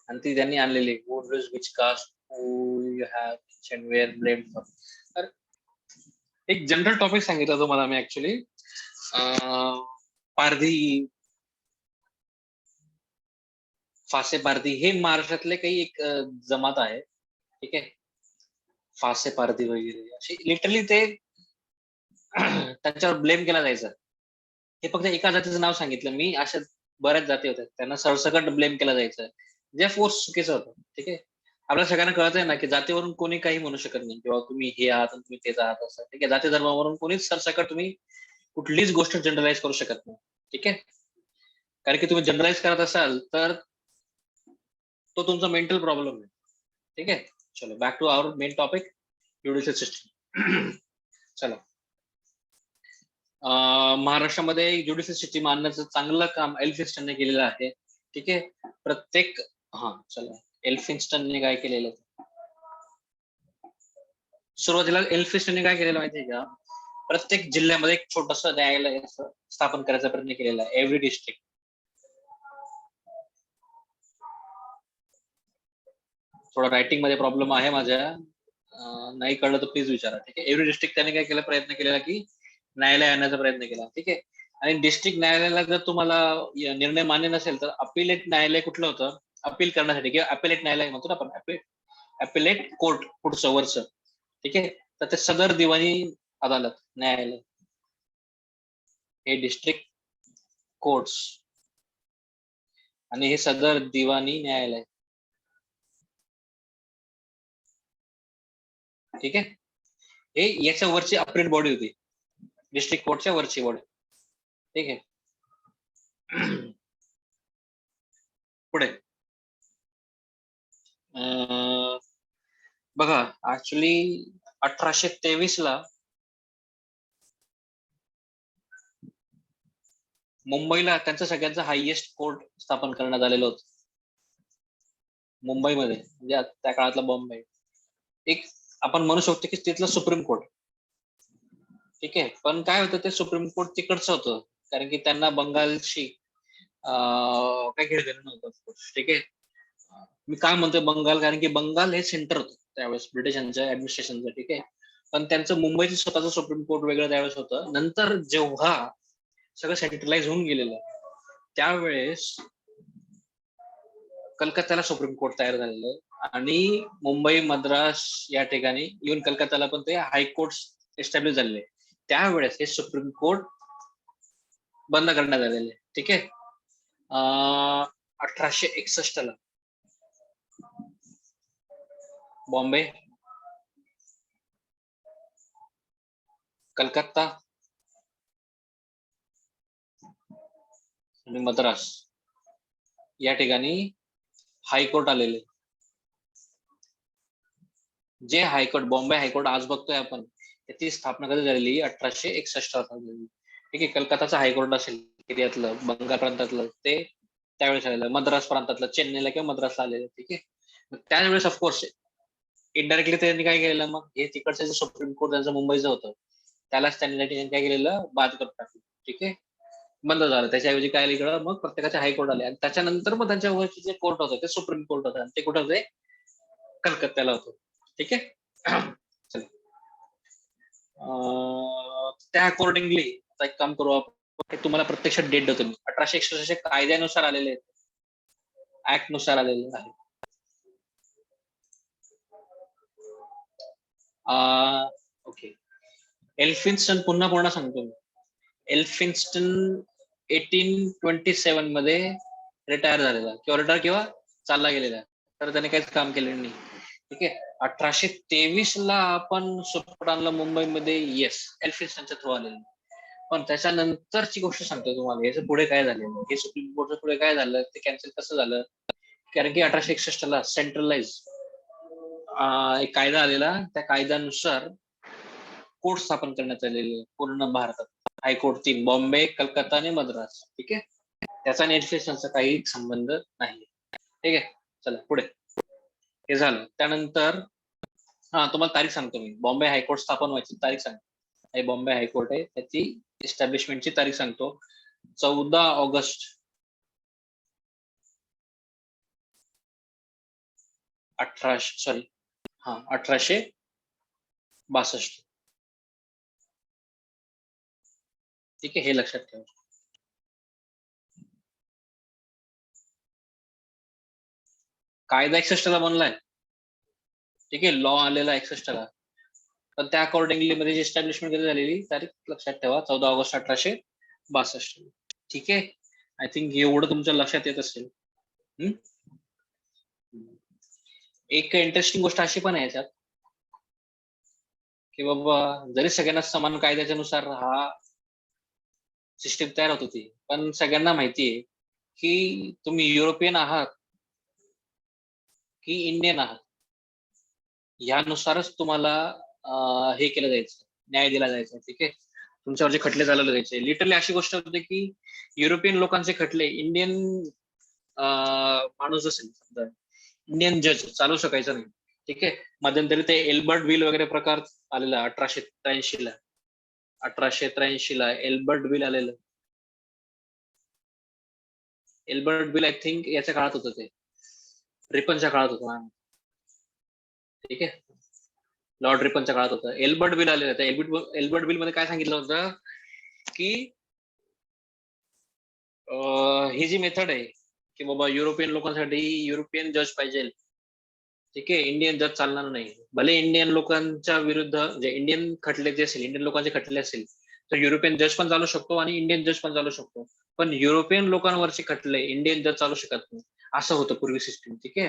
आणि ती त्यांनी आणलेली. Which caste you have were blame for. तर एक जनरल टॉपिक सांगितलं तुम्हाला मी ऍक्च्युली. पारधी, फासे पारधी हे महाराष्ट्रातले काही एक जमात आहे. ठीक आहे. फासे पारधी वगैरे अशी लिटरली ते त्यांच्यावर ब्लेम केला जायचा. हे फक्त एका जातीचं नाव सांगितलं मी, अशा बऱ्याच जाती होत्या त्यांना सरसकट ब्लेम केला जायचं, जे फोर्स चुकीचं होतं. ठीक आहे. आपल्या सगळ्यांना कळत आहे ना की जातीवरून कोणी काही म्हणू शकत नाही किंवा तुम्ही हे आहात तुम्ही तेच आहात असं. ठीक आहे. जाती धर्मावरून कोणीच सरसकट तुम्ही कुठलीच गोष्ट जनरलाइज करू शकत नाही. ठीक आहे. कारण की तुम्ही जनरलाइज करत असाल तर तो तुमचा मेंटल प्रॉब्लेम आहे. ठीक आहे. चलो back to our main topic, judicial system. चला. महाराष्ट्रामध्ये ज्युडिशियल सिस्टीम आणण्याचं चांगलं काम एल्फिन्स्टनने केलेलं आहे. ठीक आहे. प्रत्येक चला एल्फिन्स्टनने काय केलेलं, सुरुवातीला एल्फिन्स्टनने काय केलेलं माहितीये का, प्रत्येक जिल्ह्यामध्ये एक छोटस न्यायालय स्थापन करायचा प्रयत्न केलेला आहे. Every district. थोडा रायटिंग मध्ये प्रॉब्लेम आहे माझ्या, नाही कळलं तर प्लीज विचारा. ठीक आहे. एव्हरी डिस्ट्रिक्ट त्याने काय केलं, प्रयत्न केलेला की न्यायालय आणण्याचा प्रयत्न केला. ठीक आहे. आणि डिस्ट्रिक्ट न्यायालयाला जर तुम्हाला निर्णय मान्य नसेल तर अपिलेट न्यायालय कुठलं होतं, अपील करण्यासाठी, किंवा अपिलेट न्यायालय म्हणतो ना आपण, अपिलेट कोर्ट पुढचं वरचं. ठीक आहे. तर ते सदर दिवाणी अदालत न्यायालय, हे डिस्ट्रिक्ट कोर्ट्स आणि हे सदर दिवाणी न्यायालय. ठीक आहे. हे याच्या वरची अपरेट बॉडी होती, डिस्ट्रिक्ट कोर्टच्या वरची बॉडी. ठीक आहे. पुढे बघा, ऍक्च्युली 1823 ला मुंबईला त्यांचं सगळ्यांचं हायएस्ट कोर्ट स्थापन करण्यात आलेलं होतं. मुंबईमध्ये म्हणजे त्या काळातला बॉम्बे, एक आपण म्हणू शकतो की तिथलं सुप्रीम कोर्ट. ठीक आहे. पण काय होतं, ते सुप्रीम कोर्ट तिकडचं होतं कारण की त्यांना बंगालशी काय घेणं नव्हतं. ठीक आहे. मी काय म्हणतोय बंगाल, कारण की बंगाल हे सेंटर होतं त्यावेळेस ब्रिटिशांच्या ऍडमिनिस्ट्रेशनचं. ठीक आहे. पण त्यांचं मुंबईचं स्वतःचं सुप्रीम कोर्ट वेगळं त्यावेळेस होतं. नंतर जेव्हा सगळं सेंट्रलाइज होऊन गेलेलं त्यावेळेस कलकत्त्याला सुप्रीम कोर्ट तयार झालेलं आणि मुंबई, मद्रास या ठिकाणी इव्हन कलकत्त्याला पण ते हायकोर्ट एस्टॅब्लिश झालेले. त्यावेळेस हे सुप्रीम कोर्ट बंद करण्यात आलेले. ठीक आहे. 1861 ला बॉम्बे, कलकत्ता आणि मद्रास या ठिकाणी हायकोर्ट आलेले. जे हायकोर्ट, बॉम्बे हायकोर्ट आज बघतोय आपण, त्याची स्थापना कधी झालेली, 1861 ला झालेली. ठीक आहे. कलकत्ताचं हायकोर्ट असेल एरियातलं, बंगाल प्रांतातलं, ते त्यावेळेस आलेलं. मद्रास प्रांतातलं चेन्नईला किंवा मद्रासला आलेलं. ठीक आहे. त्यावेळेस ऑफकोर्स इनडायरेक्टली त्यांनी काय केलेलं, मग हे तिकडचं जे सुप्रीम कोर्ट त्यांचं मुंबईचं होतं त्यालाच त्यांनी काय केलेलं, बाद करून टाकलं. ठीक आहे. बंद झालं. त्याच्याऐवजी काय इकडं मग प्रत्येकाचे हायकोर्ट आले आणि त्याच्यानंतर मग त्यांच्या वरचे जे कोर्ट होतं ते सुप्रीम कोर्ट होतं आणि ते कुठं होते, कलकत्त्याला होतं. ठीक आहे. चला. त्या अकॉर्डिंगली आता एक काम करू आपण, तुम्हाला प्रत्यक्षात डेट देतो मी. 1861 कायद्यानुसार आलेले आहेत, ऍक्ट नुसार आलेले आहे. ओके. एल्फिन्स्टन पुन्हा सांगतो मी. एल्फिन्स्टन 1827 मध्ये रिटायर झालेला किंवा चालला गेलेला, तर त्याने काहीच काम केलेलं नाही. ठीक आहे. 1823 ला आपण सुप्रीम आणलं मुंबईमध्ये, येस एल्फिन्स्टनच्या थ्रू आलेलं. पण त्याच्यानंतरची गोष्ट सांगतो तुम्हाला, याचं पुढे काय झालेलं, हे सुप्रीम कोर्टचं पुढे काय झालं, ते कॅन्सल कसं झालं. कारण की 1861 ला सेंट्रलाइज एक कायदा आलेला, त्या कायद्यानुसार कोर्ट स्थापन करण्यात आलेले पूर्ण भारतात. हायकोर्ट 3 बॉम्बे, कलकत्ता आणि मद्रास. ठीक आहे. त्याचा आणि एज्युकेशनचा काही संबंध नाही. ठीक आहे. चला पुढे. हे झालं. त्यानंतर तुम्हाला तारीख सांगतो मी. बॉम्बे हायकोर्ट स्थापन व्हायची तारीख सांगतो. हे बॉम्बे हायकोर्ट आहे, त्याची एस्टॅब्लिशमेंटची तारीख सांगतो. 14 ऑगस्ट 1862. ठीक आहे, हे लक्षात ठेवा. कायदा 61 ला बनलाय. ठीक आहे, लॉ आलेला 61 ला. पण त्या अकॉर्डिंगली मध्ये एस्टॅब्लिशमेंट कधी झालेली तारीख लक्षात ठेवा, 14 ऑगस्ट 1862. ठीक आहे. आय थिंक एवढं तुमच्या लक्षात येत असेल. एक इंटरेस्टिंग गोष्ट अशी पण आहे याच्यात की बाबा जरी सगळ्यांना समान कायद्याच्या नुसार हा सिस्टीम तयार होत होती, पण सगळ्यांना माहिती आहे की तुम्ही युरोपियन आहात की इंडियन आहात यानुसारच तुम्हाला हे केलं जायचं, न्याय दिला जायचा. ठीक आहे. तुमच्यावर जे खटले चालवले जायचे. लिटरली अशी गोष्ट होती की युरोपियन लोकांचे खटले इंडियन माणूस असेल समजा, इंडियन जज चालू शकायचं नाही. ठीक आहे. मध्यंतरी ते एल्बर्ट बिल वगैरे प्रकार आलेला 1883 ला एल्बर्ट बिल आलेलं. एल्बर्ट बिल आय थिंक याच्या काळात होतं, ते रिपनच्या काळात होतं. ठीक आहे. लॉर्ड रिपनच्या काळात होतं. एल्बर्ट बिल आलेलं. त्या एल्बर्ट बिल मध्ये काय सांगितलं होतं की ही जी मेथड आहे की बाबा युरोपियन लोकांसाठी युरोपियन जज पाहिजे. ठीक आहे. इंडियन जज चालणार नाही. भले इंडियन लोकांच्या विरुद्ध जे इंडियन खटले जे असेल, इंडियन लोकांचे खटले असेल, तर युरोपियन जज पण चालू शकतो आणि इंडियन जज पण चालू शकतो. पण युरोपियन लोकांवरचे खटले इंडियन जज चालू शकत नाही, असं होतं पूर्वी सिस्टीम. ठीक आहे.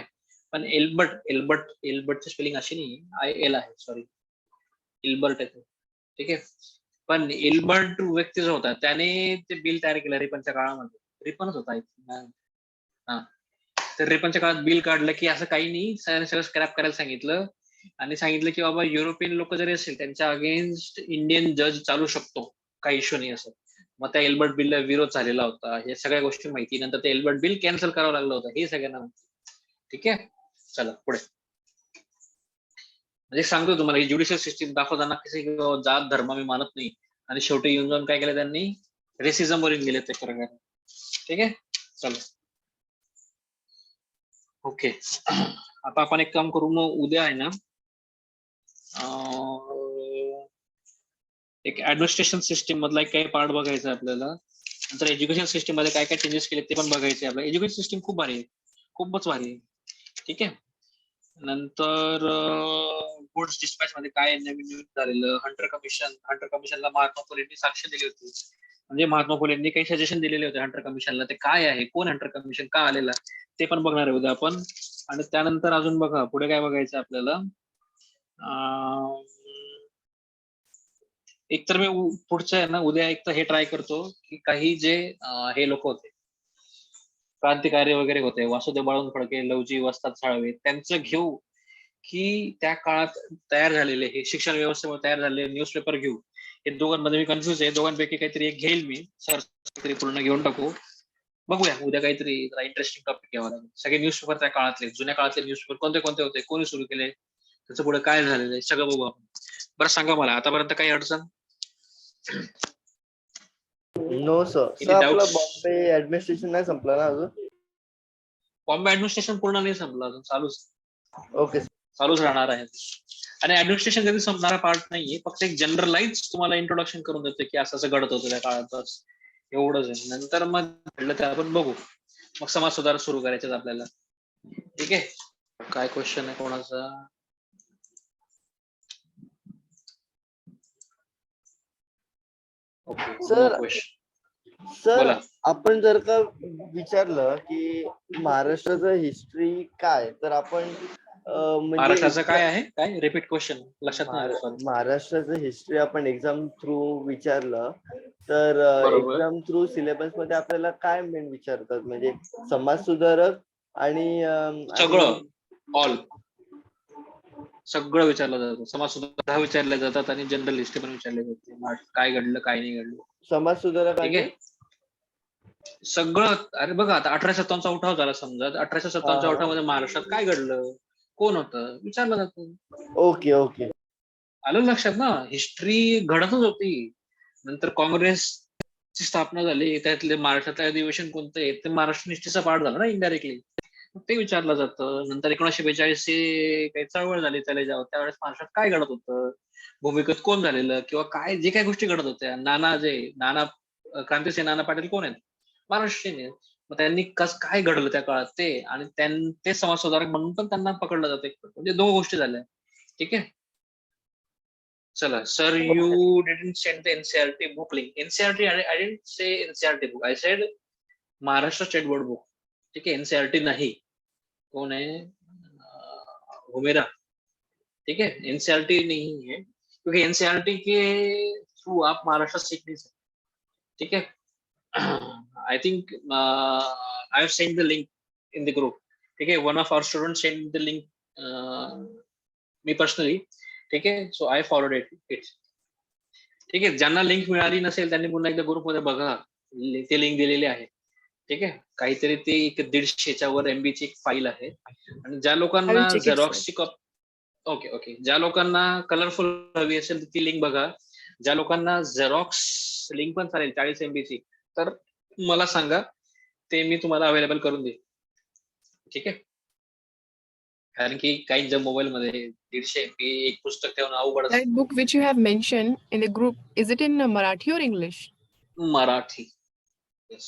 पण एल्बर्टची स्पेलिंग अशी नाही, IL आहे, सॉरी, इल्बर्ट आहे. ठीक आहे. पण एल्बर्ट व्यक्ती जो होता त्याने ते बिल तयार केलं रिपनच्या काळामध्ये. रिपनच होता तर रिपनच्या काळात बिल काढलं की असं काही नाही, सगळं स्क्रॅप करायला सांगितलं आणि सांगितलं की बाबा युरोपियन लोक जरी असेल त्यांच्या अगेन्स्ट इंडियन जज चालू शकतो, काही इश्यू नाही असं. मग त्या एल्बर्ट बिलला विरोध झालेला होता. हे सगळ्या गोष्टी माहिती. नंतर ते एल्बर्ट बिल कॅन्सल करावं लागलं होतं, हे सगळ्यांना माहिती. ठीक आहे. चला पुढे. म्हणजे सांगतो तुम्हाला, ही ज्युडिशियल सिस्टीम दाखवताना कसे जात धर्म मी मानत नाही आणि शेवटी येऊन जाऊन काय केलं त्यांनी, रेसिझम वर गेले ते प्रकारे. ठीक आहे. चला ओके. आता आपण एक काम करू, मग उद्या आहे ना एक ऍडमिनिस्ट्रेशन सिस्टीम मधला एक काही पार्ट बघायचा आपल्याला. नंतर एज्युकेशन सिस्टीम मध्ये काय काय चेंजेस केले ते पण बघायचे आपल्याला. एज्युकेशन सिस्टीम खूप भारी आहे, खूपच भारी आहे. ठीक आहे. नंतर गुड्स डिस्पॅच मध्ये काय नवीन झालेलं, हंटर कमिशनला महात्मा फुलेंनी साक्ष दिली होती. म्हणजे महात्मा फुलेंनी काही सजेशन दिलेले होते हंटर कमिशनला. ते काय आहे, कोण हंटर कमिशन, का आलेला, ते पण बघणार आहे उद्या आपण. आणि त्यानंतर अजून बघा पुढे काय बघायचं आपल्याला. एक तर मी पुढचं आहे ना उद्या एक तर हे ट्राय करतो की काही जे हे लोक होते क्रांतिकारी वगैरे होते, वासुदेव बळवंत फडके, लवजी वस्ताद साळवे, त्यांचं घेऊ की त्या काळात तयार झालेले हे शिक्षण व्यवस्थेमुळे तयार झालेले न्यूजपेपर घेऊ. हे दोघांमध्ये मी कन्फ्युज आहे. दोघांपैकी काहीतरी एक घेईल मी, सर काहीतरी पूर्ण घेऊन टाकू. बघूया उद्या काहीतरी इंटरेस्टिंग टॉपिक घ्यावा लागेल. सगळे न्यूजपेपर त्या काळातले, जुन्या काळातले न्यूजपेपर कोणते कोणते होते, कोणी सुरू केले, त्याचं पुढे काय झालेलं आहे, सगळं बघू आपण. बरं सांगा मला आतापर्यंत काही अडचण? No sir. आपलं बॉम्बे ऍडमिनिस्ट्रेशन नाही संपलं ना अजून? बॉम्बे ऍडमिनिस्ट्रेशन पूर्ण नाही संपलं अजून, चालूच. ओके. चालूच राहणार आहे. आणि ऍडमिनिस्ट्रेशन कधी संपणारा पार्ट नाहीये, फक्त एक जनरलाइज तुम्हाला इंट्रोडक्शन करून देते की असं असं घडत होतं त्या काळात, एवढंच आहे. नंतर मग घडलं ते आपण बघू. मग समाज सुधार सुरू करायचे आपल्याला. ठीक आहे. काय क्वेश्चन आहे कोणाचा? ओके. सर आपण जर का विचारलं की महाराष्ट्राचं हिस्ट्री काय, तर आपण महाराष्ट्राचं काय आहे, काय रिपीट क्वेश्चन लक्षात नाही. महाराष्ट्राचं हिस्ट्री आपण एक्झाम थ्रू विचारलं तर एक्झाम थ्रू सिलेबस मध्ये आपल्याला काय मेन विचारतात, म्हणजे समाज सुधारक आणि सगळं ऑल सगळं विचारलं जातं. समाज सुधारक विचारले जातात आणि जनरल हिस्ट्री पण विचारले जाते, काय घडलं काय नाही घडलं. समाज ठीक सुधारकांनी आहे. सगळं, अरे बघा आता 1857चा उठाव झाला समजा, 1857च्या हा. उठावामध्ये महाराष्ट्रात काय घडलं, कोण होतं, विचारलं जातं. Okay okay. आलं लक्षात ना, हिस्ट्री घडतच होती. नंतर काँग्रेसची स्थापना झाली, त्यातले महाराष्ट्रातलं अधिवेशन कोणतं आहे ते महाराष्ट्र निष्ठेचा पाठ झाला ना इनडायरेक्टली, ते विचारलं जातं. नंतर 1942 काही चळवळ झाली त्यावेळेस महाराष्ट्रात काय घडत होतं, भूमिगत कोण झालेलं, किंवा काय जे काही गोष्टी घडत होत्या. नाना क्रांतिसिंह नाना पाटील कोण आहेत, महाराष्ट्रीयन आहेत. मग त्यांनी काय घडलं त्या काळात ते, आणि ते समाज सुधारक म्हणून पण त्यांना पकडलं जाते. म्हणजे दोन गोष्टी झाल्या. ठीक आहे. चला sir, you didn't send the NCERT book link. NCERT I didn't say NCERT book, I said Maharashtra state board book. ठीक है, एनसीईआरटी नहीं. कौन है, हुमेरा. ठीक है, एनसीईआरटी नहीं है, क्योंकि एनसीईआरटी के थ्रू आप महाराष्ट्र सीख नहीं सकते. ठीक है. I think I have sent the link in the group. ठीक है, one of our students sent the link me personally. ठीक आहे, सो आय फॉरवर्डेड इट. ठीक आहे, ज्यांना लिंक मिळाली नसेल त्यांनी पुन्हा एकदा ग्रुपमध्ये बघा, ते लिंक दिलेली आहे. ठीक आहे, काहीतरी ते 150च्या वर MB ची एक फाईल आहे. आणि ज्या लोकांना झेरॉक्सची ओके, ज्या लोकांना कलरफुल हवी असेल ती लिंक बघा. ज्या लोकांना झेरॉक्स लिंक पण चालेल 40 MB ची, तर मला सांगा, ते मी तुम्हाला अवेलेबल करून देईन. ठीक आहे, कारण की काहींच्या मोबाईल मध्ये 150 MB एक पुस्तक ठेवणं अवघड असतं. That book which you have mentioned in the group, is it in Marathi or English? Marathi. Yes,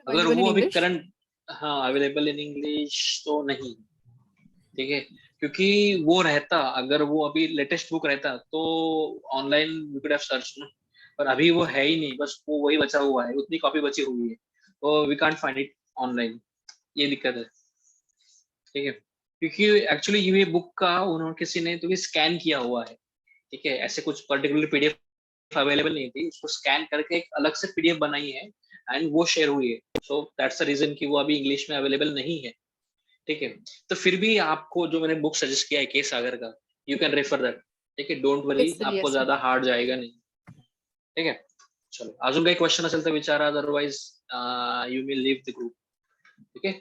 अगर वो अभी करंट, हाँ अवेलेबल इन इंग्लिश तो नहीं. ठीक है, क्योंकि वो रहता, अगर वो अभी लेटेस्ट बुक रहता तो ऑनलाइन वी कुड हैव सर्च ना, पर अभी वो है ही नहीं, बस वो वही बचा हुआ है, उतनी कॉपी बची हुई है, तो we can't find it online. ये दिक्कत है. ठीक है, क्योंकि एक्चुअली ये बुक का उन्होंने किसी ने तो स्कैन किया हुआ है. ठीक है, ऐसे कुछ पर्टिकुलर PDF अवेलेबल नहीं थी, उसको स्कैन करके एक अलग से PDF बनाई है एंड वो शेयर हुई है. सो दैट्स द रीजन कि वो अभी इंग्लिश में अवेलेबल नहीं है. ठीक है, तो फिर भी आपको जो मैंने बुक सजेस्ट किया है के सागर का, यू कैन रेफर दैट. ठीक है, डोंट वरी, आपको ज्यादा हार्ड जाएगा नाही. ठीक है, चलो अजून काही क्वेश्चन असेल तर विचारा, otherwise you will leave the group. ठीक आहे,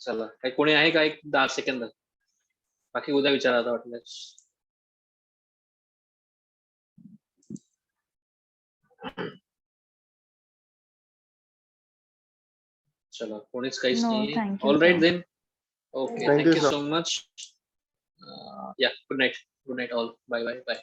चला, काही कोणी आहे का, एक 10 सेकंद, बाकी उद्या विचारा आता वाटल्यास. चला, कोणीच काहीच No, नाही. thank you, all right sir. Then. Okay, Thank you, thank you sir. So much. Yeah, good night all. Bye bye bye.